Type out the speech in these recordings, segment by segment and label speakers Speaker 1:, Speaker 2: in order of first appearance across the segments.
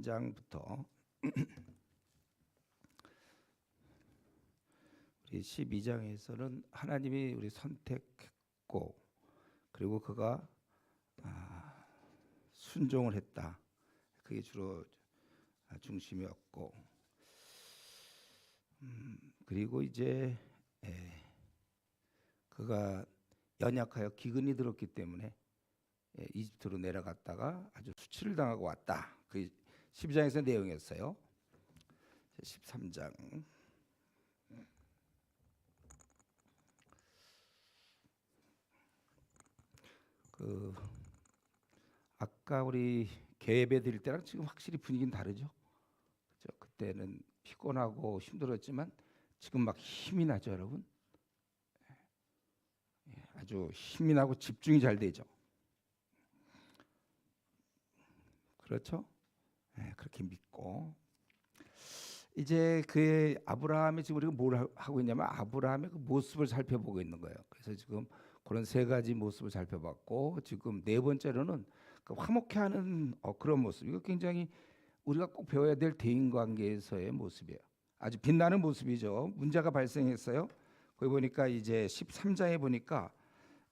Speaker 1: 13장부터 우리 12장에서는 하나님이 우리 선택했고 그리고 그가 순종을 했다. 그게 주로 중심이었고 그리고 이제 그가 연약하여 기근이 들었기 때문에 이집트로 내려갔다가 아주 수치를 당하고 왔다. 그 12장에서 내용이었어요. 13장 아까 우리 개예배 드릴 때랑 지금 확실히 분위기는 다르죠. 그렇죠? 그때는 피곤하고 힘들었지만 지금 막 힘이 나죠, 여러분. 아주 힘이 나고 집중이 잘 되죠. 그렇죠? 그렇게 믿고 이제 그 아브라함이 지금 우리가 뭘 하고 있냐면 아브라함의 그 모습을 살펴보고 있는 거예요. 그래서 지금 그런 세 가지 모습을 살펴봤고 지금 네 번째로는 그 화목해하는 그런 모습. 이거 굉장히 우리가 꼭 배워야 될 대인관계에서의 모습이에요. 아주 빛나는 모습이죠. 문제가 발생했어요. 거기 보니까 이제 13장에 보니까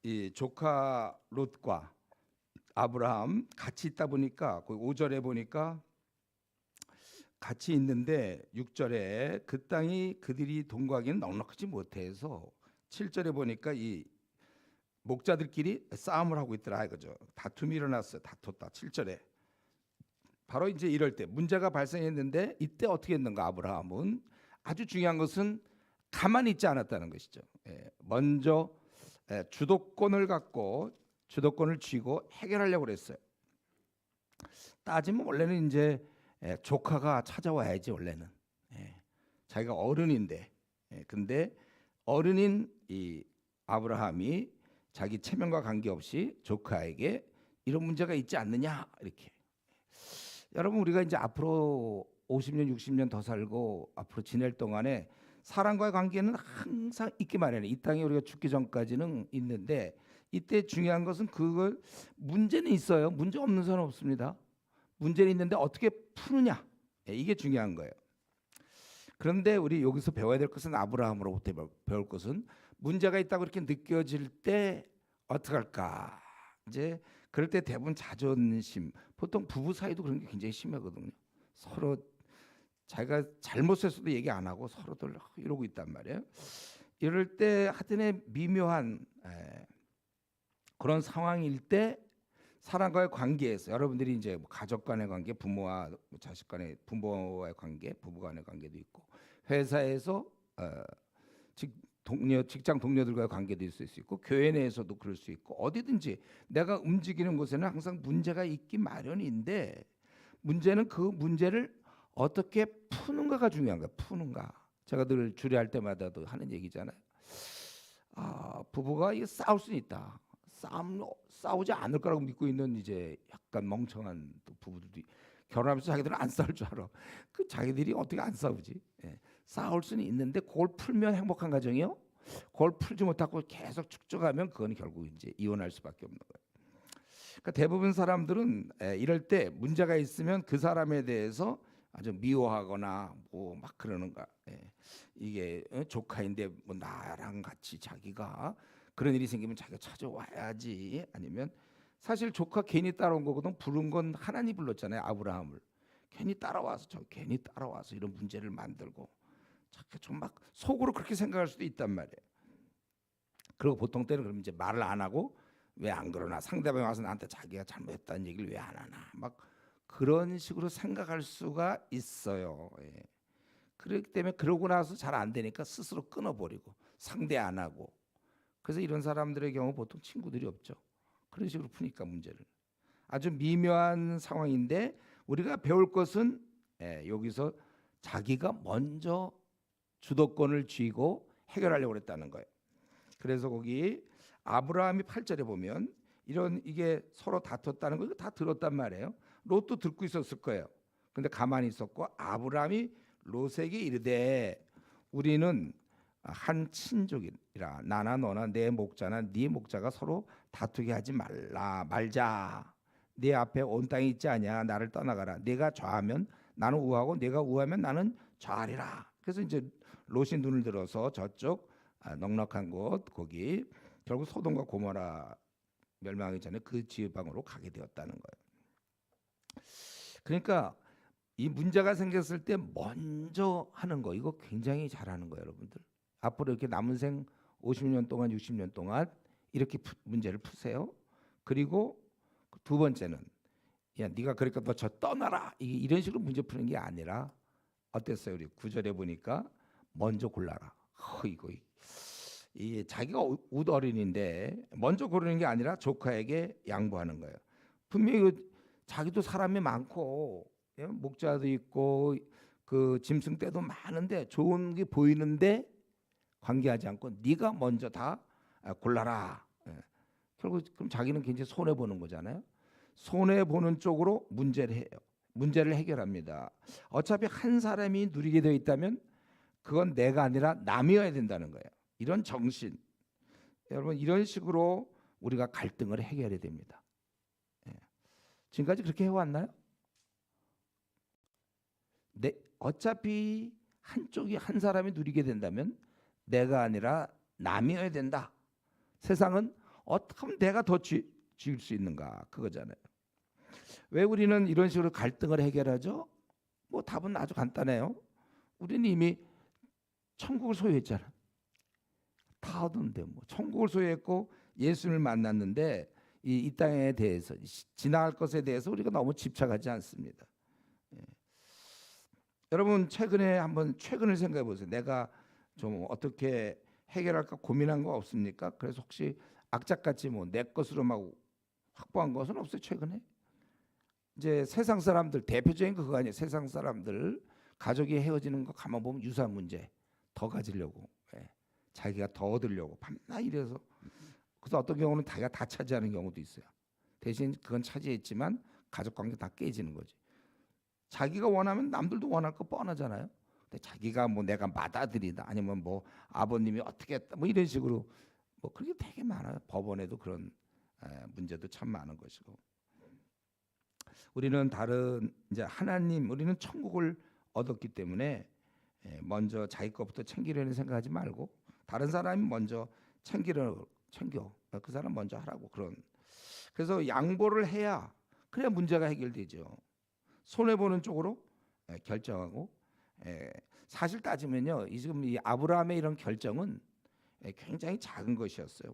Speaker 1: 이 조카 롯과 아브라함 같이 있다 보니까 거기 5절에 보니까 같이 있는데 6절에 그 땅이 그들이 동거하기는 넉넉하지 못해서 7절에 보니까 이 목자들끼리 싸움을 하고 있더라 이거죠. 다툼이 일어났어요. 다퉜다. 7절에 바로 이제 이럴 때 문제가 발생했는데 이때 어떻게 했는가 아브라함은 아주 중요한 것은 가만히 있지 않았다는 것이죠. 먼저 주도권을 갖고 주도권을 쥐고 해결하려고 그랬어요. 따지면 원래는 이제 조카가 찾아와야지 원래는 자기가 어른인데 근데 어른인 이 아브라함이 자기 체면과 관계없이 조카에게 이런 문제가 있지 않느냐 이렇게. 여러분 우리가 이제 앞으로 50년 60년 더 살고 앞으로 지낼 동안에 사람과의 관계는 항상 있기 마련해. 이 땅에 우리가 죽기 전까지는 있는데 이때 중요한 것은 그걸 문제는 있어요. 문제 없는 사람 없습니다. 문제는 있는데 어떻게 푸느냐 이게 중요한 거예요. 그런데 우리 여기서 배워야 될 것은 아브라함으로부터 배울 것은 문제가 있다고 이렇게 느껴질 때 어떡할까. 이제 그럴 때 대부분 자존심, 보통 부부 사이도 그런 게 굉장히 심하거든요. 서로 자기가 잘못했어도 얘기 안 하고 서로들 이러고 있단 말이에요. 이럴 때 하여튼에 미묘한 그런 상황일 때 사람과의 관계에서 여러분들이 이제 가족 간의 관계, 부모와 자식 간의 부모와의 관계, 부부 간의 관계도 있고 회사에서 직장 동료들과의 관계도 있을 수 있고 교회 내에서도 그럴 수 있고 어디든지 내가 움직이는 곳에는 항상 문제가 있기 마련인데 문제는 그 문제를 어떻게 푸는가가 중요한 거야. 푸는가. 제가 늘 주례할 때마다도 하는 얘기잖아요. 부부가 이게 싸울 수 있다. 싸우지 않을 거라고 믿고 있는 이제 약간 멍청한 또 부부들도 결혼하면서 자기들은 안 싸울 줄 알아. 그 자기들이 어떻게 안 싸우지? 싸울 수는 있는데 그걸 풀면 행복한 가정이요. 그걸 풀지 못하고 계속 축적하면 그건 결국 이제 이혼할 수밖에 없는 거예요. 그러니까 대부분 사람들은 이럴 때 문제가 있으면 그 사람에 대해서 아주 미워하거나 뭐 막 그러는가. 이게 조카인데 뭐 나랑 같이 자기가 그런 일이 생기면 자기가 찾아와야지. 아니면 사실 조카 괜히 따라온 거거든. 부른 건 하나님 불렀잖아요. 아브라함을. 괜히 따라와서 이런 문제를 만들고 좀 막 속으로 그렇게 생각할 수도 있단 말이에요. 그리고 보통 때는 그럼 이제 말을 안 하고 왜 안 그러나 상대방이 와서 나한테 자기가 잘못했다는 얘기를 왜 안 하나 막 그런 식으로 생각할 수가 있어요. 그렇기 때문에 그러고 나서 잘 안 되니까 스스로 끊어버리고 상대 안 하고 그래서 이런 사람들의 경우 보통 친구들이 없죠. 그런 식으로 푸니까 문제를. 아주 미묘한 상황인데 우리가 배울 것은 여기서 자기가 먼저 주도권을 쥐고 해결하려고 했다는 거예요. 그래서 거기 아브라함이 8절에 보면 이게 서로 다퉜다는 거 이거 다 들었단 말이에요. 롯도 듣고 있었을 거예요. 근데 가만히 있었고 아브라함이 롯에게 이르되 우리는 한 친족이라 나나 너나 내 목자나 네 목자가 서로 다투게 하지 말자. 네 앞에 온 땅이 있지 아니야. 나를 떠나가라. 네가 좌하면 나는 우하고 네가 우하면 나는 좌하리라. 그래서 이제 롯이 눈을 들어서 저쪽 넉넉한 곳 거기 결국 소돔과 고모라 멸망하기 전에 그 지방으로 가게 되었다는 거예요. 그러니까 이 문제가 생겼을 때 먼저 하는 거 이거 굉장히 잘하는 거예요, 여러분들. 앞으로 이렇게 남은 생 50년 동안 60년 동안 이렇게 문제를 푸세요. 그리고 두 번째는 야 네가 그러니까 너 저 떠나라 이런 식으로 문제 푸는 게 아니라 어땠어요? 우리 9절에 보니까 먼저 골라라. 이거 이 자기가 웃 어린인데 먼저 고르는 게 아니라 조카에게 양보하는 거예요. 분명히 자기도 사람이 많고 목자도 있고 그 짐승 떼도 많은데 좋은 게 보이는데 관계하지 않고 네가 먼저 다 골라라. 결국 그럼 자기는 굉장히 손해 보는 거잖아요. 손해 보는 쪽으로 문제를 해요. 문제를 해결합니다. 어차피 한 사람이 누리게 되어 있다면 그건 내가 아니라 남이어야 된다는 거예요. 이런 정신, 여러분 이런 식으로 우리가 갈등을 해결해야 됩니다. 지금까지 그렇게 해왔나요? 어차피 한쪽이 한 사람이 누리게 된다면 내가 아니라 남이어야 된다. 세상은 어떻게 하면 내가 더 지을 수 있는가 그거잖아요. 왜 우리는 이런 식으로 갈등을 해결하죠? 뭐 답은 아주 간단해요. 우리는 이미 천국을 소유했잖아. 다 얻었는데 뭐 천국을 소유했고 예수를 만났는데 이 땅에 대해서 지나갈 것에 대해서 우리가 너무 집착하지 않습니다. 여러분 최근을 생각해 보세요. 내가 좀 어떻게 해결할까 고민한 거 없습니까? 그래서 혹시 악착같이 뭐 내 것으로 막 확보한 것은 없어요. 최근에 이제 세상 사람들 대표적인 그거 아니에요. 세상 사람들 가족이 헤어지는 거 가만 보면 유산 문제 더 가지려고 자기가 더 얻으려고 밤낮 이래서 그래서 어떤 경우는 자기가 다 차지하는 경우도 있어요. 대신 그건 차지했지만 가족 관계 다 깨지는 거지. 자기가 원하면 남들도 원할 거 뻔하잖아요. 근데 자기가 뭐 내가 맏아들이다 아니면 뭐 아버님이 어떻게 했다 뭐 이런 식으로 뭐 그게 되게 많아요. 법원에도 그런 문제도 참 많은 것이고. 우리는 이제 우리는 천국을 얻었기 때문에 먼저 자기 것부터 챙기려는 생각하지 말고 다른 사람이 먼저 챙겨 그 사람 먼저 하라고 그래서 양보를 해야 그래야 문제가 해결되죠. 손해 보는 쪽으로 결정하고 사실 따지면요 지금 이 아브라함의 이런 결정은 굉장히 작은 것이었어요.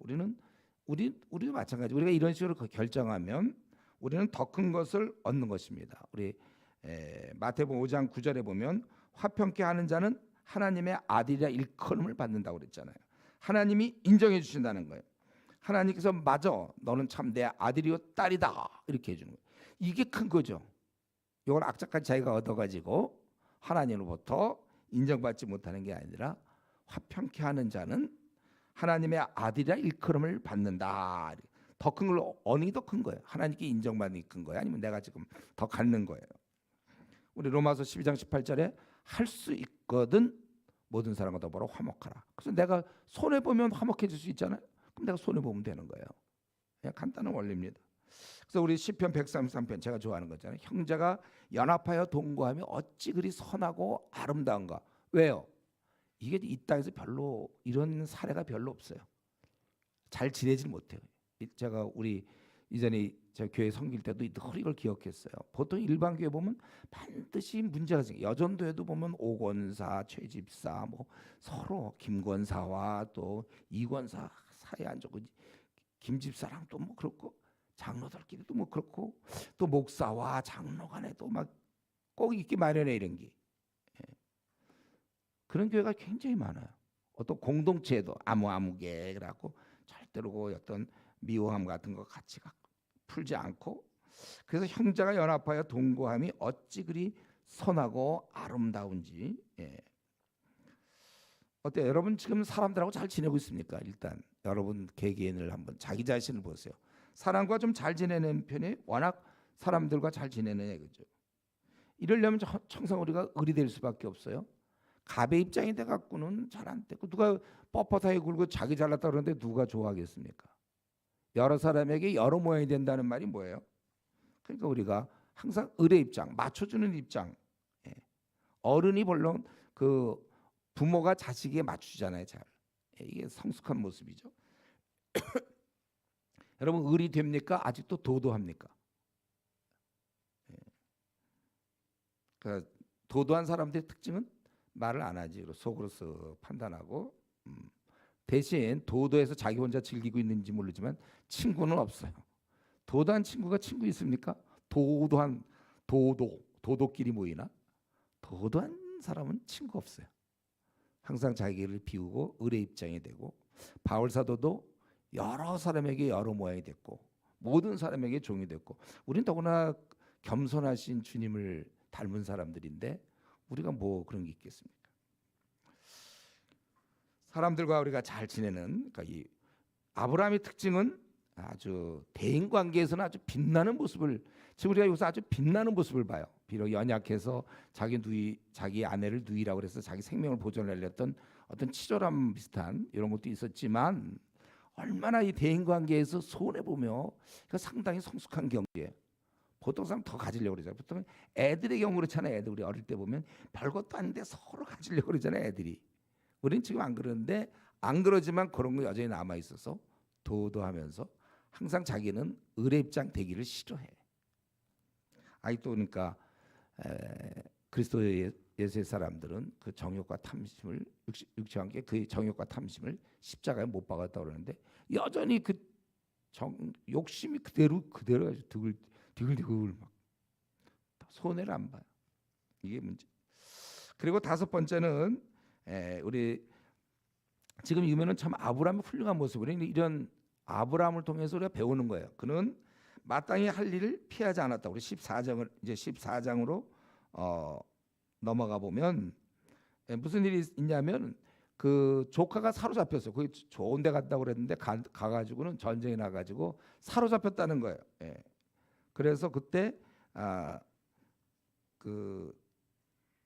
Speaker 1: 우리도 마찬가지. 우리가 이런 식으로 결정하면 우리는 더 큰 것을 얻는 것입니다. 우리 마태복음 5장 9절에 보면 화평케 하는 자는 하나님의 아들이라 일컬음을 받는다고 그랬잖아요. 하나님이 인정해 주신다는 거예요. 하나님께서 맞아 너는 참 내 아들이요 딸이다 이렇게 해주는 거예요. 이게 큰 거죠. 이걸 악착같이 자기가 얻어가지고 하나님으로부터 인정받지 못하는 게 아니라 화평케 하는 자는 하나님의 아들이라 일컬음을 받는다. 더 큰 걸 어느 게 더 큰 거예요? 하나님께 인정받는 게 큰 거예요? 아니면 내가 지금 더 갖는 거예요? 우리 로마서 12장 18절에 할 수 있거든 모든 사람과 더불어 화목하라. 그래서 내가 손해 보면 화목해질 수 있잖아요. 그럼 내가 손해 보면 되는 거예요. 그냥 간단한 원리입니다. 그래서 우리 시편 133편 제가 좋아하는 거잖아요. 형제가 연합하여 동거하며 어찌 그리 선하고 아름다운가. 왜요? 이게 이 땅에서 별로 이런 사례가 별로 없어요. 잘 지내질 못해요. 제가 우리 이전에 저 교회 섬길 때도 늘 이걸 기억했어요. 보통 일반 교회 보면 반드시 문제가 생겨. 여전도에도 보면 오권사, 최집사, 뭐 서로 김권사와 또 이권사 사이에 앉고 김집사랑 또 뭐 그렇고 장로들끼리도 뭐 그렇고 또 목사와 장로 간에도 막 꼭 있기 마련해 이런 게 그런 교회가 굉장히 많아요. 어떤 공동체에도 아무개 그래갖고 절대로 어떤 미워함 같은 거 같이 풀지 않고 그래서 형제가 연합하여 동거함이 어찌 그리 선하고 아름다운지. 어때요? 여러분 지금 사람들하고 잘 지내고 있습니까? 일단 여러분 개개인을 한번 자기 자신을 보세요. 사람과 좀 잘 지내는 편이 워낙 사람들과 잘 지내느냐 이거죠. 이러려면 항상 우리가 을이 될 수밖에 없어요. 갑의 입장이 돼 갖고는 잘 안 되고 누가 뻣뻣하게 굴고 자기 잘났다 그러는데 누가 좋아하겠습니까? 여러 사람에게 여러 모양이 된다는 말이 뭐예요? 그러니까 우리가 항상 을의 입장, 맞춰주는 입장. 예. 어른이 물론 그 부모가 자식에게 맞추잖아요. 잘. 예, 이게 성숙한 모습이죠. 여러분 을이 됩니까? 아직도 도도합니까? 예. 그러니까 도도한 사람들의 특징은 말을 안 하지. 속으로서 판단하고 대신 도도해서 자기 혼자 즐기고 있는지 모르지만 친구는 없어요. 도도한 친구가 친구 있습니까? 도도끼리 모이나? 도도한 사람은 친구 없어요. 항상 자기를 비우고 을의 입장이 되고 바울 사도도 여러 사람에게 여러 모양이 됐고 모든 사람에게 종이 됐고 우린 더구나 겸손하신 주님을 닮은 사람들인데 우리가 뭐 그런 게 있겠습니까? 사람들과 우리가 잘 지내는 그러니까 이 아브라함의 특징은 아주 대인 관계에서는 아주 빛나는 모습을 지금 우리가 여기서 아주 빛나는 모습을 봐요. 비록 연약해서 자기 아내를 누이라고 해서 자기 생명을 보존하려 했던 어떤 치졸함 비슷한 이런 것도 있었지만 얼마나 이 대인 관계에서 손해 보며 상당히 성숙한 경계. 보통 사람 더 가지려고 그러잖아요. 보통 애들의 경우 그렇잖아요. 애들 우리 어릴 때 보면 별것도 아닌데 서로 가지려고 그러잖아요. 애들이. 우리는 지금 안 그러는데 안 그러지만 그런 거 여전히 남아 있어서 도도하면서 항상 자기는 을의 입장 되기를 싫어해. 아직도 그러니까 그리스도 예수의 사람들은 그 정욕과 탐심을 육체와 함께 그 정욕과 탐심을 십자가에 못 박았다고 그러는데 여전히 그 욕심이 그대로 아주 디글디글 막 손해를 안 봐요. 이게 문제. 그리고 다섯 번째는 우리 지금 이면은 참 아브라함의 훌륭한 모습을 이런 아브라함을 통해서 우리가 배우는 거예요. 그는 마땅히 할 일을 피하지 않았다. 우리 14장으로 넘어가 보면 무슨 일이 있냐면 그 조카가 사로잡혔어. 거기 좋은 데 갔다고 그랬는데 가가지고는 전쟁에 나가지고 사로잡혔다는 거예요. 예. 그래서 그때 그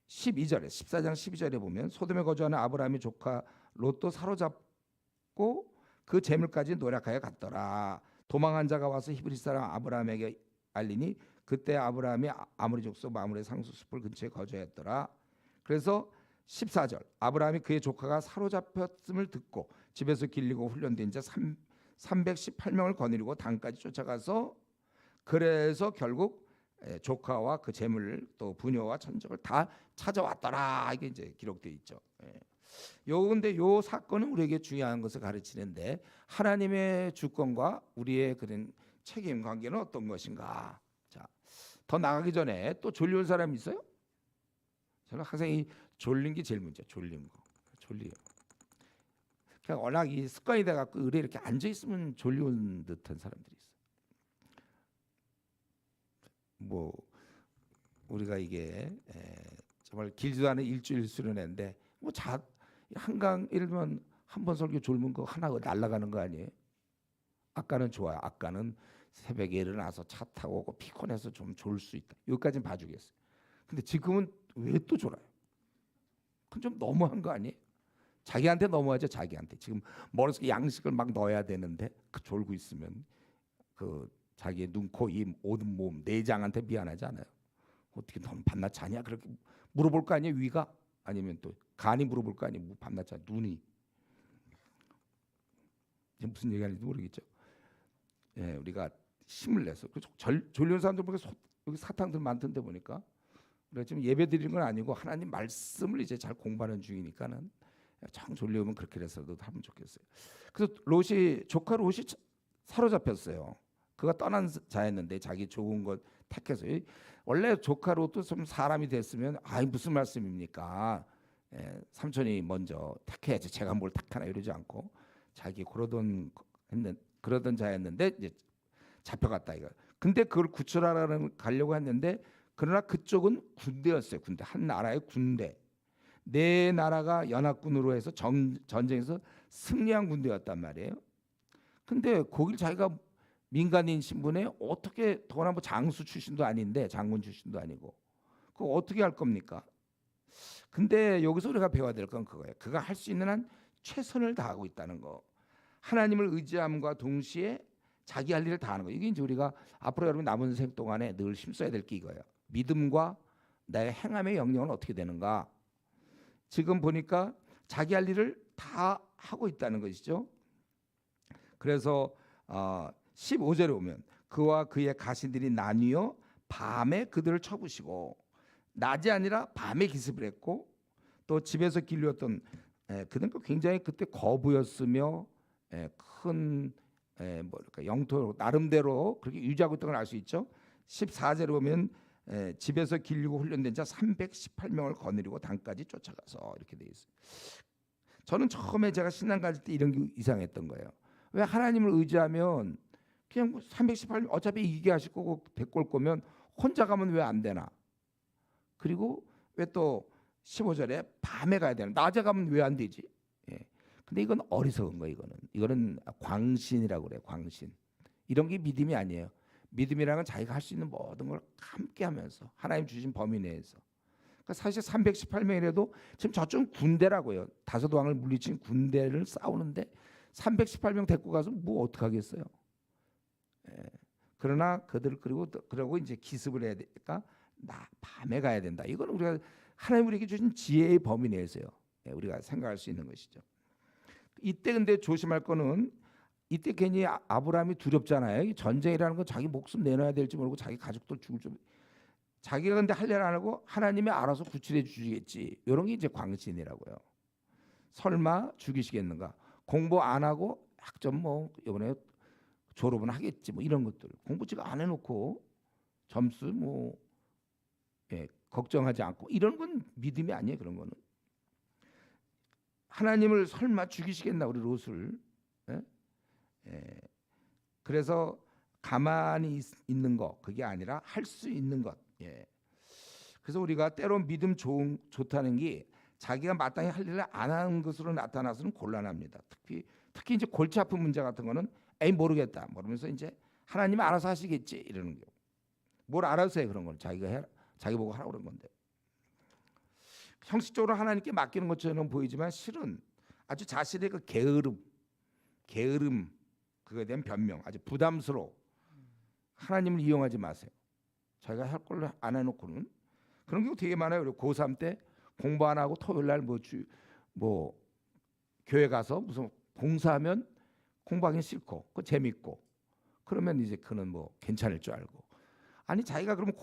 Speaker 1: 12절에 14장 12절에 보면 소돔에 거주하는 아브라함의 조카 롯도 사로잡고 그 재물까지 노력하여 갔더라. 도망한 자가 와서 히브리 사람 아브라함에게 알리니 그때 아브라함이 아모리 족속 마므레 상수숲을 근처에 거주했더라. 그래서 14절 아브라함이 그의 조카가 사로잡혔음을 듣고 집에서 길리고 훈련된 자 318명을 거느리고 단까지 쫓아가서 그래서 결국 조카와 그 재물 또 부녀와 천적을 다 찾아왔더라. 이게 이제 기록되어 있죠. 근데 요 사건은 우리에게 중요한 것을 가르치는데 하나님의 주권과 우리의 그런 책임 관계는 어떤 것인가? 자, 더 나가기 전에 또 졸려온 사람 있어요? 저는 항상 이 졸린 게 제일 문제야. 졸린 거. 졸려. 그냥 워낙 이 습관이 돼 갖고 의뢰 이렇게 앉아 있으면 졸려온 듯한 사람들이 있어. 뭐 우리가 이게 정말 길지도 않은 일주일 수련회인데 뭐 한강 일면 한 번 설교 졸면 거 하나 날아가는 거 아니에요? 아까는 좋아요. 아까는 새벽에 일어나서 차 타고 오고 피곤해서 좀 졸 수 있다. 여기까지는 봐주겠어요. 근데 지금은 왜 또 졸아요? 그건 좀 너무한 거 아니에요? 자기한테 너무하죠. 자기한테 지금 머릿속에 양식을 막 넣어야 되는데 그 졸고 있으면 그 자기의 눈, 코, 입, 모든 몸, 내장한테 미안하지 않아요? 어떻게 너무 밤낮 자냐? 그렇게 물어볼 거 아니에요? 위가? 아니면 또 간이 물어볼 거 아니에요? 밤낮 자 눈이 무슨 얘기하는지 모르겠죠. 예, 우리가 힘을 내서 졸려온 사람들 보니까 여기 사탕들 많던데 보니까 우리가 지금 예배 드리는 건 아니고 하나님 말씀을 이제 잘 공부하는 중이니까는 참 졸려오면 그렇게 해서도 하면 좋겠어요. 그래서 조카 롯이 사로잡혔어요. 그가 떠난 자였는데 자기 좋은 것 택해서 원래 조카 롯도 좀 사람이 됐으면 무슨 말씀입니까? 삼촌이 먼저 택해야지 제가 뭘 택하나 이러지 않고 자기 그러던 자였는데 이제 잡혀갔다 이거. 근데 그걸 가려고 했는데 그러나 그쪽은 군대였어요. 군대 한 나라의 군대. 네 나라가 연합군으로 해서 전쟁에서 승리한 군대였단 말이에요. 근데 거길 자기가 민간인 신분에 어떻게 더구나 뭐 장수 출신도 아닌데 장군 출신도 아니고 그거 어떻게 할 겁니까? 근데 여기서 우리가 배워야 될 건 그거예요. 그가 할 수 있는 한 최선을 다하고 있다는 거. 하나님을 의지함과 동시에 자기 할 일을 다 하는 거예요. 이게 이제 우리가 앞으로 여러분 남은 생 동안에 늘 힘써야 될 게 이거예요. 믿음과 나의 행함의 영역은 어떻게 되는가? 지금 보니까 자기 할 일을 다 하고 있다는 것이죠. 그래서 15절에 오면 그와 그의 가신들이 나뉘어 밤에 그들을 쳐부시고 낮이 아니라 밤에 기습을 했고 또 집에서 길렸던 그는 굉장히 그때 거부였으며 큰 뭐랄까 영토 나름대로 그렇게 유지하고 있던 걸 알 수 있죠. 14절에 보면 집에서 길리고 훈련된 자 318명을 거느리고 단까지 쫓아가서 이렇게 돼 있어요. 저는 처음에 제가 신앙 가질 때 이런 게 이상했던 거예요. 왜 하나님을 의지하면 그냥 318명 어차피 이기게 하실 거고 데리고 올 거면 혼자 가면 왜 안 되나? 그리고 왜 또 15절에 밤에 가야 되나? 낮에 가면 왜 안 되지? 예. 근데 이건 어리석은 거예요. 이거는 광신이라고 그래요. 광신. 이런 게 믿음이 아니에요. 믿음이라는 건 자기가 할 수 있는 모든 걸 함께 하면서 하나님 주신 범위 내에서. 그러니까 사실 318명이라도 지금 저쪽은 군대라고요. 다섯 왕을 물리친 군대를 싸우는데 318명 데리고 가서 뭐 어떻게 하겠어요? 예. 그러나 그들 그러고 이제 기습을 해야 되니까 밤에 가야 된다. 이거는 우리가 하나님 우리에게 주신 지혜의 범위 내에서요. 예, 우리가 생각할 수 있는 것이죠. 이때 근데 조심할 거는 이때 괜히 아브라함이 두렵잖아요. 이 전쟁이라는 건 자기 목숨 내놔야 될지 모르고 자기 가족들 죽을 줄 자기가 근데 할 일 안 하고 하나님이 알아서 구출해 주시겠지. 이런 게 이제 광신이라고요. 설마 죽이시겠는가? 공부 안 하고 학점 뭐 이번에 졸업은 하겠지 뭐 이런 것들 공부 지가 안 해놓고 점수 뭐 걱정하지 않고 이런 건 믿음이 아니에요. 그런 거는 하나님을 설마 죽이시겠나 우리 롯을 그래서 가만히 있는 거 그게 아니라 할 수 있는 것. 그래서 우리가 때론 믿음 좋다는 게 자기가 마땅히 할 일을 안 하는 것으로 나타나서는 곤란합니다. 특히 이제 골치 아픈 문제 같은 거는 에이 모르겠다 모르면서 이제 하나님이 알아서 하시겠지 이러는 거. 뭘 알아서 해 그런 건 자기 보고 하라고 그런 건데. 형식적으로 하나님께 맡기는 것처럼 보이지만 실은 아주 자신의 그 게으름 그거에 대한 변명 아주 부담스러워. 하나님을 이용하지 마세요. 자기가 할 걸 안 해놓고는 그런 경우 되게 많아요. 그리고 고3 때 공부 안 하고 토요일 날 뭐 교회 가서 무슨 봉사하면 공부하기 싫고 그 재밌고 그러면 이제 그는 뭐 괜찮을 줄 알고 아니 자기가 그러면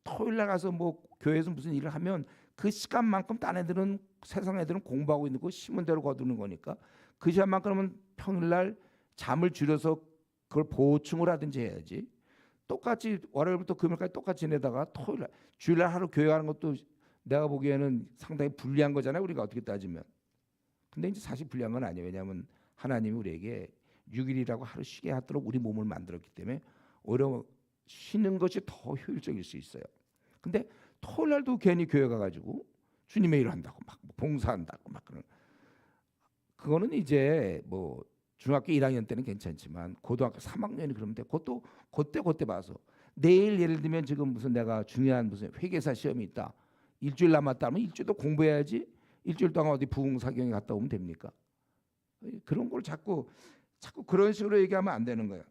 Speaker 1: 토요일 날 가서 뭐 교회에서 무슨 일을 하면 그 시간만큼 딴 애들은 세상 애들은 공부하고 있는 거 심은 대로 거두는 거니까 그 시간만큼은 평일 날 잠을 줄여서 그걸 보충을 하든지 해야지. 똑같이 월요일부터 금요일까지 똑같이 지내다가 토요일 날 주일 날 하루 교회 가는 것도 내가 보기에는 상당히 불리한 거잖아요. 우리가 어떻게 따지면. 근데 이제 사실 불리한 건 아니에요. 왜냐하면 하나님이 우리에게 6일이라고 하루 쉬게 하도록 우리 몸을 만들었기 때문에 오히려 쉬는 것이 더 효율적일 수 있어요. 근데 토요일 날도 괜히 교회 가가지고 주님의 일을 한다고 막 봉사한다고 막 그런 그거는 이제 뭐 중학교 1학년 때는 괜찮지만 고등학교 3학년이 그러면 돼. 그것도 그때 봐서 내일 예를 들면 지금 무슨 내가 중요한 무슨 회계사 시험이 있다. 일주일 남았다 하면 일주일도 공부해야지. 일주일 동안 어디 부흥사경에 갔다 오면 됩니까? 그런 걸 자꾸 그런 식으로 얘기하면 안 되는 거예요.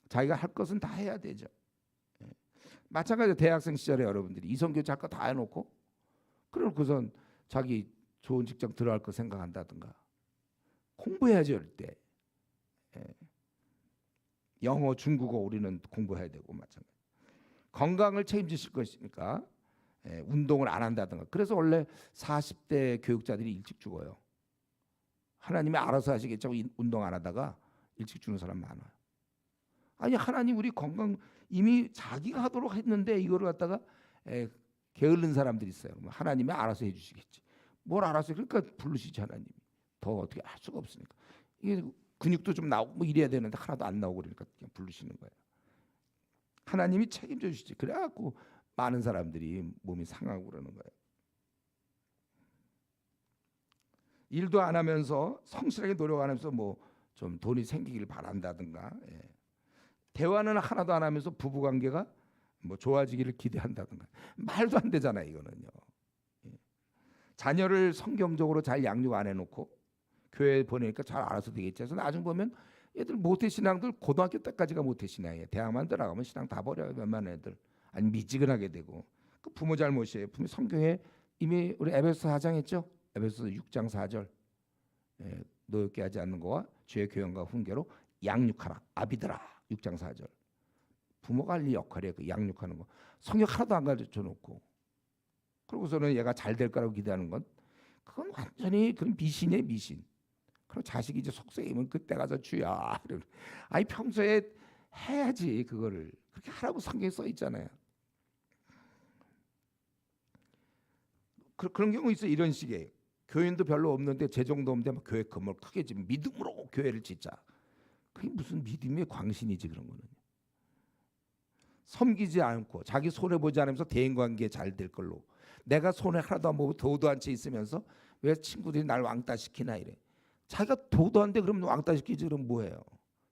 Speaker 1: 자기가 할 것은 다 해야 되죠. 마찬가지로 대학생 시절에 여러분들이 이성교 작가 다 해놓고 그러고선 자기 좋은 직장 들어갈 거 생각한다든가 공부해야죠. 이럴 때 영어, 중국어 우리는 공부해야 되고 마찬가지. 건강을 책임지실 것이니까 운동을 안 한다든가. 그래서 원래 40대 교육자들이 일찍 죽어요. 하나님이 알아서 하시겠죠. 운동 안 하다가 일찍 죽는 사람 많아요. 아니 하나님 우리 건강 이미 자기가 하도록 했는데 이거를 갖다가 게으른 사람들이 있어요. 하나님이 알아서 해주시겠지. 뭘 알아서 그러니까 부르시지 하나님이. 더 어떻게 할 수가 없으니까. 이게 근육도 좀 나오고 뭐 이래야 되는데 하나도 안 나오고 그러니까 그냥 부르시는 거예요. 하나님이 책임져 주시지. 그래갖고 많은 사람들이 몸이 상하고 그러는 거예요. 일도 안 하면서 성실하게 노력 안 하면서 뭐 좀 돈이 생기길 바란다든가 대화는 하나도 안 하면서 부부관계가 뭐 좋아지기를 기대한다든가 말도 안 되잖아요. 이거는요. 자녀를 성경적으로 잘 양육 안 해놓고 교회 보내니까 잘 알아서 되겠지 해서 나중 보면 애들 모태신앙들 고등학교 때까지가 모태신앙이에요. 대학만 들어가면 신앙 다 버려요. 웬만한 애들. 아니 미지근하게 되고. 그 부모 잘못이에요. 부모 성경에 이미 우리 에베소 4장 했죠. 에베소 6장 4절. 예, 노엽게 하지 않는 거와 죄의 교훈과 훈계로 양육하라. 아비들아. 6장 4절. 부모가 할 역할이에요. 그 양육하는 거. 성경 하나도 안 가르쳐 놓고. 그러고서는 얘가 잘 될 거라고 기대하는 건 그건 완전히 그런 미신이에요. 미신. 그리고 자식이 이제 속썩이면 그때 가서 주야. 아니 평소에 해야지 그거를. 그렇게 하라고 성경에 써 있잖아요. 그런 경우 있어요. 이런 식의 교인도 별로 없는데 재정도 없는데 막 교회 건물 크게 지금 믿음으로 교회를 짓자. 그게 무슨 믿음의 광신이지 그런 거는. 섬기지 않고 자기 손해 보지 않으면서 대인관계 잘 될 걸로. 내가 손해 하나도 안 보고 도도한 채 있으면서 왜 친구들이 날 왕따 시키나 이래. 자기가 도도한데 그러면 왕따 시키지 그럼 뭐예요?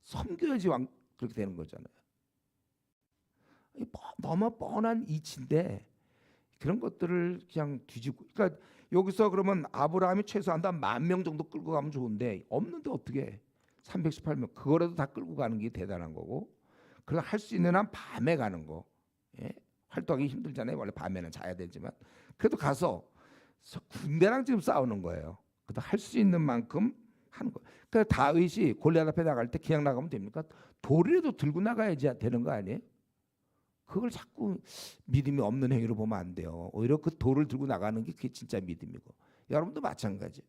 Speaker 1: 섬겨야지 그렇게 되는 거잖아요. 너무 뻔한 이치인데 그런 것들을 그냥 뒤집고. 그러니까 여기서 그러면 아브라함이 최소한 10,000명 정도 끌고 가면 좋은데 없는데 어떻게 318명 그거라도 다 끌고 가는 게 대단한 거고. 그걸 할 수 있는 한 밤에 가는 거. 예? 활동하기 힘들잖아요. 원래 밤에는 자야 되지만 그래도 가서 군대랑 지금 싸우는 거예요. 그래도 할 수 있는 만큼 하는 거. 그러니까 다윗이 골리앗 앞에 나갈 때 그냥 나가면 됩니까? 돌이라도 들고 나가야지 되는 거 아니에요? 그걸 자꾸 믿음이 없는 행위로 보면 안 돼요. 오히려 그 돌을 들고 나가는 게 그게 진짜 믿음이고. 여러분도 마찬가지.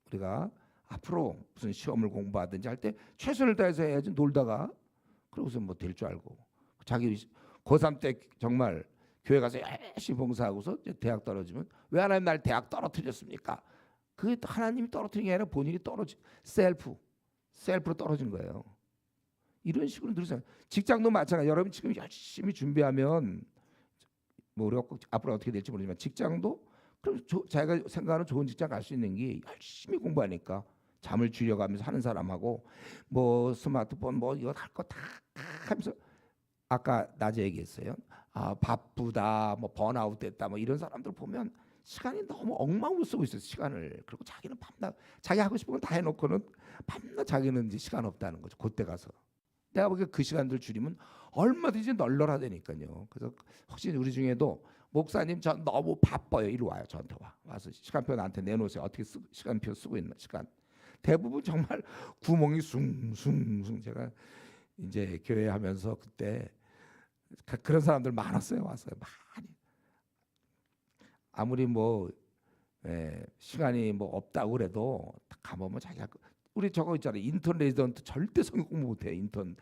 Speaker 1: 우리가 앞으로 무슨 시험을 공부하든지 할 때 최선을 다해서 해야지. 놀다가 그러고서 뭐 될 줄 알고 자기 고3 때 정말 교회 가서 열심히 봉사하고서 대학 떨어지면 왜 하나님 날 대학 떨어뜨렸습니까? 그게 하나님이 떨어뜨린 게 아니라 본인이 셀프로 떨어진 거예요. 이런 식으로 늘으세요. 직장도 마찬가지. 여러분 지금 열심히 준비하면 뭐 우리가 꼭 앞으로 어떻게 될지 모르지만 직장도 그럼 자기가 생각하는 좋은 직장 갈 수 있는 게 열심히 공부하니까. 잠을 줄여가면서 하는 사람하고 뭐 스마트폰 뭐 이거 할 거 다 하면서 아까 낮에 얘기했어요. 아 바쁘다 뭐 번아웃 됐다 뭐 이런 사람들 보면 시간이 너무 엉망으로 쓰고 있어요. 시간을. 그리고 자기는 밤낮 자기 하고 싶은 건 다 해놓고는 밤낮 자기는 이제 시간 없다는 거죠. 그때 가서 내가 보기에 그 시간들 줄이면 얼마든지 널널하다니까요. 그래서 혹시 우리 중에도 목사님 저 너무 바빠요. 이리 와요. 저한테 와서 시간표 나한테 내놓으세요. 어떻게 시간표 쓰고 있나 시간. 대부분 정말 구멍이 숭숭숭. 제가 이제 교회 하면서 그때 그런 사람들 많았어요. 왔어요. 많이. 아무리 뭐 시간이 뭐 없다고 그래도 가보면 자기가 우리 저거 있잖아요. 인턴 레지던트 절대 성경 공부 못해요. 인턴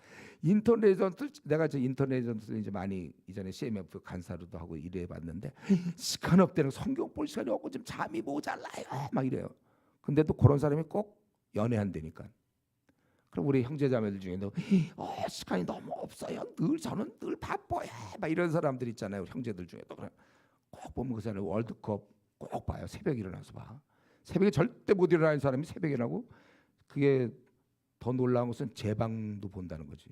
Speaker 1: 레지던트 내가 저 인턴 레지던트 이제 많이 이전에 CMF 간사로도 하고 일해봤는데 시간 없대는 성경 볼 시간이 없고 지금 잠이 모자라요. 막 이래요. 근데도 그런 사람이 꼭 연애한다니까. 그럼 우리 형제자매들 중에도 시간이 너무 없어요. 저는 늘 바빠요. 막 이런 사람들 있잖아요. 우리 형제들 중에도 꼭 보면 그 사람 월드컵 꼭 봐요. 새벽에 일어나서 봐. 새벽에 절대 못 일어나는 사람이 새벽에 일어나고 그게 더 놀라운 것은 제 방도 본다는 거지.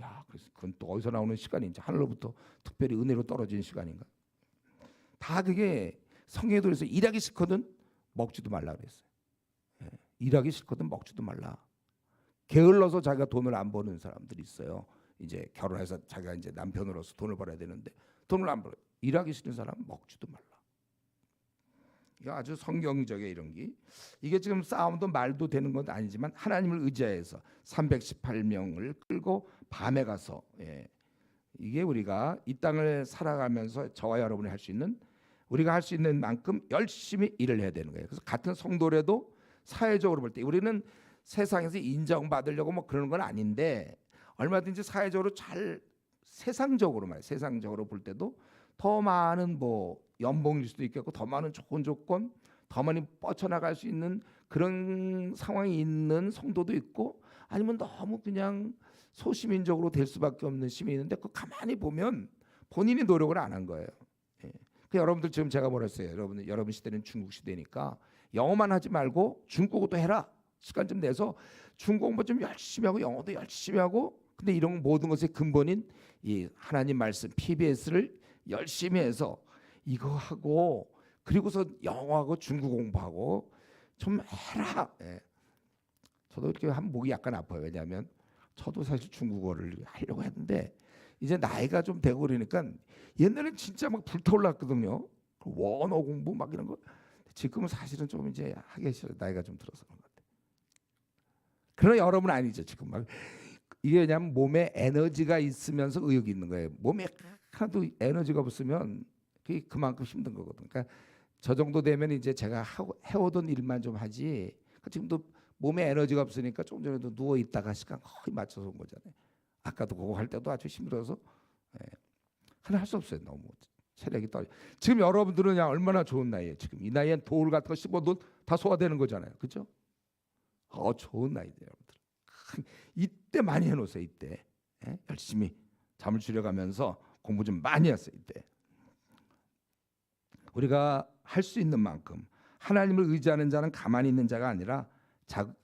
Speaker 1: 야, 그래서 그건 또 어디서 나오는 시간인지 하늘로부터 특별히 은혜로 떨어진 시간인가? 다 그게 성경에 들어서 일하기 싫거든 먹지도 말라 그랬어요. 일하기 싫거든 먹지도 말라. 게을러서 자기가 돈을 안 버는 사람들이 있어요. 이제 결혼해서 자기가 이제 남편으로서 돈을 벌어야 되는데 돈을 안 벌어. 일하기 싫은 사람 먹지도 말라. 이거 아주 성경적인 이런 게 이게 지금 싸움도 말도 되는 건 아니지만 하나님을 의지해서 318명을 끌고 밤에 가서 이게 우리가 이 땅을 살아가면서 저와 여러분이 할 수 있는 우리가 할 수 있는 만큼 열심히 일을 해야 되는 거예요. 그래서 같은 성도라도 사회적으로 볼 때 우리는 세상에서 인정받으려고 뭐 그러는 건 아닌데 얼마든지 사회적으로 잘 세상적으로 볼 때도 더 많은 뭐 연봉일 수도 있겠고 더 많은 좋은 조건 더 많이 뻗쳐나갈 수 있는 그런 상황이 있는 성도도 있고 아니면 너무 그냥 소시민적으로 될 수밖에 없는 시민이 있는데 그 가만히 보면 본인이 노력을 안 한 거예요. 그 여러분들 지금 제가 뭐랬어요. 여러분 시대는 중국 시대니까 영어만 하지 말고 중국어도 해라. 시간 좀 내서 중국어 공부 좀 열심히 하고 영어도 열심히 하고 근데 이런 모든 것의 근본인 이 하나님 말씀 PBS를 열심히 해서 이거 하고 그리고서 영어하고 중국 공부하고 좀 해라. 저도 이렇게 하면 목이 약간 아파요. 왜냐하면 저도 사실 중국어를 하려고 했는데 이제 나이가 좀 되고 그러니까 옛날엔 진짜 막 불타올랐거든요. 그 원어 공부 막 이런 거. 지금은 사실은 좀 이제 하기 싫어요. 나이가 좀 들어서 그런 것 같아요. 그러나 여러분 아니죠. 지금 막 이게 왜냐하면 몸에 에너지가 있으면서 의욕이 있는 거예요. 몸에 하나도 에너지가 없으면 그게 그만큼 힘든 거거든요. 그러니까 저 정도 되면 이제 제가 해오던 일만 좀 하지. 지금도 몸에 에너지가 없으니까 조금 전에도 누워 있다가 시간 거의 맞춰서 온 거잖아요. 아까도 그거 할 때도 아주 힘들어서 하나 할 수 없어요. 너무 체력이 떨어. 지금 여러분들은 그냥 얼마나 좋은 나이에 지금 이 나이엔 돌 같은 거 씹어도 다 소화되는 거잖아요. 그렇죠? 좋은 나이죠, 여러분들. 이때 많이 해놓으세요. 이때 열심히 잠을 줄여가면서 공부 좀 많이 했어요. 이때 우리가 할 수 있는 만큼 하나님을 의지하는 자는 가만히 있는 자가 아니라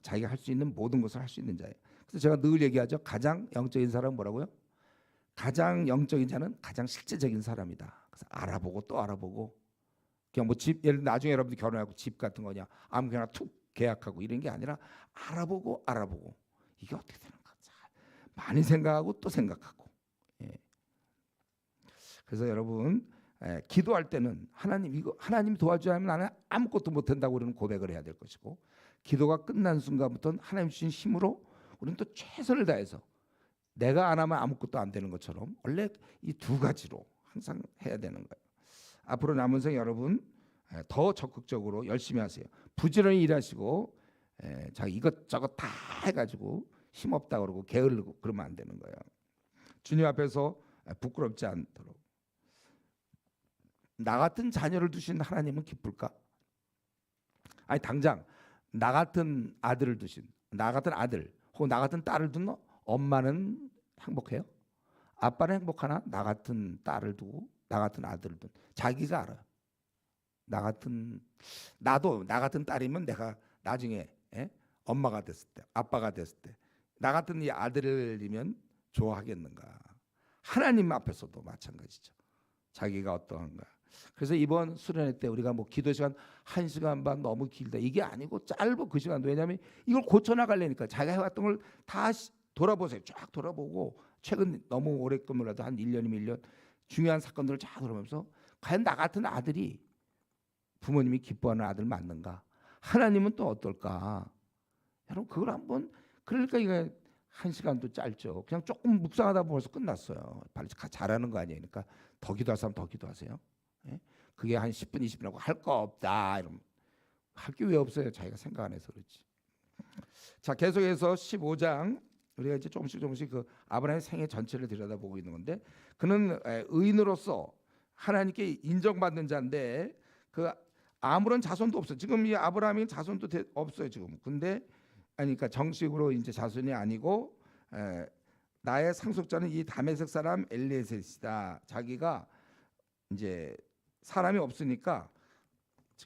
Speaker 1: 자기가 할 수 있는 모든 것을 할 수 있는 자예요. 그래서 제가 늘 얘기하죠. 가장 영적인 사람은 뭐라고요? 가장 영적인 자는 가장 실제적인 사람이다. 그래서 알아보고 또 알아보고 그냥 뭐 집 예를 들어 나중에 여러분들 결혼하고 집 같은 거냐 아무거나 툭 계약하고 이런 게 아니라 알아보고 이게 어떻게 되는 거야? 많이 생각하고 또 생각하고. 그래서 여러분 기도할 때는 하나님 도와줘야 하면 나는 아무것도 못한다고 그러는 고백을 해야 될 것이고 기도가 끝난 순간부터는 하나님 주신 힘으로 우리는 또 최선을 다해서 내가 안 하면 아무것도 안 되는 것처럼 원래 이 두 가지로 항상 해야 되는 거예요. 앞으로 남은 생 여러분 더 적극적으로 열심히 하세요. 부지런히 일하시고 자기 이것저것 다 해가지고 힘없다 그러고 게으르고 그러면 안 되는 거예요. 주님 앞에서 부끄럽지 않도록. 나 같은 자녀를 두신 하나님은 기쁠까? 아니 당장 나 같은 아들을 두신 나 같은 아들 혹은 나 같은 딸을 둔 엄마는 행복해요? 아빠는 행복하나? 나 같은 딸을 두고 나 같은 아들을 둔 자기가 알아요. 나도 나 같은 딸이면 내가 나중에 엄마가 됐을 때 아빠가 됐을 때 나 같은 이 아들이면 좋아하겠는가? 하나님 앞에서도 마찬가지죠. 자기가 어떠한가? 그래서 이번 수련회 때 우리가 뭐 기도 시간 1시간 반 너무 길다 이게 아니고 짧고 그 시간도 왜냐하면 이걸 고쳐나가려니까 자기가 해왔던 걸 다 돌아보세요. 쫙 돌아보고 최근 너무 오래 건물라도 한 1년이면 1년 중요한 사건들을 쫙 돌아보면서 과연 나 같은 아들이 부모님이 기뻐하는 아들 맞는가? 하나님은 또 어떨까? 여러분 그걸 한번 그러니까 이거 1시간도 짧죠. 그냥 조금 묵상하다 보면 벌써 끝났어요. 빨리 잘하는 거 아니에요. 그러니까 더 기도할 사람 더 기도하세요. 그게 한 10분 20분이라고 할 거 없다. 이러면 할 게 왜 없어요? 자기가 생각 안 해서 그렇지. 자 계속해서 15장 우리가 이제 조금씩 그 아브라함의 생애 전체를 들여다보고 있는 건데 그는 의인으로서 하나님께 인정받는 자인데 그 아무런 자손도 없어. 지금 이 아브라함이 자손도 없어요 지금. 근데 그러니까 정식으로 이제 자손이 아니고 나의 상속자는 이 다메섹 사람 엘리에셀이다. 자기가 이제 사람이 없으니까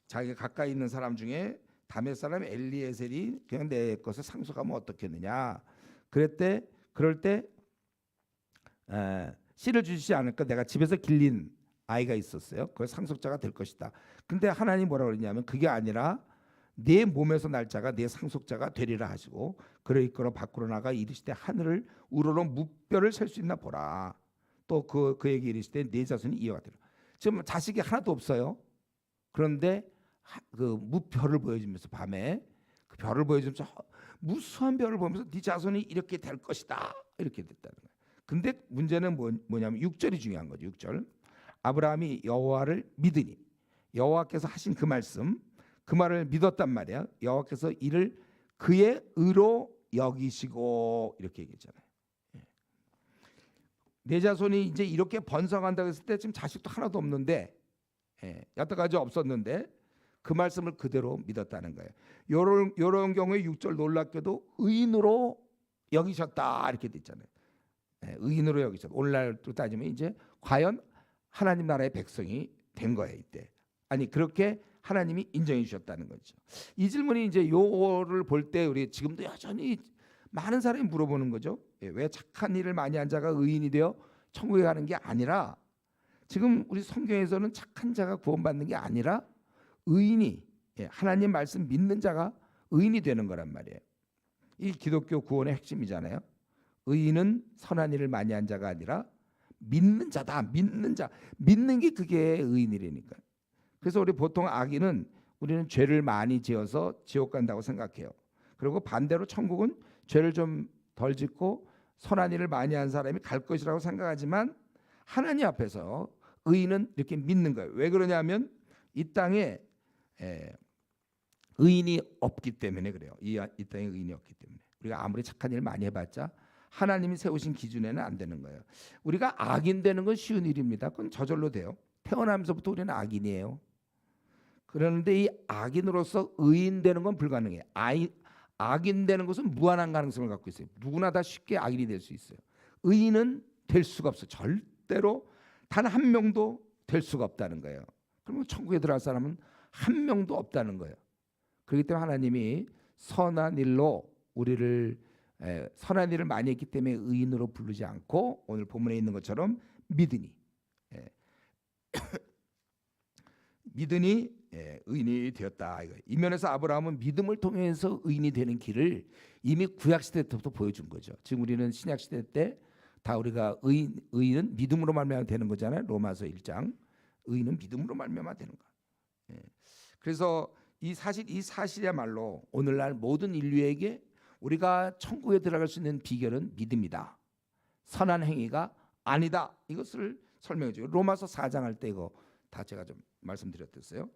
Speaker 1: 자기가 가까이 있는 사람 중에 다메섹 사람 엘리에셀이 그냥 내 것을 상속하면 어떻겠느냐. 그럴 때 씨를 주시지 않을까. 내가 집에서 길린 아이가 있었어요. 그 상속자가 될 것이다. 근데 하나님 뭐라 그러냐면 그게 아니라 내 몸에서 날 자가 내 상속자가 되리라 하시고 그를 이끌어 밖으로 나가 이르시되 하늘을 우러러 무뼈를 셀 수 있나 보라. 또 그에게 이르시되 내 자손이 이와 같으리라. 지금 자식이 하나도 없어요. 그런데 그 무별을 보여주면서 밤에 그 별을 보여주면서 무수한 별을 보면서 네 자손이 이렇게 될 것이다. 이렇게 됐다는 거예요. 근데 문제는 뭐냐면 6절이 중요한 거죠. 6절. 아브라함이 여호와를 믿으니 여호와께서 하신 그 말씀 그 말을 믿었단 말이야. 여호와께서 이를 그의 의로 여기시고 이렇게 얘기했잖아요. 내 자손이 이제 이렇게 번성한다고 했을 때 지금 자식도 하나도 없는데 여태까지 없었는데 그 말씀을 그대로 믿었다는 거예요. 요런 경우에 6절 놀랍게도 의인으로 여기셨다 이렇게 돼 있잖아요. 의인으로 여기셨다. 오늘날로 따지면 이제 과연 하나님 나라의 백성이 된 거예요. 이때. 아니 그렇게 하나님이 인정해 주셨다는 거죠. 이 질문이 이제 요거를 볼 때 우리 지금도 여전히 많은 사람이 물어보는 거죠. 왜 착한 일을 많이 한 자가 의인이 되어 천국에 가는 게 아니라 지금 우리 성경에서는 착한 자가 구원받는 게 아니라 의인이 하나님 말씀 믿는 자가 의인이 되는 거란 말이에요. 이 기독교 구원의 핵심이잖아요. 의인은 선한 일을 많이 한 자가 아니라 믿는 자다. 믿는 자. 믿는 게 그게 의인이라니까. 그래서 우리 보통 악인은 우리는 죄를 많이 지어서 지옥 간다고 생각해요. 그리고 반대로 천국은 죄를 좀 덜 짓고 선한 일을 많이 한 사람이 갈 것이라고 생각하지만 하나님 앞에서 의인은 이렇게 믿는 거예요. 왜 그러냐면 이 땅에 의인이 없기 때문에 그래요. 이 땅에 의인이 없기 때문에. 우리가 아무리 착한 일 많이 해봤자 하나님이 세우신 기준에는 안 되는 거예요. 우리가 악인 되는 건 쉬운 일입니다. 그건 저절로 돼요. 태어나면서부터 우리는 악인이에요. 그런데 이 악인으로서 의인 되는 건 불가능해요. 악인 되는 것은 무한한 가능성을 갖고 있어요. 누구나 다 쉽게 악인이 될 수 있어요. 의인은 될 수가 없어요. 절대로 단 한 명도 될 수가 없다는 거예요. 그러면 천국에 들어갈 사람은 한 명도 없다는 거예요. 그렇기 때문에 하나님이 선한 일로 우리를 선한 일을 많이 했기 때문에 의인으로 부르지 않고 오늘 본문에 있는 것처럼 믿으니 믿으니 의인이 되었다. 이 면에서 아브라함은 믿음을 통해서 의인이 되는 길을 이미 구약 시대 때부터 보여준 거죠. 지금 우리는 신약 시대 때 다 우리가 의인은 믿음으로 말미암아 되는 거잖아요. 로마서 1장 의인은 믿음으로 말미암아 되는 거야. 그래서 이 사실이야말로 오늘날 모든 인류에게 우리가 천국에 들어갈 수 있는 비결은 믿음이다. 선한 행위가 아니다. 이것을 설명해 줘요. 로마서 4장 할 때 이거 다 제가 좀 말씀드렸었어요.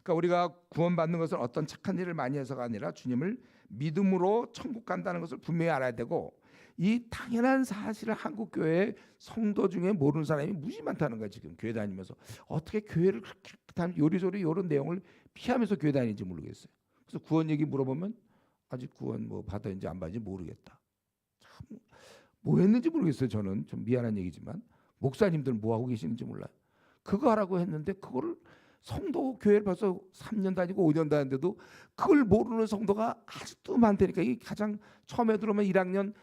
Speaker 1: 그러니까 우리가 구원받는 것은 어떤 착한 일을 많이 해서가 아니라 주님을 믿음으로 천국 간다는 것을 분명히 알아야 되고 이 당연한 사실을 한국 교회 성도 중에 모르는 사람이 무지 많다는 거예요. 지금 교회 다니면서 어떻게 교회를 그렇게 요리조리 이런 내용을 피하면서 교회 다니는지 모르겠어요. 그래서 구원 얘기 물어보면 아직 구원 뭐 받았는지 안 받았는지 모르겠다. 참 뭐 했는지 모르겠어요. 저는 좀 미안한 얘기지만 목사님들 뭐 하고 계시는지 몰라요. 그거 하라고 했는데 그거를 성도 교회를 벌써 3년 다니고 5년 다니는데도 그걸 모르는 성도가 아직도 많다니까. 이게 가장 처음에 들어오면 1학년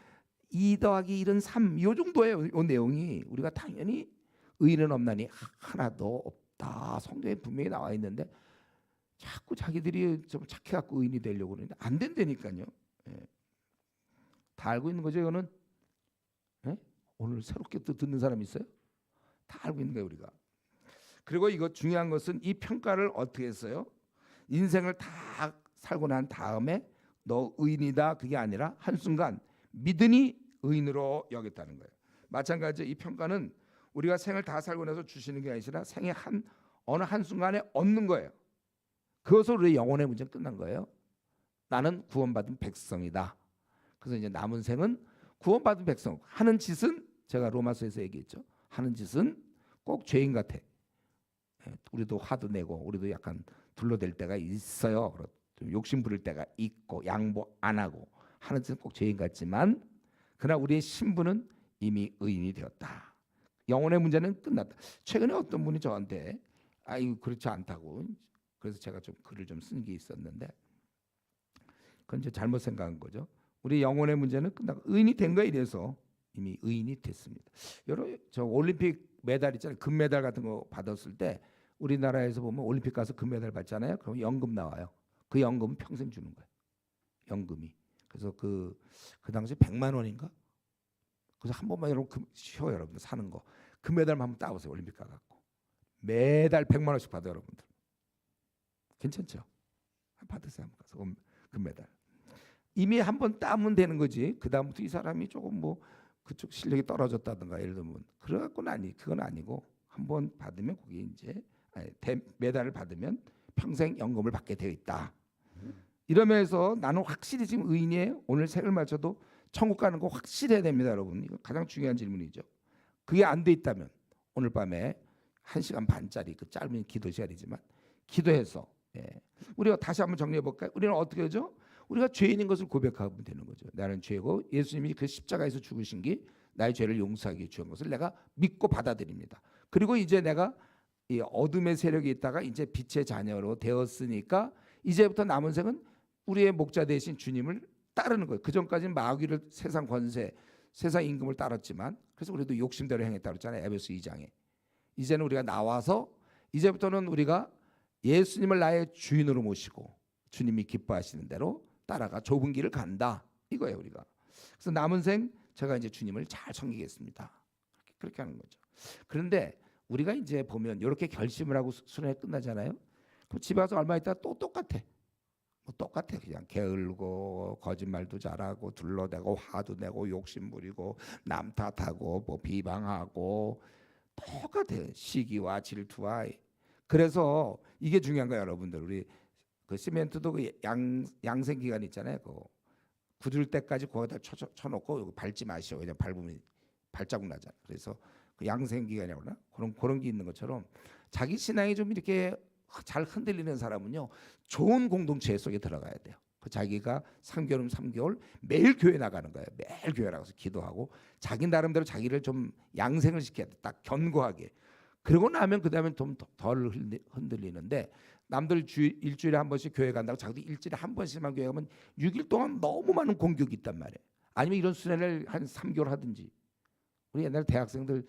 Speaker 1: 2 더하기 1은 3 이 정도예요. 이 내용이 우리가 당연히 의인은 없나니 하나도 없다. 성경에 분명히 나와 있는데 자꾸 자기들이 좀 착해갖고 의인이 되려고 그러는데 안 된다니까요. 다 알고 있는 거죠. 이거는 오늘 새롭게 또 듣는 사람 있어요? 다 알고 있는 거예요 우리가. 그리고 이거 중요한 것은 이 평가를 어떻게 했어요? 인생을 다 살고 난 다음에 너 의인이다 그게 아니라 한순간 믿으니 의인으로 여겼다는 거예요. 마찬가지로 이 평가는 우리가 생을 다 살고 나서 주시는 게 아니라 생의 어느 한순간에 얻는 거예요. 그것으로 우리 영혼의 문제는 끝난 거예요. 나는 구원받은 백성이다. 그래서 이제 남은 생은 구원받은 백성 하는 짓은 제가 로마서에서 얘기했죠. 하는 짓은 꼭 죄인 같아. 우리도 화도 내고 우리도 약간 둘러댈 때가 있어요. 좀 욕심 부릴 때가 있고 양보 안 하고 하는 짓은 꼭 죄인 같지만 그러나 우리의 신분은 이미 의인이 되었다. 영혼의 문제는 끝났다. 최근에 어떤 분이 저한테 아유 그렇지 않다고 그래서 제가 좀 글을 좀 쓴 게 있었는데 그건 이제 잘못 생각한 거죠. 우리 영혼의 문제는 끝나고 의인이 된 거에 이래서 이미 의인이 됐습니다. 여러분 저 올림픽 메달 있잖아요. 금메달 같은 거 받았을 때 우리나라에서 보면 올림픽 가서 금메달 받잖아요. 그럼 연금 나와요. 그 연금은 평생 주는 거예요. 연금이. 그래서 그 당시 100만 원인가? 그래서 한 번만 여러분 쉬어요 여러분들 사는 거. 금메달만 한번 따보세요. 올림픽 가갖고 매달 100만 원씩 받아요 여러분들. 괜찮죠? 받으세요 한번 가서 금메달. 이미 한번 따면 되는 거지. 그 다음부터 이 사람이 조금 뭐 그쪽 실력이 떨어졌다든가 예를 들면 그래갖고는 그건 아니고 한번 받으면 그게 이제 메달을 받으면 평생 연금을 받게 되어 있다. 이러면서 나는 확실히 지금 의인이에요. 오늘 색을 맞춰도 천국 가는 거 확실해야 됩니다, 여러분. 이거 가장 중요한 질문이죠. 그게 안 돼 있다면 오늘 밤에 1시간 반짜리 그 짧은 기도 시간이지만 기도해서 우리가 다시 한번 정리해 볼까요? 우리는 어떻게 하죠? 우리가 죄인인 것을 고백하면 되는 거죠. 나는 죄고 예수님이 그 십자가에서 죽으신 게 나의 죄를 용서하기 위해 주신 것을 내가 믿고 받아들입니다. 그리고 이제 내가 이 어둠의 세력이 있다가 이제 빛의 자녀로 되었으니까 이제부터 남은 생은 우리의 목자 대신 주님을 따르는 거예요. 그 전까지는 마귀를 세상 권세, 세상 임금을 따랐지만 그래서 우리도 욕심대로 행했다고 그랬잖아요. 에베소 2장에. 이제는 우리가 나와서 이제부터는 우리가 예수님을 나의 주인으로 모시고 주님이 기뻐하시는 대로 따라가 좁은 길을 간다. 이거예요 우리가. 그래서 남은 생 제가 이제 주님을 잘 섬기겠습니다. 그렇게 하는 거죠. 그런데 우리가 이제 보면 이렇게 결심을 하고 수련회 끝나잖아요. 그럼 집에 가서 얼마 있다가 또 똑같아. 뭐 똑같아. 그냥 게을고 거짓말도 잘하고 둘러대고 화도 내고 욕심 부리고 남 탓하고 뭐 비방하고 똑같아. 시기와 질투와. 그래서 이게 중요한 거예요, 여러분들. 우리 그 시멘트도 그 양생 기간 있잖아요. 그 굳을 때까지 거기다 쳐놓고 이거 밟지 마시오. 그냥 밟으면 발자국 나잖아. 그래서 그 양생 기간이라고 그러나 그런 게 있는 것처럼 자기 신앙이 좀 이렇게 잘 흔들리는 사람은요, 좋은 공동체 속에 들어가야 돼요. 그 자기가 3개월이면 3개월 매일 교회 나가는 거예요. 매일 교회 나가서 기도하고 자기 나름대로 자기를 좀 양생을 시켜야 돼. 딱 견고하게. 그러고 나면 그 다음에 좀 덜 흔들리는데, 남들 일주일에 한 번씩 교회 간다고 자기도 일주일에 한 번씩만 교회 가면 6일 동안 너무 많은 공격이 있단 말이에요. 아니면 이런 수련을 한 3개월 하든지. 우리 옛날 대학생들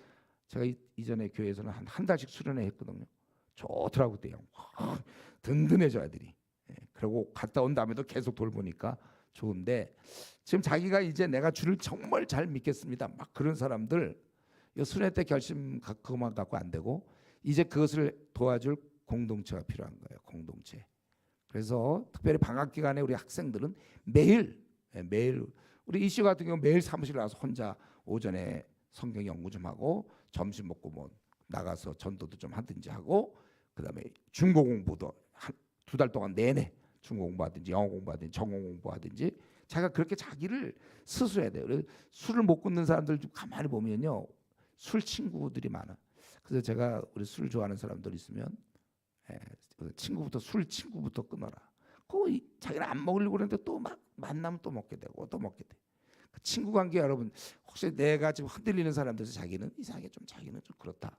Speaker 1: 제가 이전에 교회에서는 한 달씩 수련회 했거든요. 좋더라고 그때요. 든든해져 애들이. 그리고 갔다 온 다음에도 계속 돌보니까 좋은데, 지금 자기가 이제 내가 주를 정말 잘 믿겠습니다, 막 그런 사람들 이 수련회 때 결심 그것만 갖고 안 되고 이제 그것을 도와줄 공동체가 필요한 거예요. 공동체. 그래서 특별히 방학 기간에 우리 학생들은 매일 우리 이슈 같은 경우 매일 사무실 나와서 혼자 오전에 성경 연구 좀 하고 점심 먹고 뭐 나가서 전도도 좀 하든지 하고, 그다음에 중고 공부도 한 2달 동안 내내 중고 공부하든지 영어 공부하든지 전공 공부하든지 자기가 그렇게 자기를 스스로 해야 돼요. 술을 못 끊는 사람들 좀 가만히 보면요, 술 친구들이 많아. 그래서 제가 우리 술 좋아하는 사람들 있으면 술 친구부터 끊어라. 그 자기는 안 먹으려고 그러는데 또 막 만나면 또 먹게 되고 또 먹게 돼. 그 친구 관계 여러분, 혹시 내가 지금 흔들리는 사람들에서 자기는 이상하게 좀 자기는 좀 그렇다.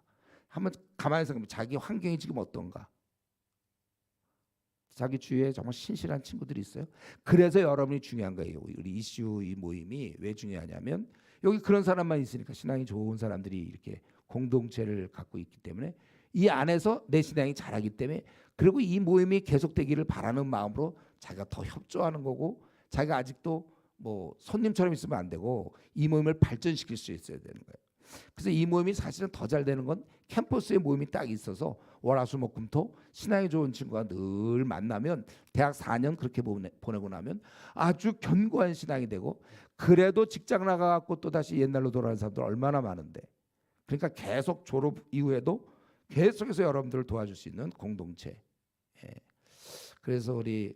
Speaker 1: 한번 가만히 생각하면 자기 환경이 지금 어떤가? 자기 주위에 정말 신실한 친구들이 있어요. 그래서 여러분이 중요한 거예요. 우리 이슈 이 모임이 왜 중요하냐면 여기 그런 사람만 있으니까, 신앙이 좋은 사람들이 이렇게 공동체를 갖고 있기 때문에 이 안에서 내 신앙이 자라기 때문에, 그리고 이 모임이 계속되기를 바라는 마음으로 자기가 더 협조하는 거고, 자기가 아직도 뭐 손님처럼 있으면 안 되고 이 모임을 발전시킬 수 있어야 되는 거예요. 그래서 이 모임이 사실은 더 잘 되는 건 캠퍼스에 모임이 딱 있어서 월화수목금토 신앙이 좋은 친구가 늘 만나면 대학 4년 그렇게 보내고 나면 아주 견고한 신앙이 되고, 그래도 직장 나가갖고 또 다시 옛날로 돌아가는 사람들 얼마나 많은데. 그러니까 계속 졸업 이후에도 계속해서 여러분들을 도와줄 수 있는 공동체. 그래서 우리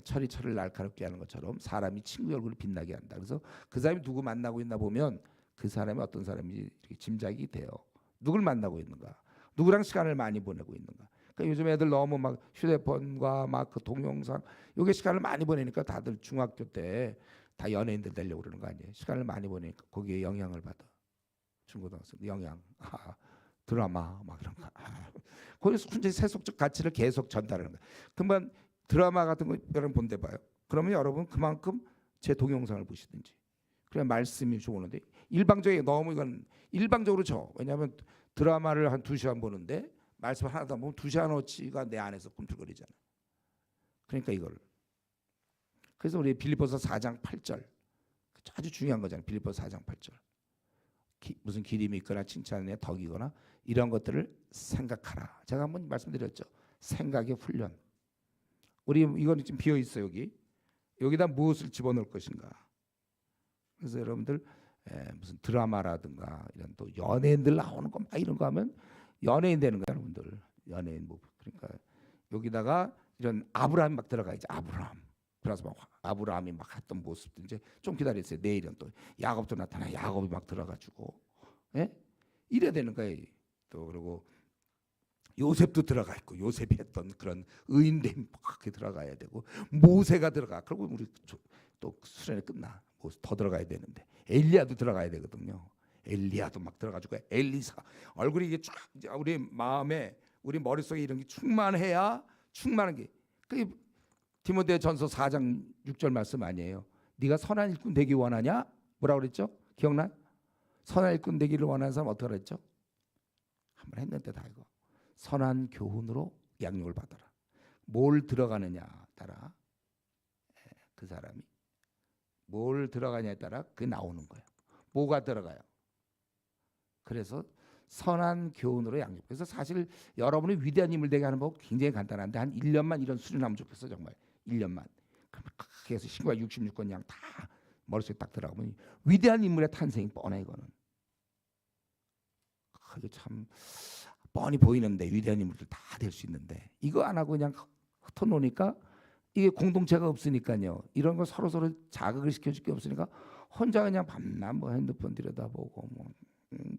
Speaker 1: 철을 날카롭게 하는 것처럼 사람이 친구 얼굴을 빛나게 한다. 그래서 그 사람이 누구 만나고 있나 보면 그 사람이 어떤 사람인지 짐작이 돼요. 누굴 만나고 있는가, 누구랑 시간을 많이 보내고 있는가. 그러니까 요즘 애들 너무 막 휴대폰과 막 그 동영상 요게 시간을 많이 보내니까 다들 중학교 때 다 연예인들 되려고 그러는 거 아니에요. 시간을 많이 보내니까 거기에 영향을 받아. 중고등학생 영향, 드라마 막 이런 거. 거기서 혼자 세속적 가치를 계속 전달하는 거예요. 그러면 드라마 같은 거 여러분 본데 봐요. 그러면 여러분 그만큼 제 동영상을 보시든지, 그래 말씀이 좋은데 일방적인 너무 이건 일방적으로 쳐. 왜냐하면 드라마를 한 2시간 보는데 말씀 하나도 안 보면 2시간어치가 내 안에서 꿈틀거리잖아. 그러니까 이걸. 그래서 우리 빌립보서 4장 8절 아주 중요한 거잖아요. 빌립보서 4장 8절. 무슨 기림이 있거나 칭찬에 덕이거나 이런 것들을 생각하라. 제가 한번 말씀드렸죠. 생각의 훈련. 우리 이거는 지금 비어 있어요. 여기다 무엇을 집어넣을 것인가. 그래서 여러분들 무슨 드라마라든가 이런 또 연예인들 나오는 거 막 이런 거 하면 연예인 되는 거야, 여러분들. 연예인 뭐 그러니까 여기다가 이런 아브라함이 막 들어가야지. 아브라함. 그래서 막 아브라함이 막 했던 모습도 이제 좀 기다렸어요. 내일은 또 야곱도 나타나. 야곱이 막 들어가지고, 이래야 되는 거예요. 또 그리고 요셉도 들어가 있고 요셉이 했던 그런 의인됨 그렇게 들어가야 되고, 모세가 들어가. 그리고 우리 또 수련회 끝나. 뭐 더 들어가야 되는데 엘리야도 들어가야 되거든요. 엘리야도 막 들어가지고 엘리사 얼굴이 이게 쫙 우리 마음에 우리 머릿속에 이런 게 충만해야 충만한 게 그 디모데전서 4장 6절 말씀 아니에요. 네가 선한 일꾼 되기 원하냐? 뭐라고 그랬죠? 기억나? 선한 일꾼 되기를 원하는 사람 어떻게 그랬죠? 한번 했는데 다 이거. 선한 교훈으로 양육을 받아라. 뭘 들어가느냐 따라 그 사람이 뭘 들어가냐에 따라 그게 나오는 거예요. 뭐가 들어가요? 그래서 선한 교훈으로 양육. 그래서 사실 여러분이 위대한 인물 되게 하는 법 굉장히 간단한데 한 1년만 이런 수련하면 좋겠어 정말. 1년만. 그러면 크게 해서 신과 66권 그냥 다 머릿속에 딱 들어가면 위대한 인물의 탄생이 뻔해 이거는. 이게 참 뻔히 보이는데 위대한 인물들 다 될 수 있는데 이거 안 하고 그냥 흩어놓으니까 이게 공동체가 없으니까요. 이런 거 서로 자극을 시켜줄 게 없으니까 혼자 그냥 밤낮 뭐 핸드폰 들여다보고 뭐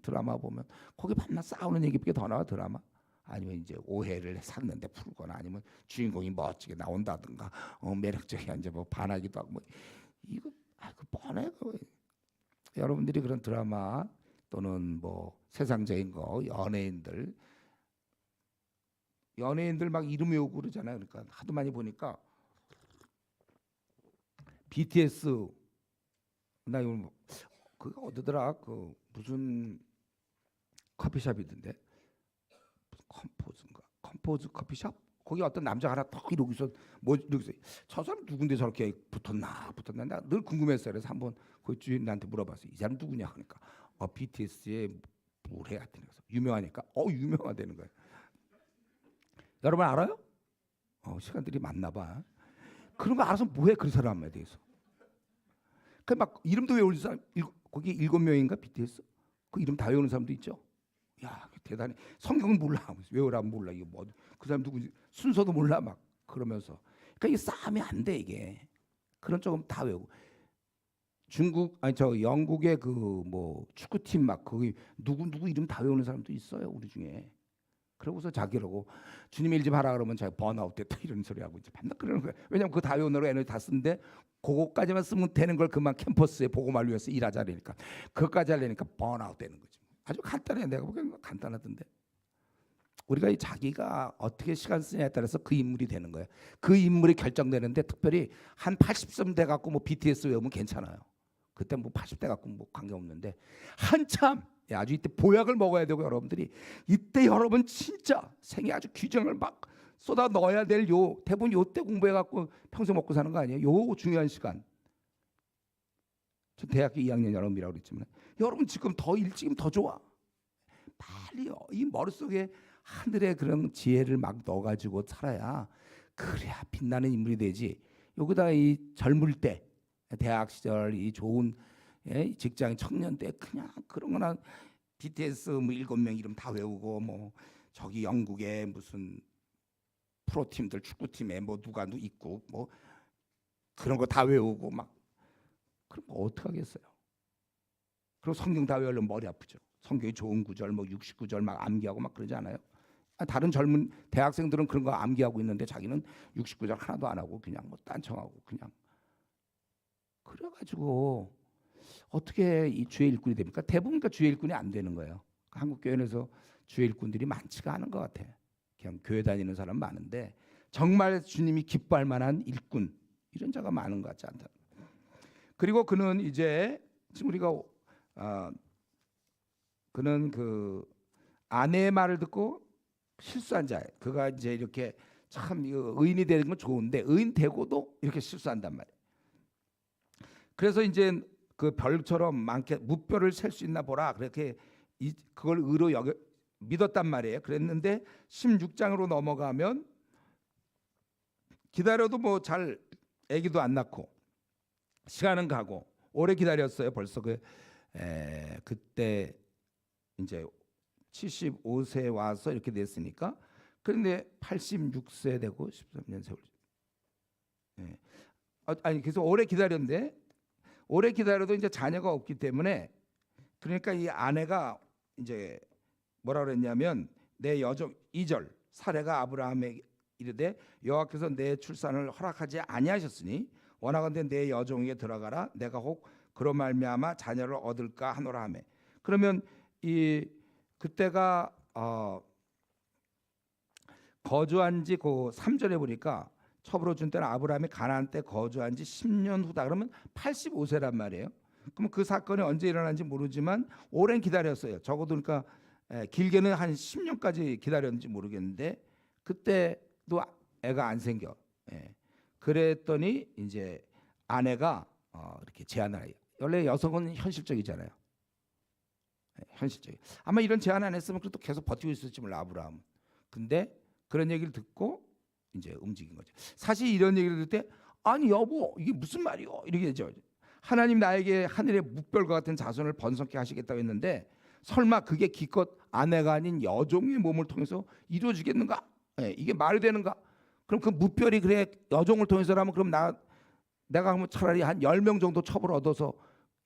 Speaker 1: 드라마 보면 거기 밤낮 싸우는 얘기밖에 더 나와 드라마. 아니면 이제 오해를 샀는데 풀거나 아니면 주인공이 멋지게 나온다든가 매력적이게 이제 뭐 반하기도 하고 뭐 이거 그 뻔해. 여러분들이 그런 드라마 또는 뭐 세상적인 거 연예인들 막 이름 외우고 그러잖아요. 그러니까 하도 많이 보니까 BTS 나 이거 그거 어디더라 그 무슨 커피숍이던데 컴포즈 커피숍 거기 어떤 남자 하나 턱 이러고 있어 뭐 이러고 있어 저 사람 누군데 저렇게 붙었나 나 늘 궁금했어요. 그래서 한번 그 주인한테 물어봤어요. 이 사람 누구냐 하니까 BTS의 뭐래 하여튼 유명하니까 유명하다는 거예요. 여러분 알아요? 시간들이 많나 봐. 그런 거 알아서 뭐해 그 사람에 대해서. 그 막 이름도 외우는 사람 거기 7명인가 BTS 그 이름 다 외우는 사람도 있죠. 야 대단해. 성경은 몰라 외우라면 몰라 이거 뭐 그 사람 누구지 순서도 몰라 막 그러면서 그러니까 이게 싸움이 안 돼 이게. 그런 조금 다 외우고 영국의 그 뭐 축구팀 막 거기 누구 이름 다 외우는 사람도 있어요 우리 중에. 그러고서 자기라고 주님 일 좀 하라 그러면 자기 번아웃 됐다 이런 소리 하고 이제 반납 그러는 거예요. 왜냐면 그 다 외우느라 에너지 다 쓰는데 그거까지만 쓰면 되는 걸 그만 캠퍼스에 복음을 위해서 일하자니까 그것까지 하려니까 번아웃 되는 거지. 아주 간단해. 내가 보기엔 간단하던데. 우리가 이 자기가 어떻게 시간 쓰냐에 따라서 그 인물이 되는 거예요. 그 인물이 결정되는데 특별히 한 80점 돼 갖고 뭐 BTS 외우면 괜찮아요. 그때 뭐 80대 갖고 뭐 관계 없는데 한참 아주 이때 보약을 먹어야 되고 여러분들이 이때 여러분 진짜 생애 아주 규정을 막 쏟아 넣어야 될 대부분 요때 공부해 갖고 평생 먹고 사는 거 아니에요? 요 중요한 시간. 저 대학교 2학년 여러분이라고 그랬지만 여러분 지금 더 일찍이면 더 좋아. 빨리요. 이 머릿속에 하늘의 그런 지혜를 막 넣어가지고 살아야 그래야 빛나는 인물이 되지. 여기다 이 젊을 때 대학 시절 이 좋은 직장 청년 때 그냥 그런 거나 BTS 뭐 7명 이름 다 외우고 뭐 저기 영국의 무슨 프로팀들 축구팀에 뭐 누가 있고 뭐 그런 거 다 외우고 막 그럼 어떻게 하겠어요? 그리고 성경 다 외우려면 머리 아프죠. 성경의 좋은 구절 뭐 69절 막 암기하고 막 그러지 않아요? 다른 젊은 대학생들은 그런 거 암기하고 있는데 자기는 69절 하나도 안 하고 그냥 뭐 딴청하고 그냥 그래가지고 어떻게 이 주의 일꾼이 됩니까? 대부분 주의 일꾼이 안 되는 거예요. 한국 교회에서 주의 일꾼들이 많지가 않은 것 같아. 그냥 교회 다니는 사람 많은데 정말 주님이 기뻐할 만한 일꾼 이런 자가 많은 것 같지 않다. 그리고 그는 이제 지금 우리가 그는 그 아내의 말을 듣고 실수한 자예요. 그가 이제 이렇게 참 의인이 되는 건 좋은데 의인 되고도 이렇게 실수한단 말이에요. 그래서 이제 그 별처럼 많게 무뼈를 셀 수 있나 보라 그렇게 그걸 의로 믿었단 말이에요. 그랬는데 16장으로 넘어가면 기다려도 뭐 잘 아기도 안 낳고 시간은 가고 오래 기다렸어요. 벌써 그때 이제 75세 와서 이렇게 됐으니까 그런데 86세 되고 13년 세월. 아니 그래서 오래 기다렸는데 오래 기다려도 이제 자녀가 없기 때문에 그러니까 이 아내가 이제 뭐라 그랬냐면 내 여종 2절 사레가 아브라함에게 이르되 여호와께서 내 출산을 허락하지 아니하셨으니 원하건대 내 여종에게 들어가라 내가 혹 그로 말미암아 자녀를 얻을까 하노라 하매. 그러면 이 그때가 거주한 지 그 3절에 보니까 첩으로 준 때는 아브라함이 가나안 때 거주한 지 10년 후다. 그러면 85세란 말이에요. 그럼 그 사건이 언제 일어난지 모르지만 오랜 기다렸어요. 적어도 그러니까 길게는 한 10년까지 기다렸는지 모르겠는데 그때도 애가 안 생겨. 그랬더니 이제 아내가 이렇게 제안을. 원래 여성은 현실적이잖아요. 현실적이. 아마 이런 제안 안 했으면 그래도 계속 버티고 있었지 몰라 아브라함. 근데 그런 얘기를 듣고 이제 움직인 거죠. 사실 이런 얘기를 들을 때 아니 여보 이게 무슨 말이요? 이렇게 되죠. 하나님 나에게 하늘의 묵별과 같은 자손을 번성케 하시겠다고 했는데 설마 그게 기껏 아내가 아닌 여종의 몸을 통해서 이루어지겠는가? 이게 말이 되는가? 그럼 그 묵별이 그래 여종을 통해서라면 그럼 내가 하면 차라리 한 10명 정도 첩을 얻어서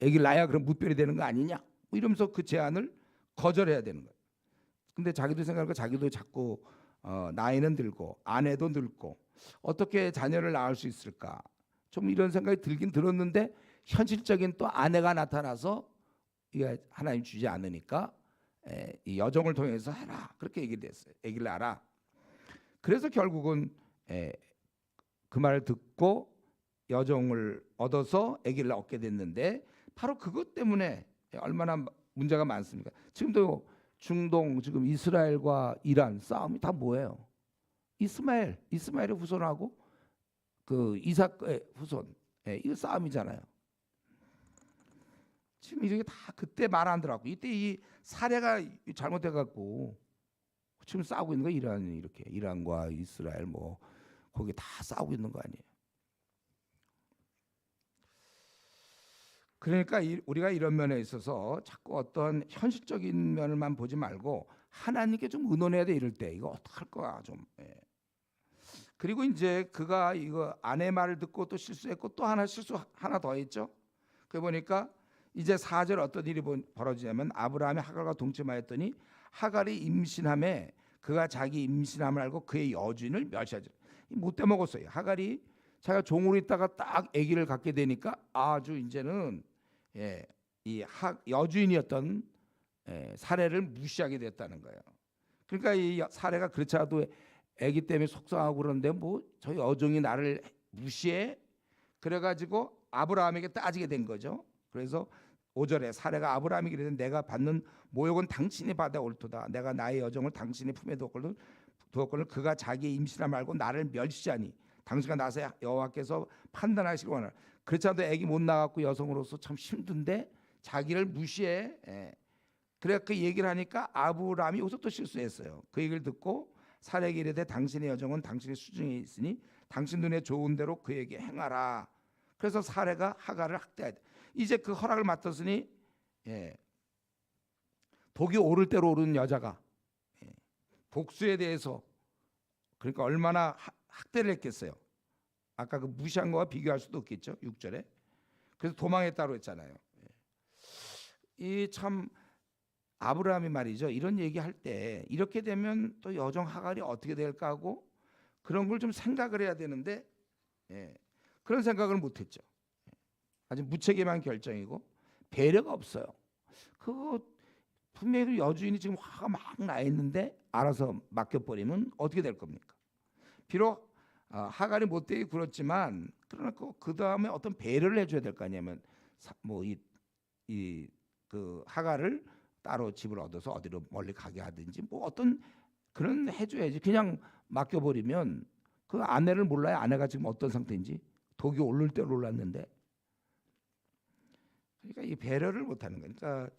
Speaker 1: 애기를 낳아야 그럼 묵별이 되는 거 아니냐? 뭐 이러면서 그 제안을 거절해야 되는 거예요. 근데 자기도 생각하고 자기도 자꾸 나이는 들고 아내도 늙고 어떻게 자녀를 낳을 수 있을까? 좀 이런 생각이 들긴 들었는데 현실적인 또 아내가 나타나서 이게 하나님 주지 않으니까 이 여종을 통해서 해라 그렇게 얘기를 했어요. 아기를 낳아라. 그래서 결국은 그 말을 듣고 여종을 얻어서 아기를 얻게 됐는데 바로 그것 때문에 얼마나 문제가 많습니까? 지금도 중동 지금 이스라엘과 이란 싸움이 다 뭐예요? 이스마엘의 후손하고 그 이삭의 후손 이거 싸움이잖아요. 지금 이게 다 그때 말 안 들었고 이때 이 사례가 잘못돼 갖고 지금 싸우고 있는 거 이란이 이렇게 이란과 이스라엘 뭐 거기 다 싸우고 있는 거 아니에요? 그러니까 우리가 이런 면에 있어서 자꾸 어떤 현실적인 면을만 보지 말고 하나님께 좀 의논해야 돼. 이럴 때 이거 어떡할 거야 좀. 그리고 이제 그가 이거 아내 말을 듣고 또 실수했고 또 실수 하나 더 했죠. 그 보니까 이제 4절 어떤 일이 벌어지냐면 아브라함이 하갈과 동침하였더니 하갈이 임신함에 그가 자기 임신함을 알고 그의 여주인을 멸시하죠. 못돼 먹었어요. 하갈이 자기가 종으로 있다가 딱 아기를 갖게 되니까 아주 이제는 이 여주인이었던 사례를 무시하게 됐다는 거예요. 그러니까 이 사례가 그렇지 않아도 아기 때문에 속상하고 그러는데 뭐 저 여종이 나를 무시해? 그래가지고 아브라함에게 따지게 된 거죠. 그래서 5절에 사례가 아브라함에게 이르되 내가 받는 모욕은 당신이 받아 옳도다. 내가 나의 여종을 당신의 품에 두었거늘 그가 자기의 임신함 알고 나를 멸시하니 당신과 나서 여호와께서 판단하시기 원하라. 그렇지 않아도 아기 못 낳았고 여성으로서 참 힘든데 자기를 무시해. 그래 그 얘기를 하니까 아브라함이 여기서 또 실수했어요. 그 얘기를 듣고 사례에게 이르되 당신의 여종은 당신의 수중에 있으니 당신 눈에 좋은 대로 그에게 행하라. 그래서 사례가 하갈을 학대하되 이제 그 허락을 맡았으니 독이 오를 대로 오르는 여자가 복수에 대해서 그러니까 얼마나 학대를 했겠어요. 아까 그 무시한 거와 비교할 수도 없겠죠. 6절에. 그래서 도망했다고 했잖아요. 이 참 아브라함이 말이죠. 이런 얘기할 때 이렇게 되면 또 여종 하갈이 어떻게 될까 하고 그런 걸 좀 생각을 해야 되는데 그런 생각을 못했죠. 아주 무책임한 결정이고 배려가 없어요. 그거 분명히 여주인이 지금 화가 막 나 있는데 알아서 맡겨버리면 어떻게 될 겁니까? 비록 하갈이 못되게 굴었지만 그러나 그 다음에 어떤 배려를 해줘야 될 거 아니냐면 그 하갈을 따로 집을 얻어서 어디로 멀리 가게 하든지 뭐 어떤 그런 해줘야지. 그냥 맡겨버리면 그 아내를 몰라요. 아내가 지금 어떤 상태인지. 독이 오를 대로 올랐는데. 그러니까 이 배려를 못하는 거니까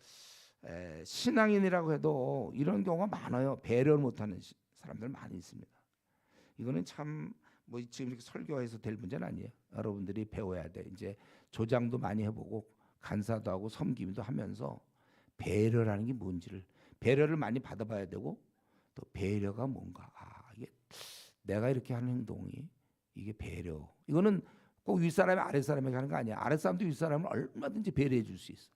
Speaker 1: 신앙인이라고 해도 이런 경우가 많아요. 배려를 못하는 사람들 많이 있습니다. 이거는 참 뭐 지금 이렇게 설교해서 될 문제는 아니에요. 여러분들이 배워야 돼. 이제 조장도 많이 해보고 간사도 하고 섬김도 하면서 배려라는 게 뭔지를 배려를 많이 받아봐야 되고 또 배려가 뭔가 이게 내가 이렇게 하는 행동이 이게 배려. 이거는 꼭 윗사람이 아랫사람에게 하는 거 아니야. 아랫사람도 윗사람을 얼마든지 배려해 줄 수 있어.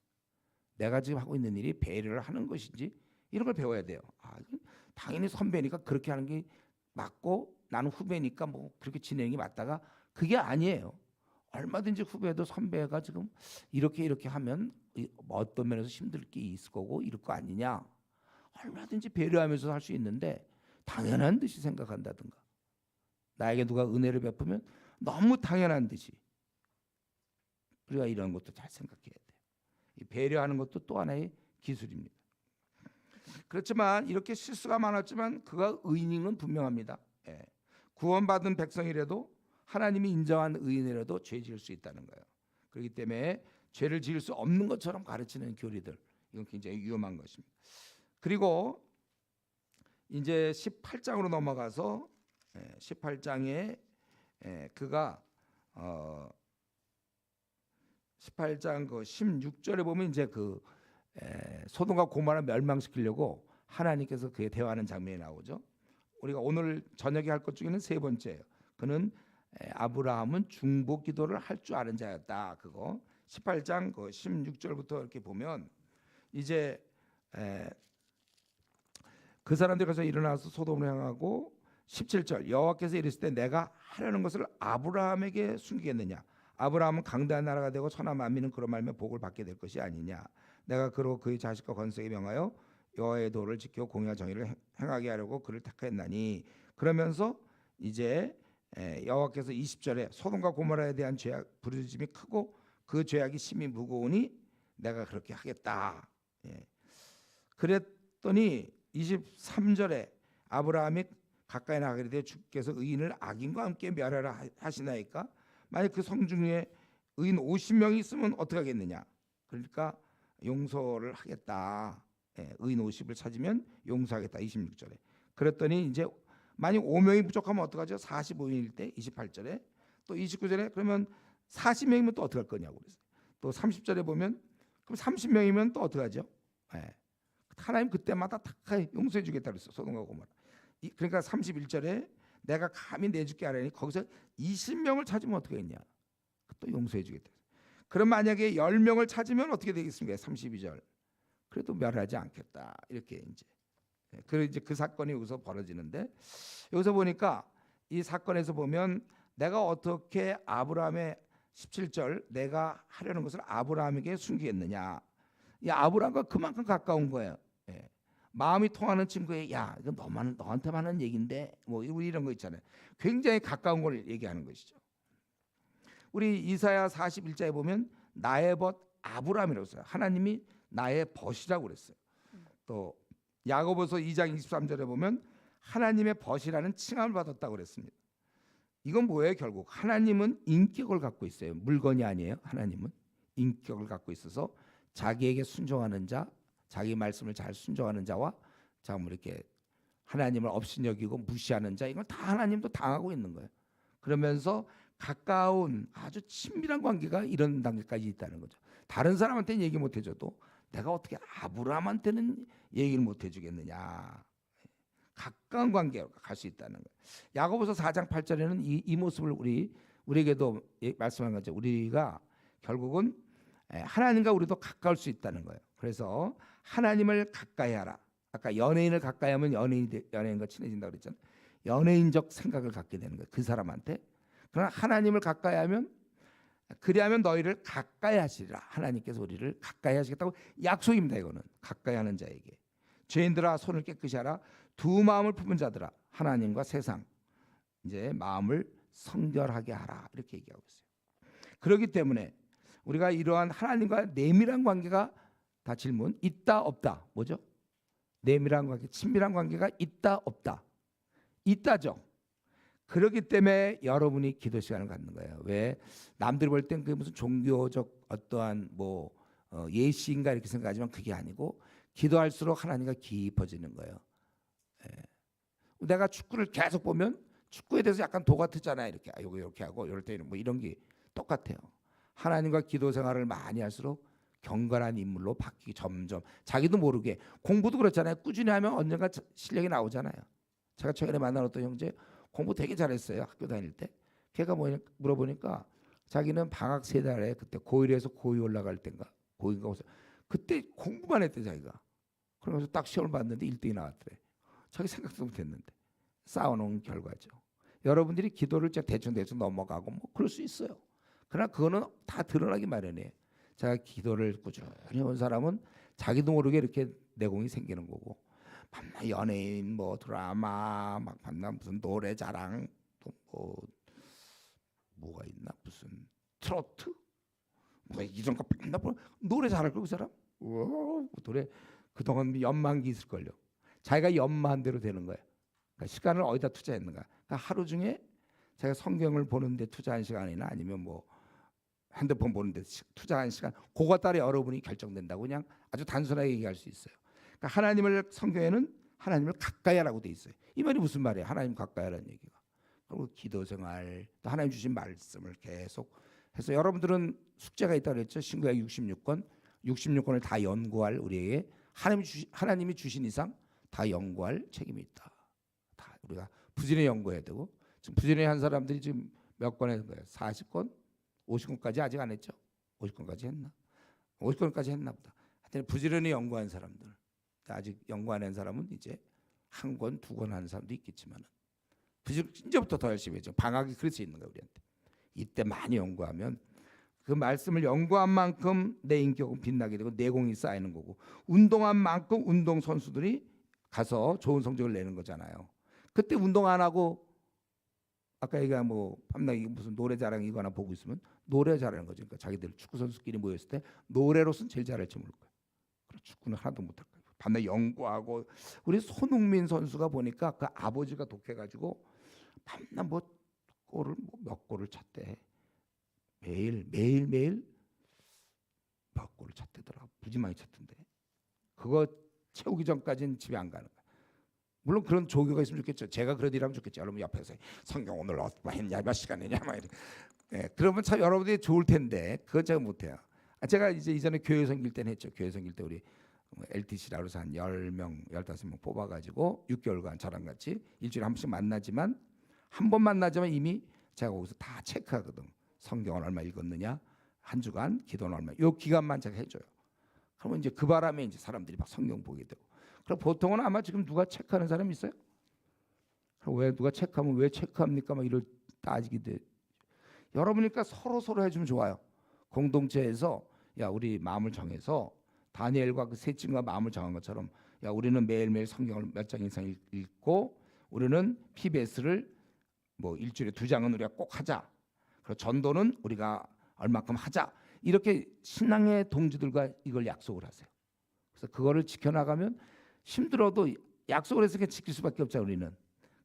Speaker 1: 내가 지금 하고 있는 일이 배려를 하는 것인지 이런 걸 배워야 돼요. 당연히 선배니까 그렇게 하는 게 맞고 나는 후배니까 뭐 그렇게 진행이 맞다가 그게 아니에요. 얼마든지 후배도 선배가 지금 이렇게 하면 어떤 면에서 힘들 게 있을 거고 이럴 거 아니냐. 얼마든지 배려하면서 할 수 있는데 당연한 듯이 생각한다든가 나에게 누가 은혜를 베푸면 너무 당연한 듯이 우리가 이런 것도 잘 생각해야 돼요. 이 배려하는 것도 또 하나의 기술입니다. 그렇지만 이렇게 실수가 많았지만 그가 의인인 건 분명합니다. 구원받은 백성이라도 하나님이 인정한 의인이라도 죄 지을 수 있다는 거예요. 그렇기 때문에 죄를 지을 수 없는 것처럼 가르치는 교리들, 이건 굉장히 위험한 것입니다. 그리고 이제 18장으로 넘어가서 18장에 그가 18장 그 16절에 보면 이제 그 소돔과 고모라를 멸망시키려고 하나님께서 그의 대화하는 장면이 나오죠. 우리가 오늘 저녁에 할 것 중에는 세 번째예요. 그는 아브라함은 중보 기도를 할 줄 아는 자였다. 그거 18장 그 16절부터 이렇게 보면 이제 그 사람들이 가서 일어나서 소돔을 향하고 17절 여호와께서 이르실 때 내가 하려는 것을 아브라함에게 숨기겠느냐. 아브라함은 강대한 나라가 되고 천하 만민은 그로 말미암아 복을 받게 될 것이 아니냐. 내가 그로 그의 자식과 건세에 명하여 여호와의 도를 지켜 공의와 정의를 행하게 하려고 그를 택하였나니. 그러면서 이제 여호와께서 20절에 소돔과 고모라에 대한 죄악 부르짖음이 크고 그 죄악이 심히 무거우니 내가 그렇게 하겠다. 그랬더니 23절에 아브라함이 가까이 나가게 되어 주께서 의인을 악인과 함께 멸하라 하시나이까. 만약 그 성중에 의인 50명이 있으면 어떻게 하겠느냐. 그러니까 용서를 하겠다. 의인 50을 찾으면 용서하겠다. 26절에. 그랬더니 이제 만약 5명이 부족하면 어떡하죠? 45인일 때 28절에 또 29절에 그러면 40명이면 또 어떻게 할 거냐고 그랬어요. 또 30절에 보면 그럼 30명이면 또 어떻게 하죠? 하나님 그때마다 다 용서해 주겠다 그랬어. 소돔과 고모라. 그러니까 31절에 내가 감히 내줄게 하라니 거기서 20명을 찾으면 어떻게 했냐? 또 용서해 주겠다. 그럼 만약에 10명을 찾으면 어떻게 되겠습니까? 32절. 그래도 멸하지 않겠다. 이렇게 이제. 그리고 이제 그 사건이 여기서 벌어지는데 여기서 보니까 이 사건에서 보면 내가 어떻게 아브라함의 17절 내가 하려는 것을 아브라함에게 숨기겠느냐. 이 아브라함과 그만큼 가까운 거예요. 마음이 통하는 친구에 야 이거 너한테만 하는 얘기인데 뭐 이런 거 있잖아요. 굉장히 가까운 걸 얘기하는 것이죠. 우리 이사야 41장에 보면 나의 벗 아브라함이라고 써요. 하나님이 나의 벗이라고 그랬어요. 또 야고보서 2장 23절에 보면 하나님의 벗이라는 칭함을 받았다고 그랬습니다. 이건 뭐예요? 결국 하나님은 인격을 갖고 있어요. 물건이 아니에요. 하나님은 인격을 갖고 있어서 자기에게 순종하는 자, 자기 말씀을 잘 순종하는 자와 참 이렇게 하나님을 업신여기고 무시하는 자, 이건 다 하나님도 당하고 있는 거예요. 그러면서 가까운 아주 친밀한 관계가 이런 단계까지 있다는 거죠. 다른 사람한테는 얘기 못 해줘도 내가 어떻게 아브라함한테는 얘기를 못 해주겠느냐. 가까운 관계로 갈 수 있다는 거예요. 야고보서 4장 8절에는 이 모습을 우리에게도 말씀한 거죠. 우리가 결국은 하나님과 우리도 가까울 수 있다는 거예요. 그래서 하나님을 가까이 하라. 아까 연예인을 가까이 하면 연예인과 친해진다고 그랬잖아요. 연예인적 생각을 갖게 되는 거예요. 그 사람한테. 그러나 하나님을 가까이 하면 그리하면 너희를 가까이 하시리라. 하나님께서 우리를 가까이 하시겠다고 약속입니다. 이거는 가까이 하는 자에게. 죄인들아 손을 깨끗이 하라. 두 마음을 품은 자들아 하나님과 세상 이제 마음을 성결하게 하라. 이렇게 얘기하고 있어요. 그렇기 때문에 우리가 이러한 하나님과 내밀한 관계가 다 질문 있다 없다 뭐죠? 내밀한 관계, 친밀한 관계가 있다 없다? 있다죠. 그렇기 때문에 여러분이 기도 시간을 갖는 거예요. 왜? 남들이 볼 땐 그게 무슨 종교적 어떠한 예시인가 이렇게 생각하지만 그게 아니고 기도할수록 하나님과 깊어지는 거예요. 내가 축구를 계속 보면 축구에 대해서 약간 도 같았잖아요. 이렇게 요거 이렇게 하고 이럴 때는 뭐 이런 게 똑같아요. 하나님과 기도 생활을 많이 할수록 경건한 인물로 바뀌기 점점 자기도 모르게 공부도 그렇잖아요. 꾸준히 하면 언젠가 실력이 나오잖아요. 제가 최근에 만난 어떤 형제 공부 되게 잘했어요. 학교 다닐 때. 걔가 물어보니까 자기는 방학 3달에 그때 고1에서 고2 올라갈 때인가 고2인가 그때 공부만 했대 자기가. 그러면서 딱 시험을 봤는데 1등이 나왔더래. 자기 생각도 못했는데 쌓아놓은 결과죠. 여러분들이 기도를 대충 넘어가고 뭐 그럴 수 있어요. 그러나 그거는 다 드러나기 마련이에요. 제가 기도를 꾸준히 온 사람은 자기도 모르게 이렇게 내공이 생기는 거고 밤낮 연예인 드라마 막 밤낮 무슨 노래 자랑 또 뭐가 있나 무슨 트로트 뭐 이런 거 밤낮 노래 잘할 거그 사람 노래 그동안 연만기 있을걸요. 자기가 연마한 대로 되는 거예요. 그러니까 시간을 어디다 투자했는가. 그러니까 하루 중에 자기가 성경을 보는데 투자한 시간이나 아니면 핸드폰 보는데 투자한 시간 그거 따라 여러분이 결정된다고 그냥 아주 단순하게 얘기할 수 있어요. 그러니까 하나님을 성경에는 하나님을 가까이 하라고 돼 있어요. 이 말이 무슨 말이에요? 하나님 가까이 하라는 얘기가. 그리고 기도 생활, 또 하나님 주신 말씀을 계속 해서 여러분들은 숙제가 있다고 그랬죠. 신구약 66권을 다 연구할 우리에게 하나님이 주신 이상 다 연구할 책임이 있다. 다 우리가 부지런히 연구해야 되고 지금 부지런히 한 사람들이 지금 몇 권 했는 거예요? 40권? 50권까지 아직 안 했죠? 50권까지 했나? 50권까지 했나 보다. 하여튼 부지런히 연구한 사람들. 아직 연구 안 한 사람은 이제 한 권, 두 권 하는 사람도 있겠지만 이제부터 더 열심히 해죠. 방학이 그래서 있는 거예요, 우리한테. 이때 많이 연구하면 그 말씀을 연구한 만큼 내 인격은 빛나게 되고 내공이 쌓이는 거고 운동한 만큼 운동 선수들이 가서 좋은 성적을 내는 거잖아요. 그때 운동 안 하고 아까 얘기한 뭐 밤낮 무슨 노래 자랑 이거 하나 보고 있으면 노래 잘하는 거죠. 그러니까 자기들 축구 선수끼리 모였을 때 노래로서는 제일 잘할지 모를 거예요. 그리고 축구는 하나도 못할 거예요. 밤낮 연구하고 우리 손흥민 선수가 보니까 그 아버지가 독해가지고 밤낮 뭐 골을 뭐 몇 골을 찼대. 매일 몇 골을 찼대더라. 무지 많이 찼던데. 그거 채우기 전까지는 집에 안 가는 거야. 물론 그런 조교가 있으면 좋겠죠. 제가 그러디라면 좋겠죠. 여러분 옆에서 성경 오늘 어떻게 했냐, 몇 시간 했냐, 막 이렇게. 네, 그러면 참 여러분들이 좋을 텐데 그건 제가 못해요. 제가 이제 이전에 교회 섬길 때는 했죠. 교회 섬길 때 우리 LTC라고 해서 한 10명, 15명 뽑아가지고 6개월간 저랑 같이 일주일에 한 번씩 만나지만 한 번 만나지만 이미 제가 거기서 다 체크하거든. 성경을 얼마 읽었느냐, 한 주간 기도는 얼마. 요 기간만 제가 해줘요. 그러면 이제 그 바람에 이제 사람들이 막 성경 보게 되고. 그럼 보통은 아마 지금 누가 체크하는 사람 있어요? 그럼 왜 누가 체크하면 왜 체크합니까? 막 이럴 따지게 돼. 여러분이니까 서로 해주면 좋아요. 공동체에서 야 우리 마음을 정해서 다니엘과 그 세 친구가 마음을 정한 것처럼 야 우리는 매일매일 성경을 몇 장 이상 읽고 우리는 PBS를 뭐 일주일에 2장은 우리가 꼭 하자. 그리고 전도는 우리가 얼마큼 하자. 이렇게 신앙의 동지들과 이걸 약속을 하세요. 그래서 그거를 지켜나가면 힘들어도 약속을 해서 지킬 수밖에 없잖아요. 우리는.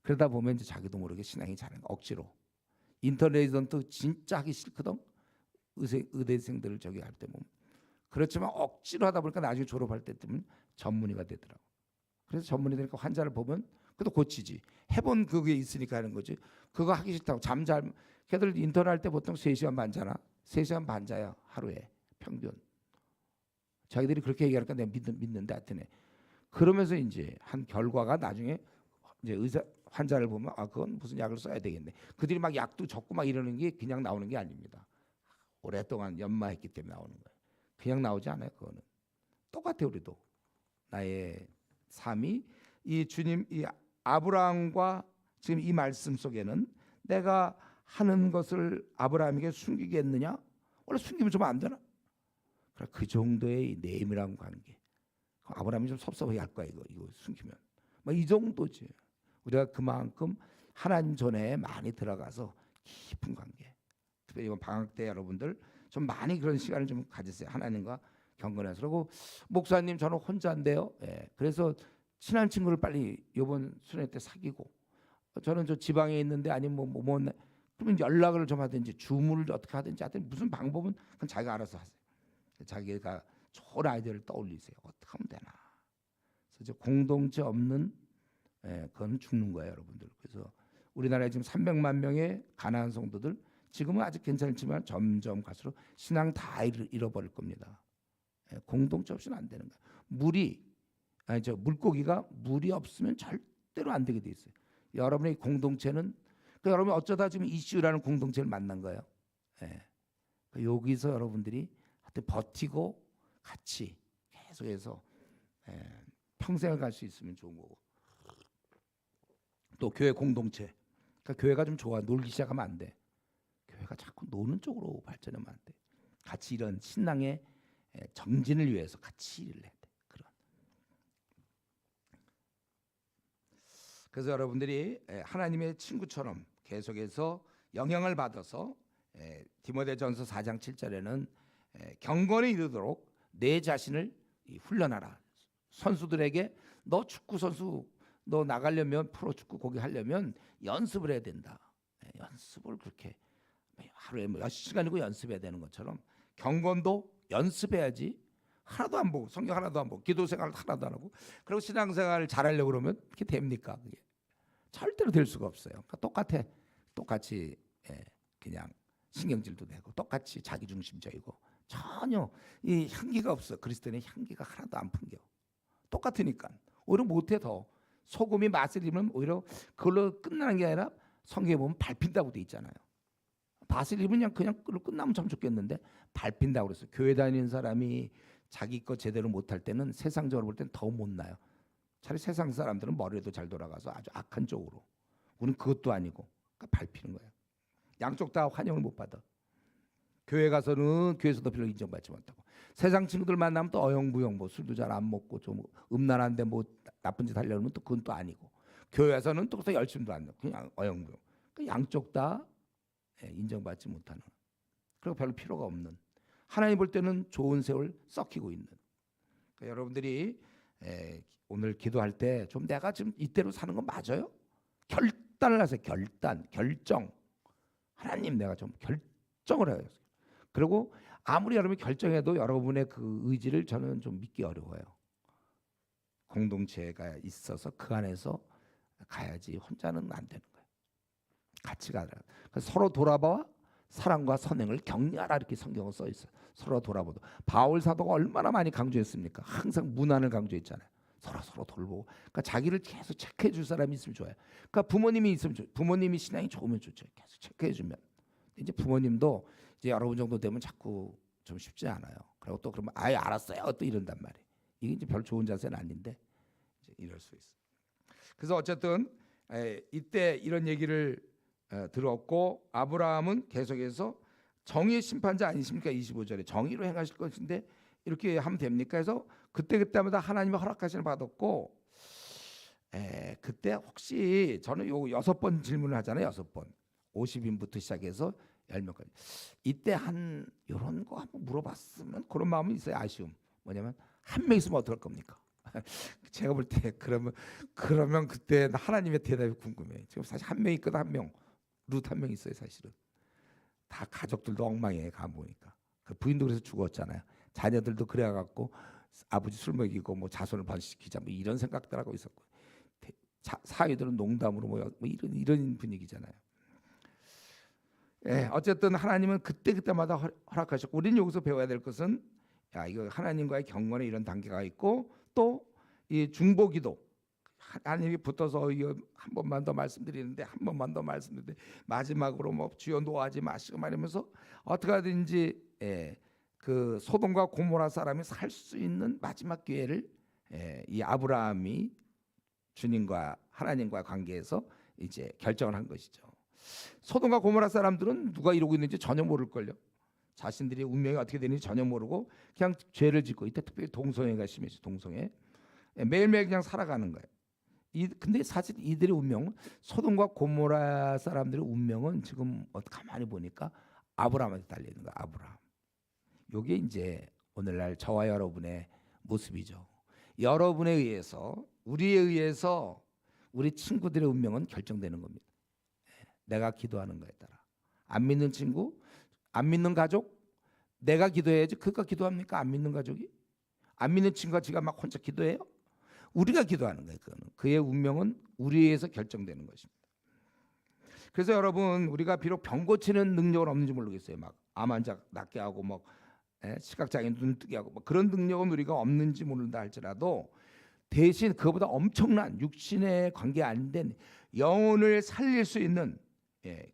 Speaker 1: 그러다 보면 이제 자기도 모르게 신앙이 자는 거 억지로. 인터넷은 진짜 하기 싫거든. 의대생들을 저기 할 때 보면. 그렇지만 억지로 하다 보니까 나중에 졸업할 때쯤은 전문의가 되더라고. 그래서 전문의 되니까 환자를 보면 그래도 고치지. 해본 그게 있으니까 하는 거지. 그거 하기 싫다고 잠잘 걔들 인터넷 할 때 보통 3시간 반 자나? 3시간 반 자야 하루에 평균. 자기들이 그렇게 얘기하니까 내가 믿는데 하여튼 그러면서 이제 한 결과가 나중에 이제 의사 환자를 보면 아 그건 무슨 약을 써야 되겠네. 그들이 막 약도 적고 막 이러는 게 그냥 나오는 게 아닙니다. 오랫동안 연마했기 때문에 나오는 거예요. 그냥 나오지 않아요. 그거는 똑같아. 우리도 나의 삶이 이 주님 이 아브라함과 지금 이 말씀 속에는 내가 하는 것을 아브라함에게 숨기겠느냐? 원래 숨기면 좀 안 되나? 그 정도의 내밀한 관계. 아브라함이 좀 섭섭해 할 거야 이거 숨기면. 뭐 이 정도지. 우리가 그만큼 하나님 전에 많이 들어가서 깊은 관계. 특별히 이번 방학 때 여러분들 좀 많이 그런 시간을 좀 가지세요. 하나님과 경건해서. 그리고 목사님 저는 혼자인데요. 예, 그래서 친한 친구를 빨리 이번 수련 때 사귀고 저는 저 지방에 있는데 아니면 뭐 그러면 연락을 좀 하든지 주문을 어떻게 하든지 하여튼 무슨 방법은 그건 자기가 알아서 하세요. 자기가 좋은 아이디어를 떠올리세요. 어떻게 하면 되나. 그래서 공동체 없는 그건 죽는 거예요, 여러분들. 그래서 우리나라에 지금 300만 명의 가난한 성도들 지금은 아직 괜찮지만 점점 갈수록 신앙 다 잃어버릴 겁니다. 공동체 없이는 안 되는 거예요. 물고기가 물이 없으면 절대로 안 되게 돼 있어요. 여러분의 공동체는 그러니까 여러분 어쩌다 지금 이슈라는 공동체를 만난 거예요. 여기서 여러분들이 하여튼 버티고 같이 계속해서 평생을 갈 수 있으면 좋은 거고. 또 교회 공동체. 그러니까 교회가 좀 좋아. 놀기 시작하면 안 돼. 교회가 자꾸 노는 쪽으로 발전하면 안 돼. 같이 이런 신앙의 정진을 위해서 같이 일을 해야 돼. 그런. 그래서 여러분들이 하나님의 친구처럼 계속해서 영향을 받아서 디모데전서 4장 7절에는 경건에 이르도록 내 자신을 훈련하라. 선수들에게 너 축구 선수 너 나가려면 프로 축구 거기 하려면 연습을 해야 된다. 연습을 그렇게 하루에 몇 시간이고 연습해야 되는 것처럼 경건도 연습해야지. 하나도 안 보고 성경 하나도 안 보고 기도 생활 하나도 안 하고 그리고 신앙생활 잘하려고 그러면 그게 됩니까? 그게 절대로 될 수가 없어요. 그러니까 똑같이 그냥 신경질도 내고 똑같이 자기중심적이고 전혀 이 향기가 없어. 그리스도인의 향기가 하나도 안 풍겨. 똑같으니까 오히려 못해. 더 소금이 맛을 입으면 오히려 그걸로 끝나는 게 아니라 성경에 보면 밟힌다고 돼 있잖아요. 맛을 입으면 그냥 끝나면 참 좋겠는데 밟힌다고 그랬어요. 교회 다니는 사람이 자기 거 제대로 못할 때는 세상적으로 볼 때는 더 못나요. 차라리 세상 사람들은 머리도 잘 돌아가서 아주 악한 쪽으로. 우리는 그것도 아니고 그러니까 밟히는 거예요. 양쪽 다 환영을 못 받아. 교회 가서는 교회에서도 별로 인정받지 못하고 세상 친구들 만나면 또 어영부영 뭐 술도 잘 안 먹고 좀 음란한데 뭐 나쁜 짓 하려면 또 그건 또 아니고 교회에서는 또 열심도 안 하고 그냥 어영부영. 그러니까 양쪽 다 인정받지 못하는. 그리고 별로 필요가 없는. 하나님 볼 때는 좋은 세월 썩히고 있는. 그러니까 여러분들이 오늘 기도할 때 좀 내가 지금 이때로 사는 건 맞아요? 결단을 하세요. 결정. 하나님 내가 좀 결정을 해요. 그리고 아무리 여러분이 결정해도 여러분의 그 의지를 저는 좀 믿기 어려워요. 공동체가 있어서 그 안에서 가야지 혼자는 안 되는 거예요. 같이 가라. 서로 돌아봐 사랑과 선행을 격려하라 이렇게 성경은 써 있어요. 서로 돌아보도 바울 사도가 얼마나 많이 강조했습니까? 항상 문안을 강조했잖아요. 서로 돌보고. 그러니까 자기를 계속 체크해 줄 사람이 있으면 좋아요. 그러니까 부모님이 있으면 부모님이 신앙이 좋으면 좋죠. 계속 체크해 주면. 이제 부모님도 이제 여러분 정도 되면 자꾸 좀 쉽지 않아요. 그리고 또 그러면 아예 알았어요 또 이런단 말이에요. 이게 이제 별 좋은 자세는 아닌데 이제 이럴 수 있어. 그래서 어쨌든 이때 이런 얘기를 들었고 아브라함은 계속해서 정의의 심판자 아니십니까? 25절에 정의로 행하실 것인데 이렇게 하면 됩니까? 해서 그때마다 하나님의 허락하심을 받았고 그때 혹시 저는 요 6번 질문을 하잖아요. 6번 50인부터 시작해서 10명까지 이때 한 이런 거 한번 물어봤으면 그런 마음이 있어요. 아쉬움 뭐냐면 한 명 있으면 어떨 겁니까? 제가 볼 때 그러면 그때 하나님의 대답이 궁금해요. 지금 사실 한 명 있거든. 한 명 룻 한 명 있어요. 사실은 다 가족들도 엉망이에요. 가 보니까 그 부인도 그래서 죽었잖아요. 자녀들도 그래갖고 아버지 술 먹이고 뭐 자손을 번식시키자 뭐 이런 생각들 하고 있었고 사위들은 농담으로 뭐 이런 분위기잖아요. 어쨌든 하나님은 그때마다 허락하셨고 우리는 여기서 배워야 될 것은 이거 하나님과의 경건에 이런 단계가 있고 또 이 중보기도 하나님이 붙어서 한 번만 더 말씀드리는데 마지막으로 뭐 주여 노하지 마시고 말하면서 어떻게 하든지 그 소돔과 고모라 사람이 살 수 있는 마지막 기회를 이 아브라함이 주님과 하나님과 관계에서 이제 결정을 한 것이죠. 소돔과 고모라 사람들은 누가 이러고 있는지 전혀 모를걸요. 자신들의 운명이 어떻게 되는지 전혀 모르고 그냥 죄를 짓고 이때 특별히 동성애가 심해서 동성애 매일매일 그냥 살아가는 거예요. 근데 사실 이들의 운명은 소돔과 고모라 사람들의 운명은 지금 가만히 보니까 아브라함한테 달려 있는 거예요. 아브라함. 이게 이제 오늘날 저와 여러분의 모습이죠. 여러분에 의해서 우리에 의해서 우리 친구들의 운명은 결정되는 겁니다. 내가 기도하는 거에 따라. 안 믿는 친구, 안 믿는 가족, 내가 기도해야지. 그가 기도합니까? 안 믿는 가족이? 안 믿는 친구가 지가 막 혼자 기도해요? 우리가 기도하는 거예요. 그의 운명은 우리에 의해서 결정되는 것입니다. 그래서 여러분 우리가 비록 병 고치는 능력은 없는지 모르겠어요. 막 암 환자 낫게 하고 뭐 시각장애인 눈 뜨게 하고 뭐 그런 능력은 우리가 없는지 모른다 할지라도 대신 그보다 엄청난 육신의 관계 안 된 영혼을 살릴 수 있는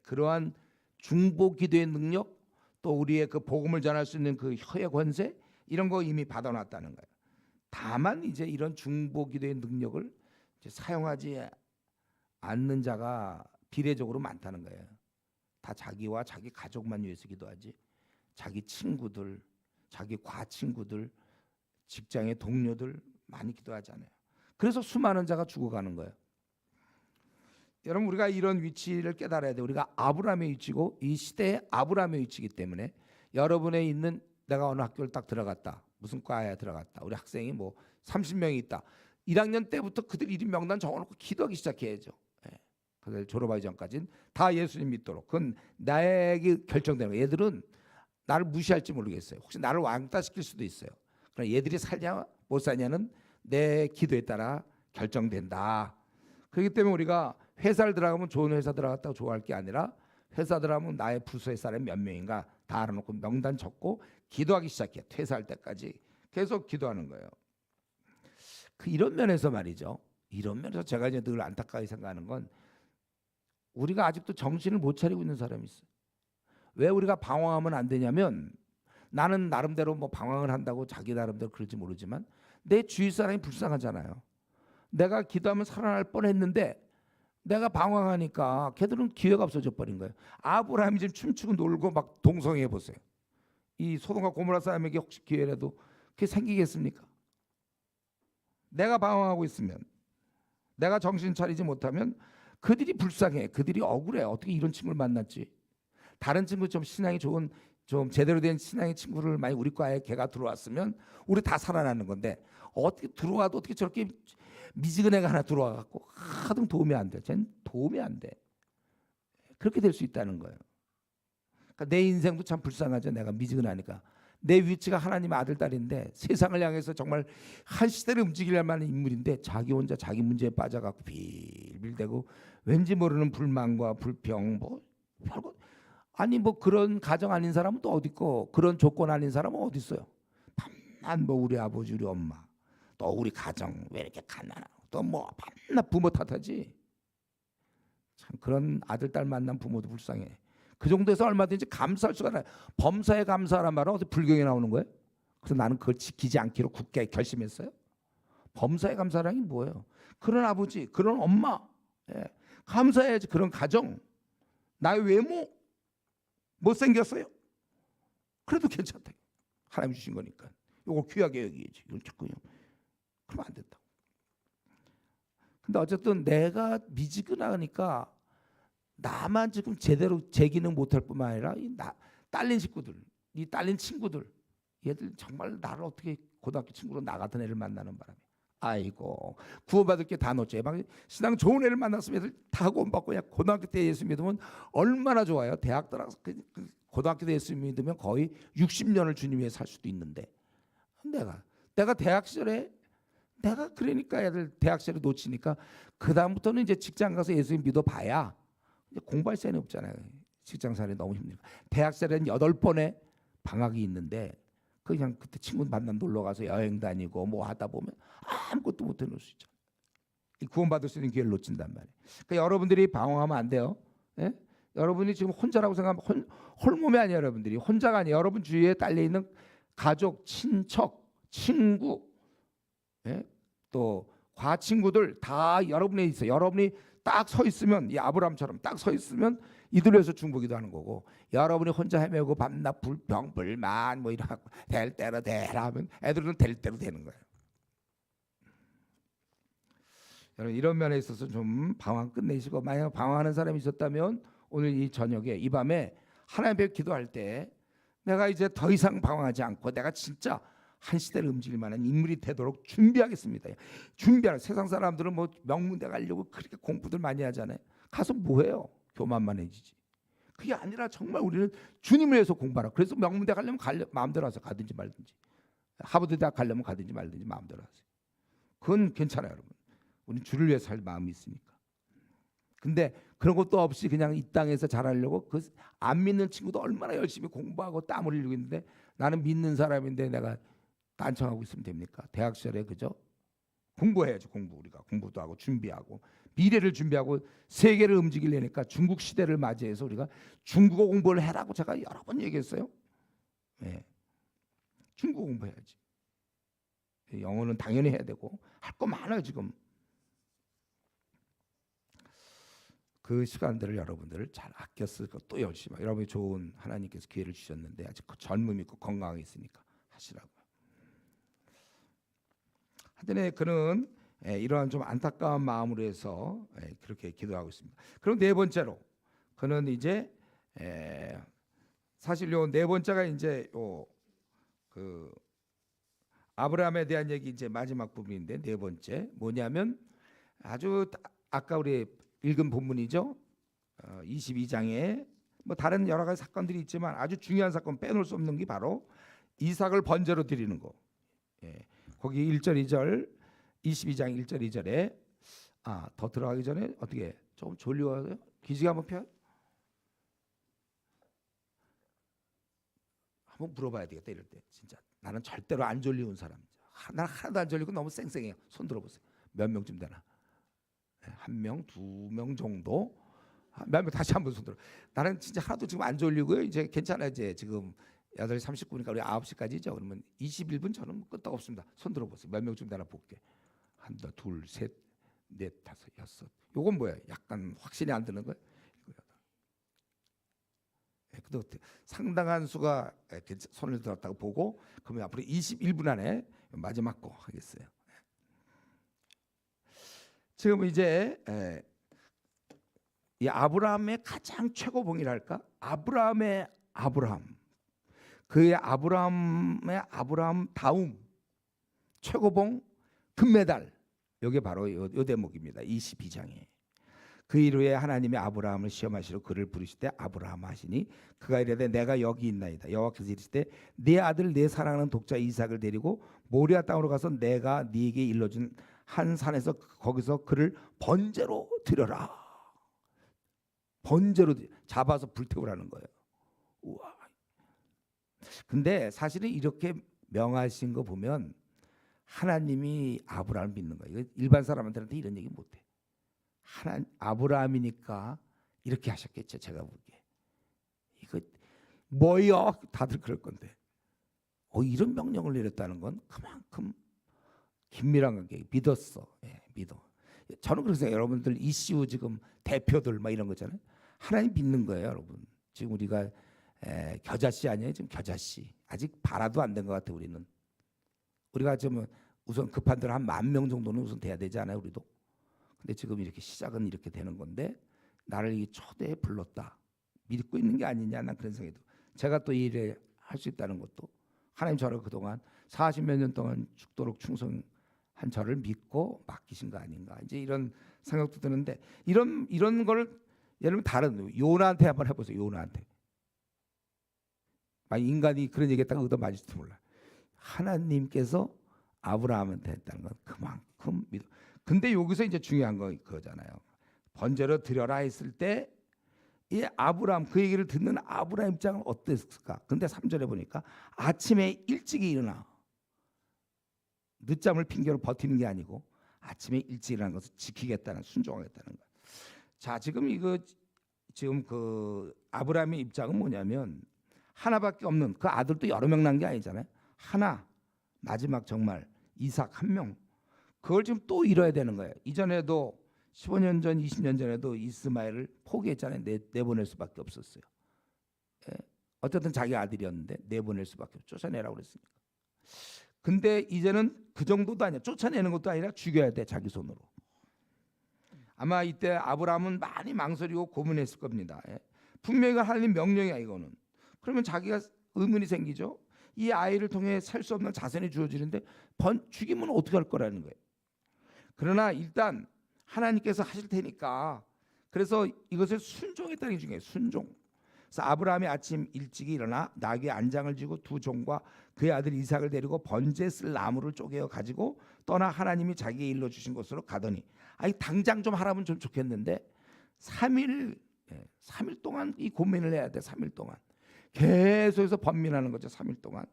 Speaker 1: 그러한 중보 기도의 능력 또 우리의 그 복음을 전할 수 있는 그 혀의 권세 이런 거 이미 받아놨다는 거예요. 다만 이제 이런 중보 기도의 능력을 이제 사용하지 않는 자가 비례적으로 많다는 거예요. 다 자기와 자기 가족만 위해서 기도하지 자기 친구들, 자기 과친구들, 직장의 동료들 많이 기도하지 않아요. 그래서 수많은 자가 죽어가는 거예요. 여러분 우리가 이런 위치를 깨달아야 돼요. 우리가 아브라함의 위치고 이 시대에 아브라함의 위치이기 때문에 여러분에 있는 내가 어느 학교를 딱 들어갔다. 무슨 과에 들어갔다. 우리 학생이 뭐 30명이 있다. 1학년 때부터 그들 이름 명단 적어놓고 기도하기 시작해야죠. 그래서 졸업하기 전까지는 다 예수님 믿도록. 그건 나에게 결정되는 거예요. 얘들은 나를 무시할지 모르겠어요. 혹시 나를 왕따시킬 수도 있어요. 그러나 얘들이 살냐 못 살냐는 내 기도에 따라 결정된다. 그렇기 때문에 우리가 회사를 들어가면 좋은 회사 들어갔다고 좋아할 게 아니라 회사 들어가면 나의 부서의 사람이 몇 명인가 다 알아놓고 명단 적고 기도하기 시작해. 퇴사할 때까지 계속 기도하는 거예요. 그 이런 면에서 말이죠. 이런 면에서 제가 이제 늘 안타까이 생각하는 건 우리가 아직도 정신을 못 차리고 있는 사람이 있어요. 왜 우리가 방황하면 안 되냐면 나는 나름대로 뭐 방황을 한다고 자기 나름대로 그럴지 모르지만 내 주위 사람이 불쌍하잖아요. 내가 기도하면 살아날 뻔했는데 내가 방황하니까 걔들은 기회가 없어져 버린 거예요. 아브라함이 지금 춤추고 놀고 막 동성애 보세요. 이 소돔과 고모라 사람에게 혹시 기회라도 그게 생기겠습니까? 내가 방황하고 있으면 내가 정신 차리지 못하면 그들이 불쌍해. 그들이 억울해. 어떻게 이런 친구를 만났지? 다른 친구 좀 신앙이 좋은 좀 제대로 된 신앙의 친구를 많이 우리 과에 걔가 들어왔으면 우리 다 살아나는 건데 어떻게 들어와도 어떻게 저렇게 미지근 애가 하나 들어와 갖고 하등 도움이 안 돼. 쟤는 도움이 안 돼. 그렇게 될 수 있다는 거예요. 그러니까 내 인생도 참 불쌍하죠. 내가 미지근하니까. 내 위치가 하나님의 아들 딸인데 세상을 향해서 정말 한 시대를 움직일 만한 인물인데 자기 혼자 자기 문제에 빠져갖고 빌빌대고 왠지 모르는 불만과 불평 뭐 별거 아니 뭐 그런 가정 아닌 사람은 또 어디 있고 그런 조건 아닌 사람은 어디 있어요. 밤낮 뭐 우리 아버지 우리 엄마 또 우리 가정 왜 이렇게 가난하고 또 뭐 밤낮 부모 탓하지. 참 그런 아들 딸 만난 부모도 불쌍해. 그 정도에서 얼마든지 감사할 수가 있어요. 범사에 감사하란 말은 어디 불경에 나오는 거예요? 그래서 나는 그걸 지키지 않기로 굳게 결심했어요. 범사에 감사라는 게 뭐예요? 그런 아버지, 그런 엄마, 예. 감사해야지. 그런 가정, 나의 외모 못생겼어요. 그래도 괜찮다. 하나님 주신 거니까. 이걸 귀하게 여기야지. 이걸 자꾸 그러면 안 된다. 근데 어쨌든 내가 미지근하니까 나만 지금 제대로 제 기능 못할 뿐만 아니라 딸린 식구들, 이 딸린 친구들, 얘들 정말 나를 어떻게 고등학교 친구로 나 같은 애를 만나는 바람에 아이고 구원받을 게 다 놓죠. 신앙 좋은 애를 만났으면 애들 다 구원받고 그냥 고등학교 때 예수 믿으면 얼마나 좋아요. 대학 들어가서 고등학교 때 예수 믿으면 거의 60년을 주님 위해 살 수도 있는데 내가 대학 시절에 내가 그러니까 애들 대학 시절에 놓치니까 그 다음부터는 이제 직장 가서 예수 믿어봐야 공부할 시간이 없잖아요. 직장생활이 너무 힘드니까. 대학 시절에는 8번의 방학이 있는데 그냥 그때 친구 만나 놀러 가서 여행 다니고 뭐 하다 보면 아무것도 못 해놓을 수 있죠. 구원받을 수 있는 기회를 놓친단 말이에요. 그러니까 여러분들이 방황하면 안 돼요. 예? 여러분이 지금 혼자라고 생각하면 홀몸이 아니에요. 여러분들이 혼자가 아니에요. 여러분 주위에 딸려있는 가족, 친척, 친구, 예? 또 과친구들 다 여러분에 있어요. 여러분이 딱 서 있으면 이 아브라함처럼 딱 서 있으면 이들을 위해서 중보기도 하는 거고 여러분이 혼자 헤매고 밤낮 불평 불만 뭐 이러고 될 대로 되라 하면 애들은 될 대로 되는 거예요. 여러분 이런 면에 있어서 좀 방황 끝내시고 만약 방황하는 사람이 있었다면 오늘 이 저녁에 이 밤에 하나님 앞에 기도할 때 내가 이제 더 이상 방황하지 않고 내가 진짜 한 시대를 움직일 만한 인물이 되도록 준비하겠습니다. 준비하는 세상 사람들은 뭐 명문대 가려고 그렇게 공부들 많이 하잖아요. 가서 뭐해요? 교만만 해지지. 그게 아니라 정말 우리는 주님을 위해서 공부하라. 그래서 명문대 가려면 마음대로 와서 가든지 말든지 하버드 대학 가려면 가든지 말든지 마음대로 하세요. 그건 괜찮아요, 여러분. 우리는 주를 위해서 살 마음이 있으니까. 근데 그런 것도 없이 그냥 이 땅에서 잘하려고 그 안 믿는 친구도 얼마나 열심히 공부하고 땀을 흘리고 있는데 나는 믿는 사람인데 내가 딴청하고 있으면 됩니까? 대학 시절에 그죠? 공부해야지. 우리가 공부도 하고 준비하고 미래를 준비하고 세계를 움직이려니까 중국 시대를 맞이해서 우리가 중국어 공부를 해라고 제가 여러 번 얘기했어요. 네. 중국어 공부해야지. 영어는 당연히 해야 되고 할 거 많아요 지금. 그 시간들을 여러분들을 잘 아껴 쓰고 또 열심히 여러분이 좋은 하나님께서 기회를 주셨는데 아직 젊음 있고 건강하게 있으니까 하시라고요. 하여튼 그는 이러한 좀 안타까운 마음으로 해서 그렇게 기도하고 있습니다. 그럼 네 번째로 그는 이제 사실 요 네 번째가 이제 그 아브라함에 대한 얘기 이제 마지막 부분인데 네 번째 뭐냐면 아주 아까 우리 읽은 본문이죠. 22장에 뭐 다른 여러 가지 사건들이 있지만 아주 중요한 사건 빼놓을 수 없는 게 바로 이삭을 번제로 드리는 거. 예. 거기 1절 2절 22장 1절 2절에 더 들어가기 전에 어떻게 좀 졸려요? 기지개 한번 펴. 한번 물어봐야 되겠다. 이럴 때 진짜 나는 절대로 안 졸리운 사람. 난 하나도 안 졸리고 너무 쌩쌩해요. 손 들어보세요. 몇 명쯤 되나? 한 명, 두 명 정도. 몇 명 다시 한번 손 들어. 나는 진짜 하나도 지금 안 졸리고요. 이제 괜찮아. 이제 지금 8시 39분이니까 우리 9시까지죠. 그러면 21분 저는 뭐 끄떡 없습니다. 손 들어보세요. 몇 명쯤 되나 볼게. 하나, 둘, 셋, 넷, 다섯, 여섯. 요건 뭐야? 약간 확신이 안 드는 거예요. 근데 상당한 수가 손을 들었다고 보고 그러면 앞으로 21분 안에 마지막 거 하겠어요. 지금 이제 이 아브라함의 가장 최고봉이랄까? 아브라함의 아브라함. 그의 아브라함 다음 최고봉 금메달. 이게 바로 이 대목입니다. 22장에. 그 이후에 하나님이 아브라함을 시험하시러 그를 부르시되 아브라함 하시니 그가 이르되 내가 여기 있나이다. 여호와께서 이르시되 네 아들 내 사랑하는 독자 이삭을 데리고 모리아 땅으로 가서 내가 네게 일러준 한 산에서 거기서 그를 번제로 드려라. 번제로 잡아서 불태우라는 거예요. 우와. 근데 사실은 이렇게 명하신 거 보면 하나님이 아브라함을 믿는 거예요. 일반 사람한테는 이런 얘기 못해. 아브라함이니까 이렇게 하셨겠죠. 제가 보기에 이거 뭐요? 다들 그럴 건데 이런 명령을 내렸다는 건 그만큼 긴밀한 관계. 믿었어. 믿어. 저는 그래서 여러분들 이슈 지금 대표들 막 이런 거잖아요. 하나님 믿는 거예요, 여러분. 지금 우리가 겨자씨 아니에요? 지금 겨자씨 아직 발화도 안 된 것 같아. 우리가 좀 우선 급한 대로 한 10,000명 정도는 우선 돼야 되지 않아요, 우리도? 근데 지금 이렇게 시작은 이렇게 되는 건데 나를 이 초대에 불렀다. 믿고 있는 게 아니냐, 난 그런 생각이 들어요. 제가 또 이 일에 할 수 있다는 것도 하나님 저를 그동안 40몇 년 동안 죽도록 충성한 저를 믿고 맡기신 거 아닌가. 이제 이런 생각도 드는데 이런 걸 예를 들면 다른 요나한테 한번 해보세요. 요나한테. 인간이 그런 얘기했다가 얻어 맞을지 몰라. 하나님께서 아브라함한테 했다는 건 그만큼 믿어. 근데 여기서 이제 중요한 거 그거잖아요. 번제로 드려라 했을 때 이 아브라함 그 얘기를 듣는 아브라함 입장은 어땠을까? 근데 3절에 보니까 아침에 일찍이 일어나. 늦잠을 핑계로 버티는 게 아니고 아침에 일찍 일어나는 것을 지키겠다는 순종하겠다는 거. 자, 지금 그 아브라함의 입장은 뭐냐면 하나밖에 없는 그 아들도 여러 명 난 게 아니잖아요. 하나 마지막 정말 이삭 한 명. 그걸 지금 또 잃어야 되는 거예요. 이전에도 15년 전, 20년 전에도 이스마엘을 포기했잖아요. 내보낼 수밖에 없었어요. 어쨌든 자기 아들이었는데 내보낼 수밖에 없어. 쫓아내라고 그랬으니까. 근데 이제는 그 정도도 아니야. 쫓아내는 것도 아니라 죽여야 돼, 자기 손으로. 아마 이때 아브라함은 많이 망설이고 고민했을 겁니다. 분명히 하나님 명령이야, 이거는. 그러면 자기가 의문이 생기죠. 이 아이를 통해 살 수 없는 자손이 주어지는데 죽이면 어떻게 할 거라는 거예요. 그러나 일단 하나님께서 하실 테니까 그래서 이것을 순종했다는 게 중요해요. 순종. 그래서 아브라함이 아침 일찍이 일어나 나귀 안장을 지고 두 종과 그의 아들 이삭을 데리고 번제 쓸 나무를 쪼개어 가지고 떠나 하나님이 자기의 일러 주신 곳으로 가더니 당장 좀 하라면 좀 좋겠는데 3일 동안 이 고민을 해야 돼. 3일 동안 계속해서 번민하는 거죠. 3일 동안.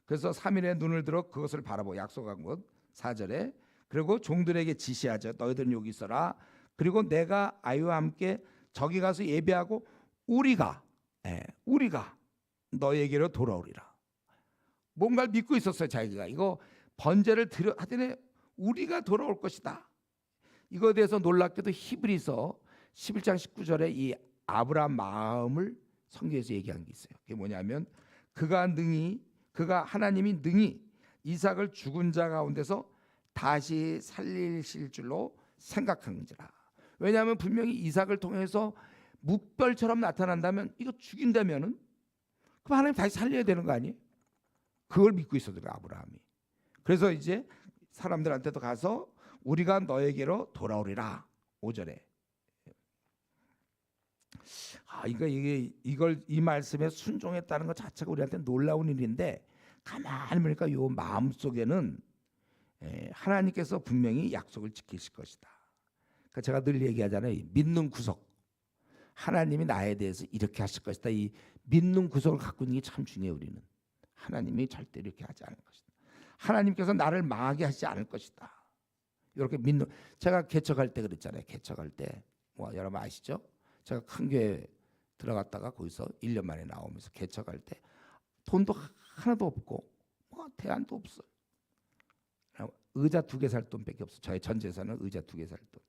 Speaker 1: 그래서 3일에 눈을 들어 그것을 바라보고 약속한 곳 4절에 그리고 종들에게 지시하죠. 너희들은 여기 있어라. 그리고 내가 아이와 함께 저기 가서 예배하고 우리가 너에게로 돌아오리라. 뭔가를 믿고 있었어요. 자기가 이거 번제를 드려 하더니 우리가 돌아올 것이다. 이거에 대해서 놀랍게도 히브리서 11장 19절에 이 아브라함 마음을 성경에서 얘기한 게 있어요. 그게 뭐냐면 그가 하나님이 능히 이삭을 죽은 자 가운데서 다시 살리실 줄로 생각한지라. 왜냐하면 분명히 이삭을 통해서 묵별처럼 나타난다면 이거 죽인다면은 그럼 하나님 다시 살려야 되는 거 아니에요? 그걸 믿고 있었더라고요, 아브라함이. 그래서 이제 사람들한테도 가서 우리가 너에게로 돌아오리라. 5절에. 이 말씀에 순종했다는 것 자체가 우리한테 놀라운 일인데, 가만히 보니까 요 마음 속에는 하나님께서 분명히 약속을 지키실 것이다. 그러니까 제가 늘 얘기하잖아요. 믿는 구석. 하나님이 나에 대해서 이렇게 하실 것이다. 이 믿는 구석을 갖고 있는 게 참 중요해요. 우리는 하나님이 절대 이렇게 하지 않을 것이다. 하나님께서 나를 망하게 하지 않을 것이다. 이렇게 믿는. 제가 개척할 때 그랬잖아요. 개척할 때 뭐 여러분 아시죠? 제가 큰 교회 들어갔다가 거기서 1년 만에 나오면서 개척할 때 돈도 하나도 없고 뭐 대안도 없어. 의자 2개 살 돈밖에 없어. 저의 전 재산은 의자 2개 살 돈.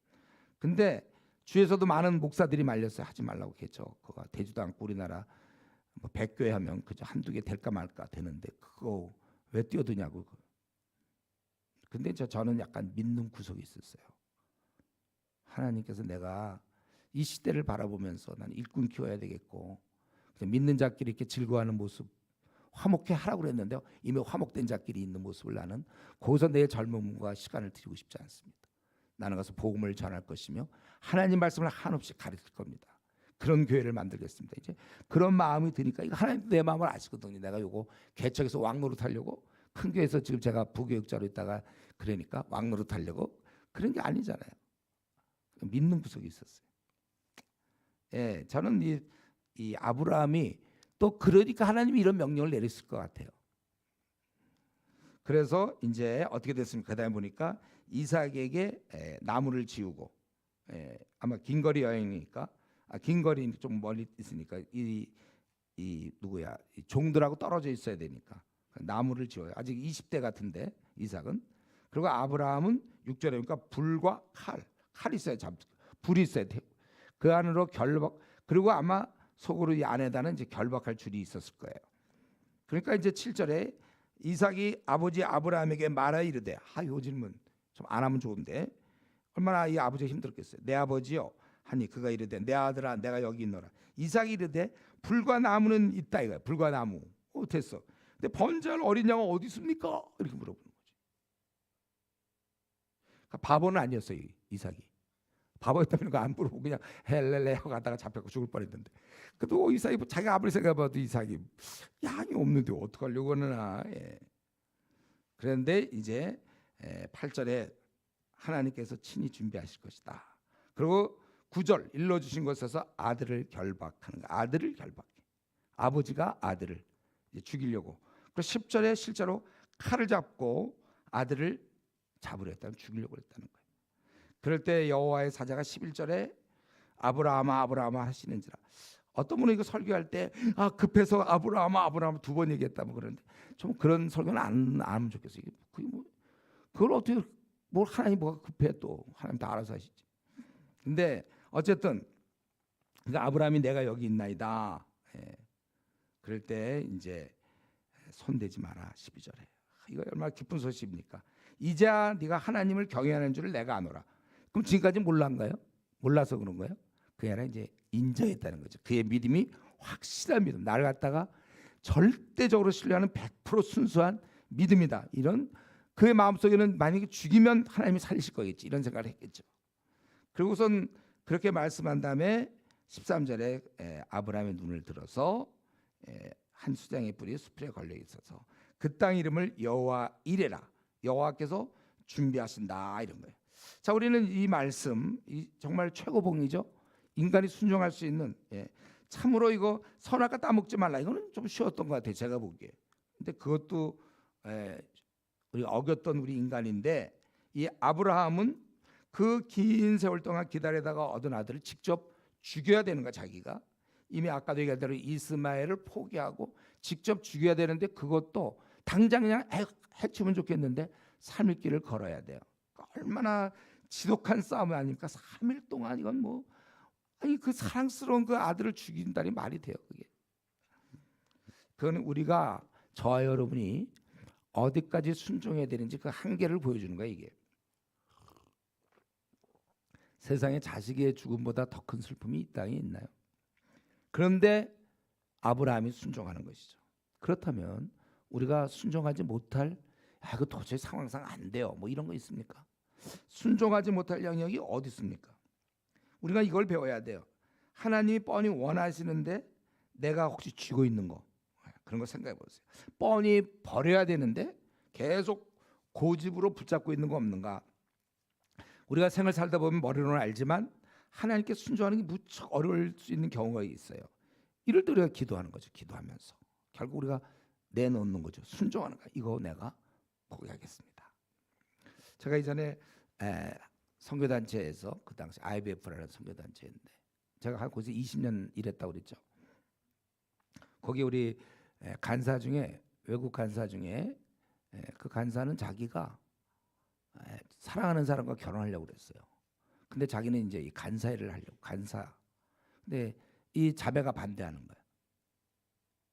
Speaker 1: 근데 주에서도 많은 목사들이 말렸어요. 하지 말라고 개척. 그거 되지도 않고 우리나라 뭐 100교회 하면 그저 한두 개 될까 말까 되는데 그거 왜 뛰어드냐고. 근데 저는 약간 믿는 구석이 있었어요. 하나님께서 내가 이 시대를 바라보면서 나는 일꾼 키워야 되겠고, 믿는 자끼리 이렇게 즐거워하는 모습 화목해 하라고 그랬는데 이미 화목된 자끼리 있는 모습을 나는 거기서 내 젊음과 시간을 드리고 싶지 않습니다. 나는 가서 복음을 전할 것이며 하나님 말씀을 한없이 가르칠 겁니다. 그런 교회를 만들겠습니다. 이제 그런 마음이 드니까 이거 하나님도 내 마음을 아시거든요. 내가 요거 개척해서 왕노릇 하려고 큰 교회에서 지금 제가 부교육자로 있다가 그러니까 왕노릇 하려고 그런 게 아니잖아요. 믿는 구석이 있었어요. 예, 저는 이 아브라함이 또 그러니까 하나님이 이런 명령을 내렸을 것 같아요. 그래서 이제 어떻게 됐습니까? 그다음에 보니까 이삭에게 나무를 지우고, 아마 긴 거리 여행이니까, 긴 거리 좀 멀리 있으니까 이 누구야? 이 종들하고 떨어져 있어야 되니까 나무를 지어요. 아직 20대 같은데 이삭은. 그리고 아브라함은 6절에 보니까 불과 칼이 있어야 불이 있어야 돼요. 그 안으로 결박. 그리고 아마 속으로 이 안에다는 이제 결박할 줄이 있었을 거예요. 그러니까 이제 7절에 이삭이 아버지 아브라함에게 말하 이르되, 요 질문 좀 안 하면 좋은데 얼마나 이 아버지가 힘들었겠어요. 내 아버지요 하니 그가 이르되 내 아들아 내가 여기 있노라. 이삭이 이르되 불과 나무는 있다 이거야. 불과 나무. 됐어. 근데 번제할 어린 양은 어디 있습니까? 이렇게 물어보는 거지. 그러니까 바보는 아니었어요. 이삭이. 바보였다면 그거 안 물어보고 그냥 헬렐레 하고 가다가 잡혀서 죽을 뻔했는데, 그래도 이삭이 자기가 아무리 생각해봐도 이삭이 양이 없는데 어떡하려고 하나. 그런데 이제 8절에 하나님께서 친히 준비하실 것이다. 그리고 9절 일러주신 것에서 아들을 결박하는 거. 아들을 결박해. 아버지가 아들을 이제 죽이려고. 그리고 10절에 실제로 칼을 잡고 아들을 잡으려 했다는, 죽이려고 했다는 거예요. 그럴 때 여호와의 사자가 11절에 아브라함아 아브라함아 하시는지라. 어떤 분은 이거 설교할 때 급해서 아브라함아 아브라함 2번 얘기했다 뭐 그러는데, 좀 그런 설교는 안 하면 좋겠어요. 그게 뭐 그걸 어떻게 뭘 하나님 뭐가 급해, 또 하나님 다 알아서 하시지. 근데 어쨌든 그러니까 아브라함이 내가 여기 있나이다. 그럴 때 이제 손대지 마라 12절에. 이거 얼마나 기쁜 소식입니까? 이제야 네가 하나님을 경외하는 줄을 내가 아노라. 그럼 지금까지 몰랐나요? 몰라서 그런 거예요? 그게 아니라 이제 인정했다는 거죠. 그의 믿음이 확실한 믿음, 나를 갖다가 절대적으로 신뢰하는 100% 순수한 믿음이다. 이런 그의 마음속에는 만약에 죽이면 하나님이 살리실 거겠지, 이런 생각을 했겠죠. 그리고선 그렇게 말씀한 다음에 13절에 아브라함의 눈을 들어서 한 수장의 뿔이 수풀에 걸려 있어서 그 땅 이름을 여호와 이레라, 여호와께서 준비하신다, 이런 거예요. 자, 우리는 이 말씀 정말 최고봉이죠. 인간이 순종할 수 있는, 참으로 이거 선악과 따먹지 말라, 이거는 좀 쉬웠던 것 같아요, 제가 보기에. 근데 그것도 우리 어겼던 우리 인간인데, 이 아브라함은 그 긴 세월 동안 기다리다가 얻은 아들을 직접 죽여야 되는 거야. 자기가 이미 아까도 얘기한 대로 이스마엘을 포기하고 직접 죽여야 되는데, 그것도 당장 그냥 해치면 좋겠는데 3일 길을 걸어야 돼요. 얼마나 지독한 싸움 아닙니까? 3일 동안 이건 뭐, 아니 그 사랑스러운 그 아들을 죽인다니 말이 돼요, 그게. 그건 우리가, 저와 여러분이 어디까지 순종해야 되는지 그 한계를 보여주는 거야, 이게. 세상에 자식의 죽음보다 더 큰 슬픔이 이 땅에 있나요? 그런데 아브라함이 순종하는 것이죠. 그렇다면 우리가 순종하지 못할, 그 도저히 상황상 안 돼요, 뭐 이런 거 있습니까? 순종하지 못할 영역이 어디 있습니까? 우리가 이걸 배워야 돼요. 하나님이 뻔히 원하시는데 내가 혹시 쥐고 있는 거, 그런 거 생각해 보세요. 뻔히 버려야 되는데 계속 고집으로 붙잡고 있는 거 없는가? 우리가 생을 살다 보면 머리로는 알지만 하나님께 순종하는 게 무척 어려울 수 있는 경우가 있어요. 이럴 때 우리가 기도하는 거죠. 기도하면서 결국 우리가 내놓는 거죠. 순종하는 거. 이거 내가 포기하겠습니다. 제가 이전에 선교단체에서 그 당시 IBF라는 선교단체인데 제가 한 곳에 20년 일했다고 그랬죠. 거기 우리 간사 중에 외국 간사 중에 그 간사는 자기가 사랑하는 사람과 결혼하려고 그랬어요. 근데 자기는 이제 이 간사 일을 하려고 간사. 근데 이 자매가 반대하는 거예요.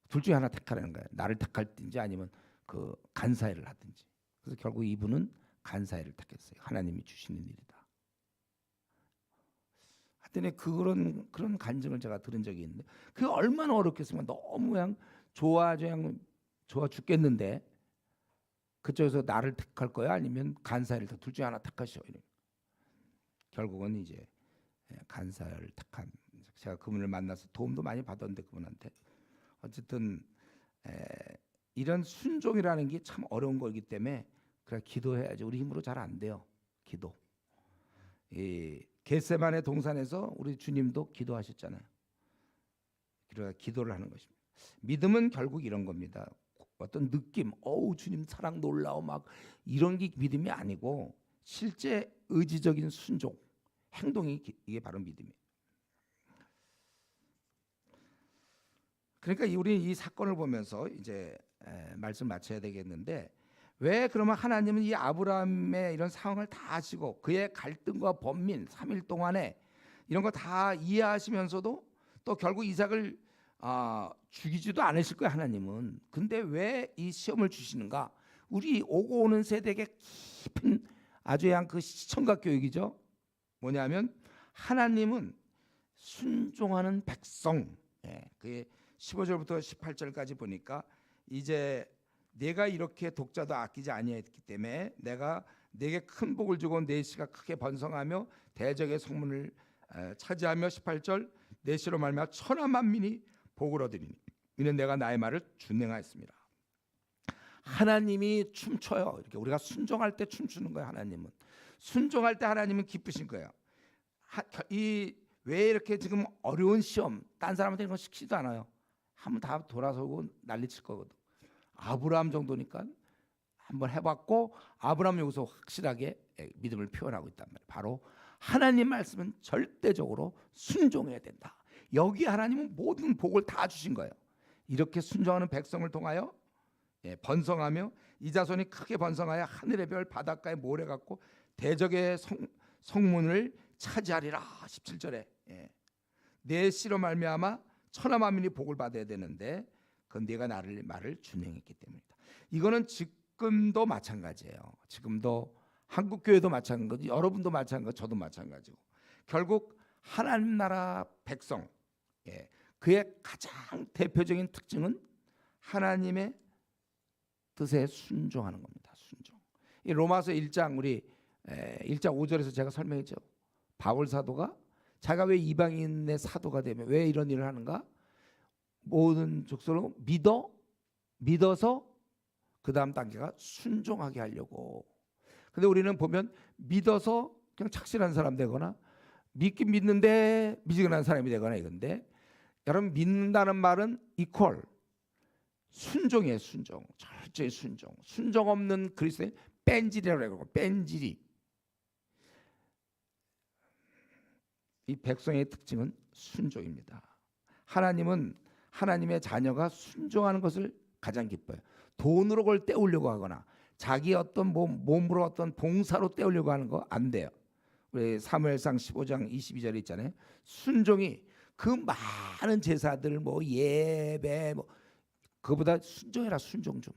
Speaker 1: 둘 중에 하나 택하라는 거예요. 나를 택할든지 아니면 그 간사 일을 하든지. 그래서 결국 이분은 간사 일을 택했어요. 하나님이 주시는 일이다. 하여튼 그런 간증을 제가 들은 적이 있는데 그게 얼마나 어렵겠으면 너무 그냥 좋아 죽겠는데 그쪽에서 나를 택할 거야 아니면 간사를 둘 중에 하나 택하시오. 결국은 이제 간사를 택한. 제가 그분을 만나서 도움도 많이 받았는데 그분한테 어쨌든 이런 순종이라는 게 참 어려운 거기 때문에 그래 기도해야지. 우리 힘으로 잘 안 돼요. 기도. 이 겟세마네 동산에서 우리 주님도 기도하셨잖아요. 그러니까 기도를 하는 것입니다. 믿음은 결국 이런 겁니다. 어떤 느낌, 주님 사랑 놀라워 막 이런 게 믿음이 아니고 실제 의지적인 순종, 행동이 이게 바로 믿음이에요. 그러니까 우리 이 사건을 보면서 이제 말씀 마쳐야 되겠는데 왜 그러면 하나님은 이 아브라함의 이런 상황을 다 아시고 그의 갈등과 번민 3일 동안에 이런 거 다 이해하시면서도 또 결국 이삭을 죽이지도 않으실 거예요 하나님은. 근데 왜 이 시험을 주시는가? 우리 오고 오는 세대에게 깊은 아주 그냥 그 시청각 교육이죠. 뭐냐면 하나님은 순종하는 백성. 그게 15절부터 18절까지 보니까 이제 내가 이렇게 독자도 아끼지 아니했기 때문에 내가 내게 큰 복을 주고 내 씨가 크게 번성하며 대적의 성문을 차지하며 18절 내 씨로 말미암아 천하 만민이 복을 얻으리니 이는 내가 나의 말을 준행하였습니다. 하나님이 춤춰요. 이렇게 우리가 순종할 때 춤추는 거예요. 하나님은 순종할 때 하나님은 기쁘신 거예요. 왜 이렇게 지금 어려운 시험 딴 사람한테 이런 거 시키지도 않아요. 한번 다 돌아서고 난리칠 거거든. 아브라함 정도니까 한번 해봤고 아브라함 여기서 확실하게 믿음을 표현하고 있단 말이에요. 바로 하나님 말씀은 절대적으로 순종해야 된다. 여기 하나님은 모든 복을 다 주신 거예요. 이렇게 순종하는 백성을 통하여 번성하며 이 자손이 크게 번성하여 하늘의 별 바닷가의 모래 같고 대적의 성문을 차지하리라. 17절에 내 씨로 말미암아 천하 만민이 복을 받아야 되는데 그건 네가 나를 말을 준행했기 때문이다. 이거는 지금도 마찬가지예요. 지금도 한국 교회도 마찬가지, 여러분도 마찬가지, 저도 마찬가지고 결국 하나님 나라 백성 그의 가장 대표적인 특징은 하나님의 뜻에 순종하는 겁니다. 순종. 이 로마서 1장 우리 1장 5절에서 제가 설명했죠. 바울 사도가 자기가 왜 이방인의 사도가 되면 왜 이런 일을 하는가? 모든 족속으로 믿어서 그 다음 단계가 순종하게 하려고. 근데 우리는 보면 믿어서 그냥 착실한 사람 되거나 믿긴 믿는데 미지근한 사람이 되거나 이건데 여러분 믿는다는 말은 이퀄 순종이에요. 순종. 철저히 순종. 순종 없는 그리스도인 뺀질이라고 해요. 뺀질이. 이 백성의 특징은 순종입니다. 하나님은 하나님의 자녀가 순종하는 것을 가장 기뻐요. 돈으로 그걸 때우려고 하거나 자기 어떤 몸으로 어떤 봉사로 때우려고 하는 거 안 돼요. 우리 사무엘상 15장 22절에 있잖아요. 순종이 그 많은 제사들 예배 그보다 순종해라. 순종 좀.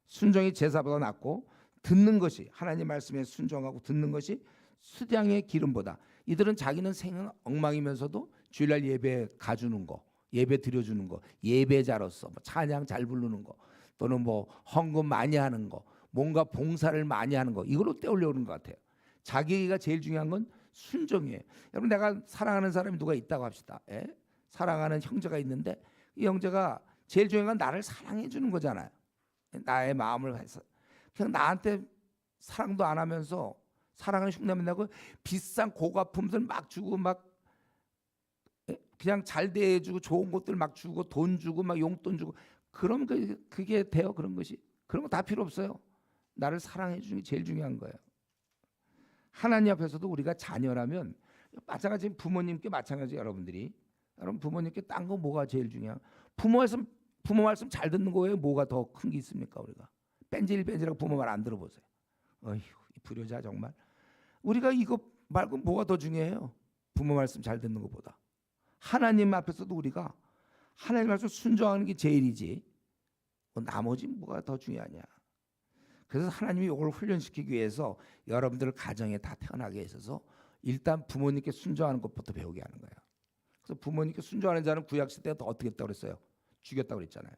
Speaker 1: 순종이 제사보다 낫고 듣는 것이 하나님 말씀에 순종하고 듣는 것이 수량의 기름보다. 이들은 자기는 생은 엉망이면서도 주일날 예배 가주는 거, 예배 드려주는 거, 예배자로서 찬양 잘 부르는 거, 또는 헌금 많이 하는 거, 뭔가 봉사를 많이 하는 거, 이걸로 때우려고 하는 것 같아요. 자기가 제일 중요한 건 순종이에요. 여러분, 내가 사랑하는 사람이 누가 있다고 합시다. 예? 사랑하는 형제가 있는데 이 형제가 제일 중요한 건 나를 사랑해 주는 거잖아요. 나의 마음을 해서 그냥 나한테 사랑도 안 하면서 사랑을 흉내만 내고 비싼 고가품들 막 주고 막 그냥 잘 대해주고 좋은 것들 막 주고 돈 주고 막 용돈 주고 그러면 그게 돼요? 그런 것이? 그런 거 다 필요 없어요. 나를 사랑해 주는 게 제일 중요한 거예요. 하나님 앞에서도 우리가 자녀라면 마찬가지, 부모님께 마찬가지. 여러분 부모님께 딴 거 뭐가 제일 중요해요? 부모 말씀 잘 듣는 거예요? 뭐가 더 큰 게 있습니까? 우리가 뺀질뺀질하고 부모 말 안 들어보세요. 어휴, 이 불효자 정말. 우리가 이거 말고 뭐가 더 중요해요? 부모 말씀 잘 듣는 것보다. 하나님 앞에서도 우리가 하나님 말씀 순종하는 게 제일이지. 나머지 뭐가 더 중요하냐? 그래서 하나님이 이걸 훈련시키기 위해서 여러분들 가정에 다 태어나게 있어서 일단 부모님께 순종하는 것부터 배우게 하는 거예요. 그래서 부모님께 순종하는 자는 구약 시대에 어떻게 했다고 그랬어요? 죽였다고 그랬잖아요.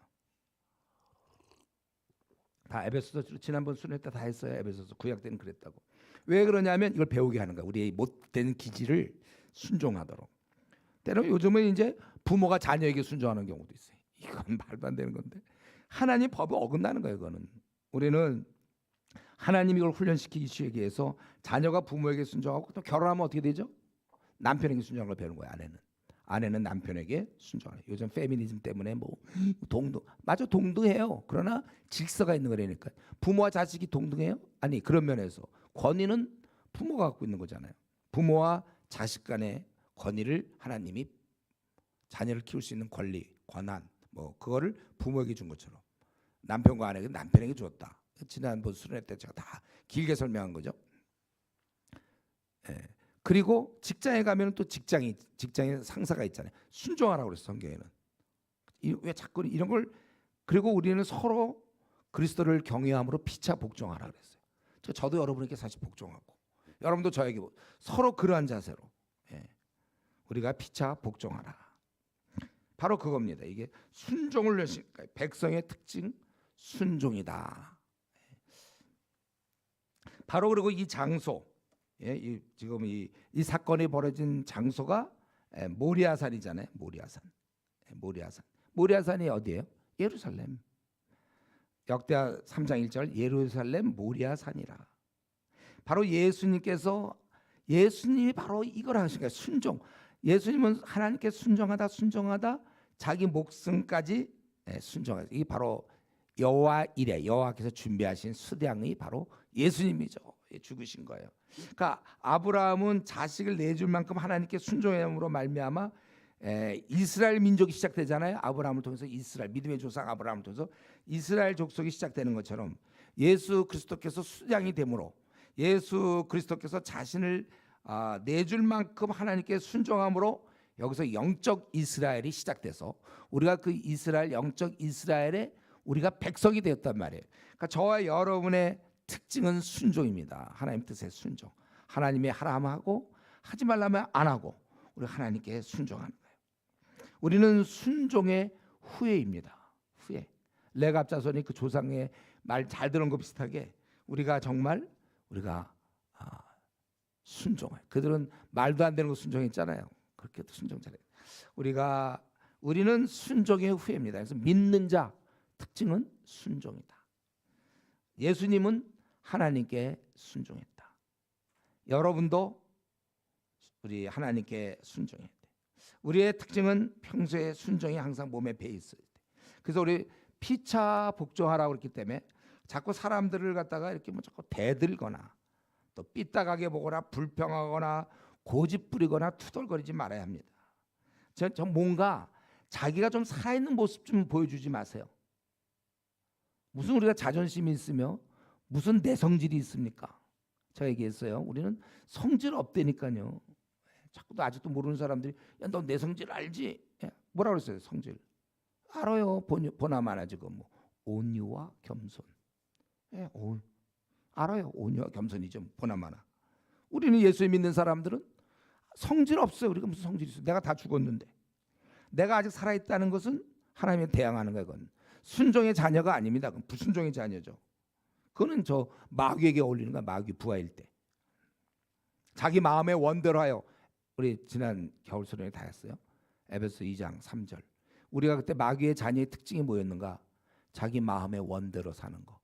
Speaker 1: 다 에베소서 지난번 수련 때 다 했어요. 에베소서 구약 때는 그랬다고. 왜 그러냐면 이걸 배우게 하는 거야. 우리의 못된 기질을 순종하도록. 때로 요즘은 이제 부모가 자녀에게 순종하는 경우도 있어요. 이건 말도 안 되는 건데 하나님 법에 어긋나는 거예요. 이거는 우리는 하나님이 이걸 훈련시키기 위해서 자녀가 부모에게 순종하고 또 결혼하면 어떻게 되죠? 남편에게 순종하는 걸 배우는 거예요. 아내는 남편에게 순종하는. 요즘 페미니즘 때문에 뭐 맞아, 동등해요. 그러나 질서가 있는 거라니까. 부모와 자식이 동등해요? 아니, 그런 면에서 권위는 부모가 갖고 있는 거잖아요. 부모와 자식 간의 권위를 하나님이 자녀를 키울 수 있는 권리, 권한 뭐 그거를 부모에게 준 것처럼 남편과 아내에게 남편에게 줬다. 지난번 수련회 때 제가 다 길게 설명한 거죠. 예. 그리고 직장에 가면 또 직장에 상사가 있잖아요. 순종하라고 그랬어, 성경에는. 왜 자꾸 이런 걸. 그리고 우리는 서로 그리스도를 경외함으로 피차 복종하라 그랬어요. 저도 여러분에게 사실 복종하고 여러분도 저에게 서로 그러한 자세로 우리가 피차 복종하라. 바로 그겁니다. 이게 순종을 내시니까 백성의 특징 순종이다. 바로 그리고 이 장소, 지금 이 사건이 벌어진 장소가 모리아산이잖아요. 모리아산이 어디예요? 예루살렘. 역대하 3장 1절 예루살렘 모리아산이라. 바로 예수님이 바로 이걸 하신 거예요. 순종. 예수님은 하나님께 순종하다 자기 목숨까지 순종하다. 이게 바로 여호와 이레, 여호와께서 준비하신 수량이 바로 예수님이죠. 죽으신 거예요. 그러니까 아브라함은 자식을 내줄 만큼 하나님께 순종함으로 말미암아 이스라엘 민족이 시작되잖아요. 아브라함을 통해서 이스라엘, 믿음의 조상 아브라함을 통해서 이스라엘 족속이 시작되는 것처럼 예수 그리스도께서 수량이 되므로 예수 그리스도께서 자신을 내줄 만큼 하나님께 순종함으로 여기서 영적 이스라엘이 시작돼서 우리가 그 이스라엘, 영적 이스라엘의 우리가 백성이 되었단 말이에요. 그러니까 저와 여러분의 특징은 순종입니다. 하나님 뜻의 순종. 하나님이 하라 하면 하고 하지 말라면 안 하고 우리 하나님께 순종하는 거예요. 우리는 순종의 후예입니다. 후예. 레갑 자손이 그 조상의 말 잘 들은 거 비슷하게 우리가 순종해. 그들은 말도 안 되는 거 순종했잖아요. 그렇게도 순종 잘해. 우리는 순종의 후예입니다. 그래서 믿는 자 특징은 순종이다. 예수님은 하나님께 순종했다. 여러분도 우리 하나님께 순종해야 돼. 우리의 특징은 평소에 순종이 항상 몸에 배어 있어야 돼. 그래서 우리 피차 복종하라고 그랬기 때문에 자꾸 사람들을 갖다가 이렇게 뭐 자꾸 대들거나 또 삐딱하게 보거나 불평하거나 고집 부리거나 투덜거리지 말아야 합니다. 저 뭔가 자기가 좀 살아있는 모습 좀 보여주지 마세요. 무슨 우리가 자존심이 있으며 무슨 내성질이 있습니까? 제가 얘기했어요. 우리는 성질 없다니까요. 자꾸 아직도 모르는 사람들이 야, 너 내성질 알지? 뭐라 그랬어요? 성질 알아요. 보나마나 지금 뭐 온유와 겸손. 알아요. 온유와 겸손이죠. 보나마나. 우리는 예수 믿는 사람들은 성질 없어요. 우리가 무슨 성질이 있어? 내가 다 죽었는데. 내가 아직 살아있다는 것은 하나님에 대항하는 거예요. 그건 순종의 자녀가 아닙니다. 그건 불순종의 자녀죠. 그거는 저 마귀에게 어울리는 거야. 마귀 부하일 때. 자기 마음의 원대로 하여. 우리 지난 겨울 수련회 다 했어요. 에베소 2장 3절. 우리가 그때 마귀의 자녀의 특징이 뭐였는가? 자기 마음의 원대로 사는 거.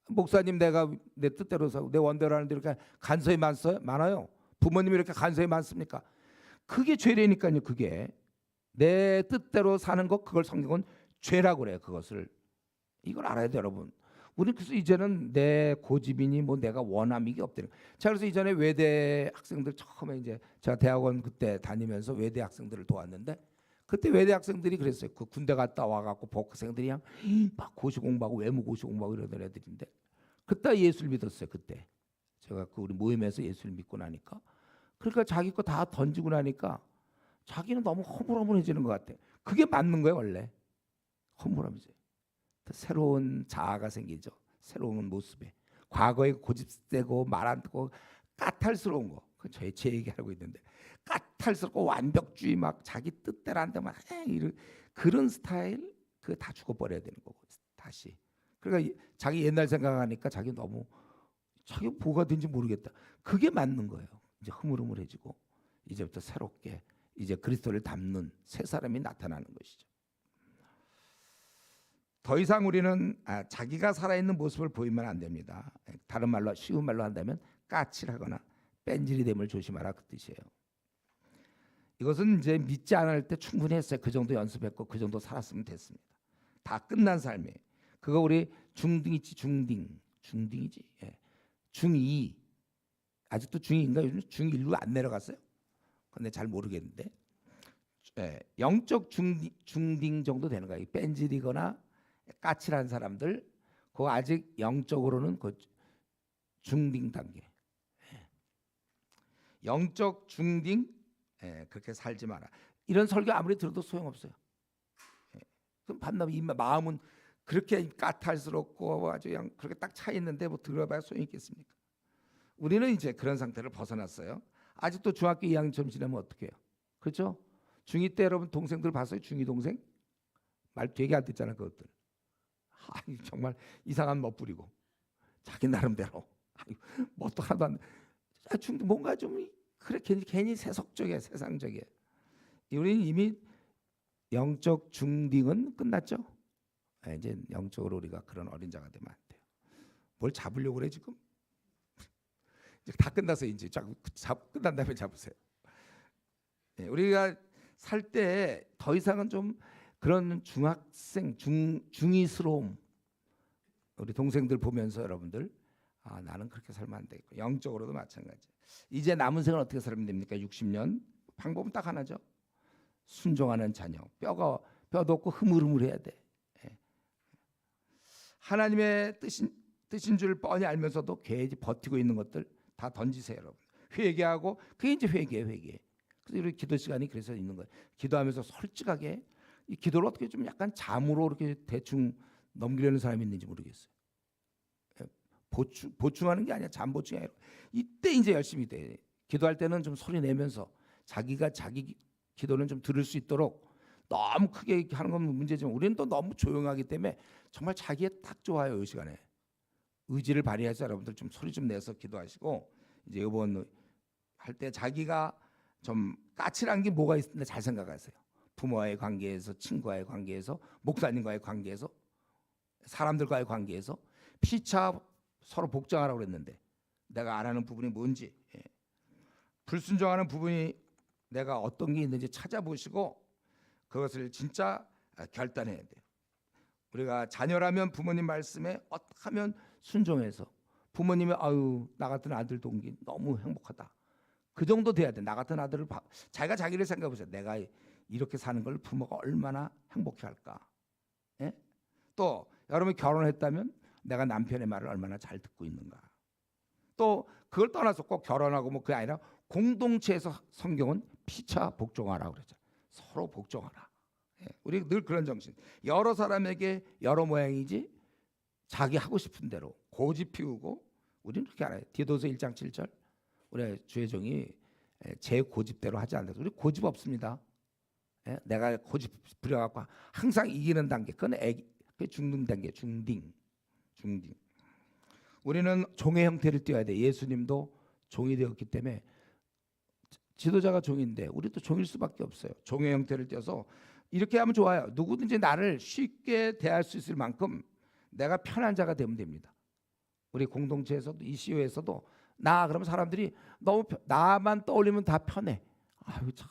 Speaker 1: 목사님, 내가 내 뜻대로 사고 내 원대로 하는데 이렇게 간섭이 많아요. 부모님이 이렇게 간섭이 많습니까? 그게 죄라니까요. 그게 내 뜻대로 사는 것, 그걸 성경은 죄라고 그래요. 그것을 이걸 알아야 돼요, 여러분. 우리 그래서 이제는 내 고집이니 뭐 내가 원함이 게 없다는. 자, 그래서 이전에 외대 학생들 처음에 이제 제가 대학원 그때 다니면서 외대 학생들을 도왔는데, 그때 외대 학생들이 그랬어요. 그 군대 갔다 와갖고 복학생들이 그냥 막 고시 공부하고 외모 고시 공부하고 이러던 애들인데, 그때 예수를 믿었어요. 그때 제가 그 우리 모임에서 예수를 믿고 나니까, 그러니까 자기 거 다 던지고 나니까 자기는 너무 허물허물해지는 것 같아. 그게 맞는 거예요, 원래. 허물함이죠. 새로운 자아가 생기죠. 새로운 모습에. 과거에 고집되고 말 안 듣고 까탈스러운 거. 제 얘기하고 있는데, 까탈스럽고 완벽주의, 막 자기 뜻대로 한다, 막 이런 그런 스타일, 그 다 죽어버려야 되는 거고 다시. 그러니까 자기 옛날 생각하니까 자기 너무 자기 뭐가 된지 모르겠다. 그게 맞는 거예요. 이제 흐물흐물해지고 이제부터 새롭게 이제 그리스도를 닮는 새 사람이 나타나는 것이죠. 더 이상 우리는 자기가 살아있는 모습을 보이면 안 됩니다. 다른 말로, 쉬운 말로 한다면 까칠하거나 뺀질이 됨을 조심하라, 그 뜻이에요. 이것은 이제 믿지 않을 때 충분히 했어요. 그 정도 연습했고 그 정도 살았으면 됐습니다. 다 끝난 삶이에요. 그거 우리 중딩이지, 중딩이지. 예. 중2 아직도 중2인가? 요즘 중1로 안 내려갔어요? 근데 잘 모르겠는데, 예. 영적 중딩 정도 되는 거예요. 뺀질이거나 까칠한 사람들, 그거 아직 영적으로는 그 중딩 단계. 예. 영적 중딩, 예, 그렇게 살지 마라. 이런 설교 아무리 들어도 소용없어요. 예. 그럼 반면 이 마음은 그렇게 까탈스럽고 아주 그냥 그렇게 딱 차 있는데 뭐 들어봐야 소용이 있겠습니까? 우리는 이제 그런 상태를 벗어났어요. 아직도 중학교 2학년처럼 지내면 어떡해요? 그렇죠? 중2 때 여러분 동생들 봤어요? 중2 동생? 말 되게 안 듣잖아요, 그것들. 정말 이상한 멋부리고 자기 나름대로 뭣도 하나도 안. 뭔가 좀 그래 괜히 세속적이야, 세상적이야. 우리는 이미 영적 중딩은 끝났죠. 이제 영적으로 우리가 그런 어린 자가 되면 안 돼요. 뭘 잡으려고 그래 지금? 이제 다 끝나서 이제 끝난 다음에 잡으세요. 우리가 살 때 더 이상은 좀 그런 중학생, 중이스러움, 우리 동생들 보면서 여러분들, 나는 그렇게 살면 안 되겠고, 영적으로도 마찬가지. 이제 남은 생을 어떻게 살면 됩니까? 60년 방법은 딱 하나죠. 순종하는 자녀. 뼈도 없고 흐물흐물해야 돼. 하나님의 뜻인 줄 뻔히 알면서도 괜히 버티고 있는 것들 다 던지세요, 여러분. 회개하고, 그게 이제 회개예요, 회개. 그래서 우리 기도 시간이 그래서 있는 거예요. 기도하면서 솔직하게, 이 기도를 어떻게 좀 약간 잠으로 이렇게 대충 넘기려는 사람이 있는지 모르겠어요. 보충하는 게 아니야, 잠 보충이 아니라 이때 이제 열심히 돼. 기도할 때는 좀 소리 내면서 자기가 자기 기도는 좀 들을 수 있도록. 너무 크게 하는 건 문제지만 우리는 또 너무 조용하기 때문에 정말 자기에 딱 좋아요. 이 시간에 의지를 발휘해서 여러분들 좀 소리 좀 내서 기도하시고, 이제 이번 할 때 자기가 좀 까칠한 게 뭐가 있는데 잘 생각하세요. 부모와의 관계에서, 친구와의 관계에서, 목사님과의 관계에서, 사람들과의 관계에서 피차 서로 복종하라고 그랬는데 내가 안 하는 부분이 뭔지, 불순종하는 부분이 내가 어떤 게 있는지 찾아보시고 그것을 진짜 결단해야 돼요. 우리가 자녀라면 부모님 말씀에 어떻게 하면 순종해서, 부모님이 나 같은 아들 동기 너무 행복하다, 그 정도 돼야 돼. 나 같은 아들을 자기가 자기를 생각해 보세요. 내가 이렇게 사는 걸 부모가 얼마나 행복해할까. 예? 또 여러분이 결혼했다면 내가 남편의 말을 얼마나 잘 듣고 있는가. 또 그걸 떠나서 꼭 결혼하고 뭐 그게 아니라 공동체에서 성경은 피차 복종하라고 그러죠. 서로 복종하라. 우리 늘 그런 정신. 여러 사람에게 여러 모양이지 자기 하고 싶은 대로 고집 피우고, 우리는 그렇게 알아요. 디도서 1장 7절 우리 주의 종이 제 고집대로 하지 않는다. 우리 고집 없습니다. 내가 고집 부려갖고 항상 이기는 단계, 그건 중등 단계, 중딩. 우리는 종의 형태를 띄어야 돼. 예수님도 종이 되었기 때문에 지도자가 종인데 우리도 종일 수밖에 없어요. 종의 형태를 띄어서 이렇게 하면 좋아요. 누구든지 나를 쉽게 대할 수 있을 만큼 내가 편한 자가 되면 됩니다. 우리 공동체에서도 이 시위에서도 나 그러면 사람들이 너무 나만 떠올리면 다 편해. 아유 참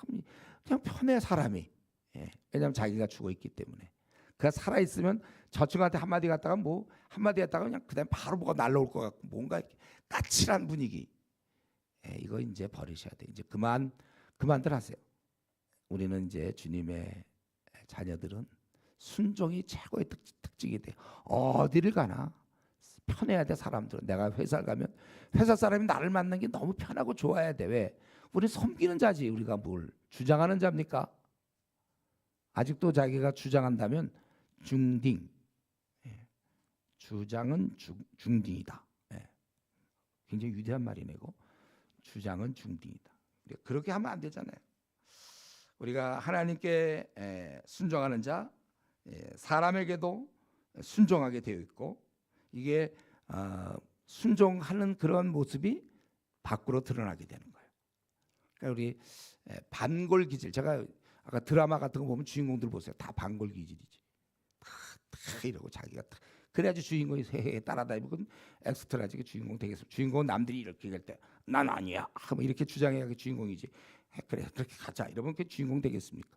Speaker 1: 그냥 편해 사람이. 예. 왜냐하면 자기가 죽어 있기 때문에. 그가 살아 있으면 저층한테 한마디 갔다가 뭐 한마디 했다가 그냥 그다음 바로 뭐가 날라올 것 같고 뭔가 까칠한 분위기. 예, 이거 이제 버리셔야 돼. 이제 그만들 하세요. 우리는 이제 주님의 자녀들은 순종이 최고의 특징이 돼. 어디를 가나 편해야 돼. 사람들은 내가 회사를 가면 회사 사람이 나를 만나는 게 너무 편하고 좋아야 돼. 왜? 우리 섬기는 자지. 우리가 뭘 주장하는 자입니까? 아직도 자기가 주장한다면 중딩. 예. 주장은 중딩이다. 예. 굉장히 위대한 말이네 이거. 주장은 중딩이다. 그렇게 하면 안 되잖아요. 우리가 하나님께 순종하는 자, 사람에게도 순종하게 되어 있고 이게 순종하는 그런 모습이 밖으로 드러나게 되는 거예요. 그러니까 우리 반골기질, 제가 아까 드라마 같은 거 보면 주인공들 보세요. 다 반골기질이지. 다 이러고 자기가 그래야지 주인공이 헤헤 따라다니고 엑스트라지 주인공 되겠어. 주인공은 남들이 이렇게 할 때 난 아니야. 뭐 이렇게 주장해야 주인공이지. 그래 그렇게 가자. 이러면 그 주인공 되겠습니까?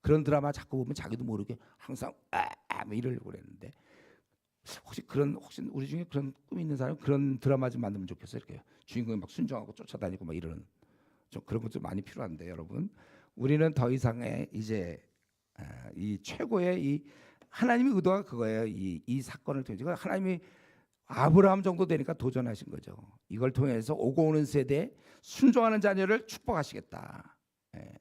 Speaker 1: 그런 드라마 자꾸 보면 자기도 모르게 항상 뭐 이러려고 그랬는데 혹시 우리 중에 그런 꿈 있는 사람 그런 드라마 좀 만들면 좋겠어요. 이렇게 주인공이 막 순종하고 쫓아다니고 막 이러는 좀 그런 것 좀 많이 필요한데 여러분 우리는 더 이상의 이제 이 최고의 이 하나님의 의도가 그거예요. 이 사건을 통해서 하나님이 아브라함 정도 되니까 도전하신 거죠. 이걸 통해서 오고 오는 세대에 순종하는 자녀를 축복하시겠다. 예.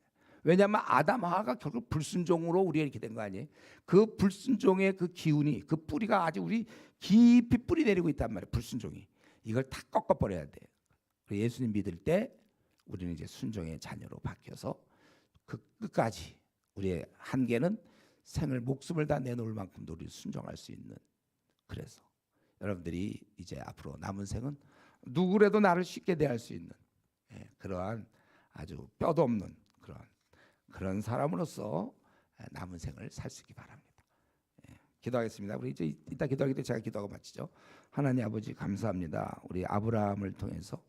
Speaker 1: 왜냐하면 아담 하와가 결국 불순종으로 우리가 이렇게 된 거 아니에요. 그 불순종의 그 기운이 그 뿌리가 아주 우리 깊이 뿌리 내리고 있단 말이에요. 불순종이 이걸 다 꺾어버려야 돼. 예수님 믿을 때 우리는 이제 순종의 자녀로 바뀌어서 그 끝까지 우리의 한계는 생을 목숨을 다 내놓을 만큼 우리 순종할 수 있는. 그래서 여러분들이 이제 앞으로 남은 생은 누구라도 나를 쉽게 대할 수 있는 그러한 아주 뼈도 없는 그런 사람으로서 남은 생을 살 수 있기 바랍니다. 기도하겠습니다. 우리 이제 이따 기도하기 때 제가 기도하고 마치죠. 하나님 아버지 감사합니다. 우리 아브라함을 통해서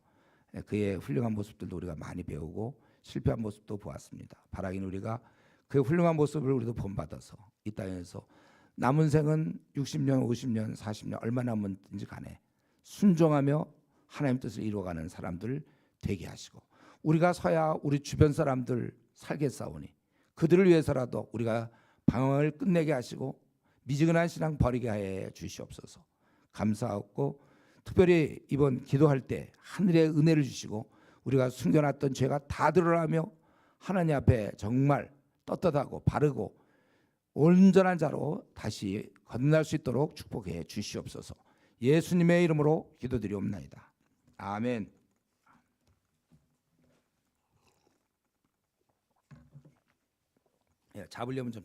Speaker 1: 그의 훌륭한 모습들도 우리가 많이 배우고 실패한 모습도 보았습니다. 바라기는 우리가 그 훌륭한 모습을 우리도 본받아서 이 땅에서 남은 생은 60년, 50년, 40년 얼마나 남은지 간에 순종하며 하나님 뜻을 이루어가는 사람들 되게 하시고 우리가 서야 우리 주변 사람들 살겠사오니 그들을 위해서라도 우리가 방황을 끝내게 하시고 미지근한 신앙 버리게 해 주시옵소서. 감사하고 특별히 이번 기도할 때 하늘의 은혜를 주시고 우리가 숨겨놨던 죄가 다 드러나며 하나님 앞에 정말 떳떳하고 바르고 온전한 자로 다시 건너갈 수 있도록 축복해 주시옵소서. 예수님의 이름으로 기도드리옵나이다. 아멘. 잡으려면 좀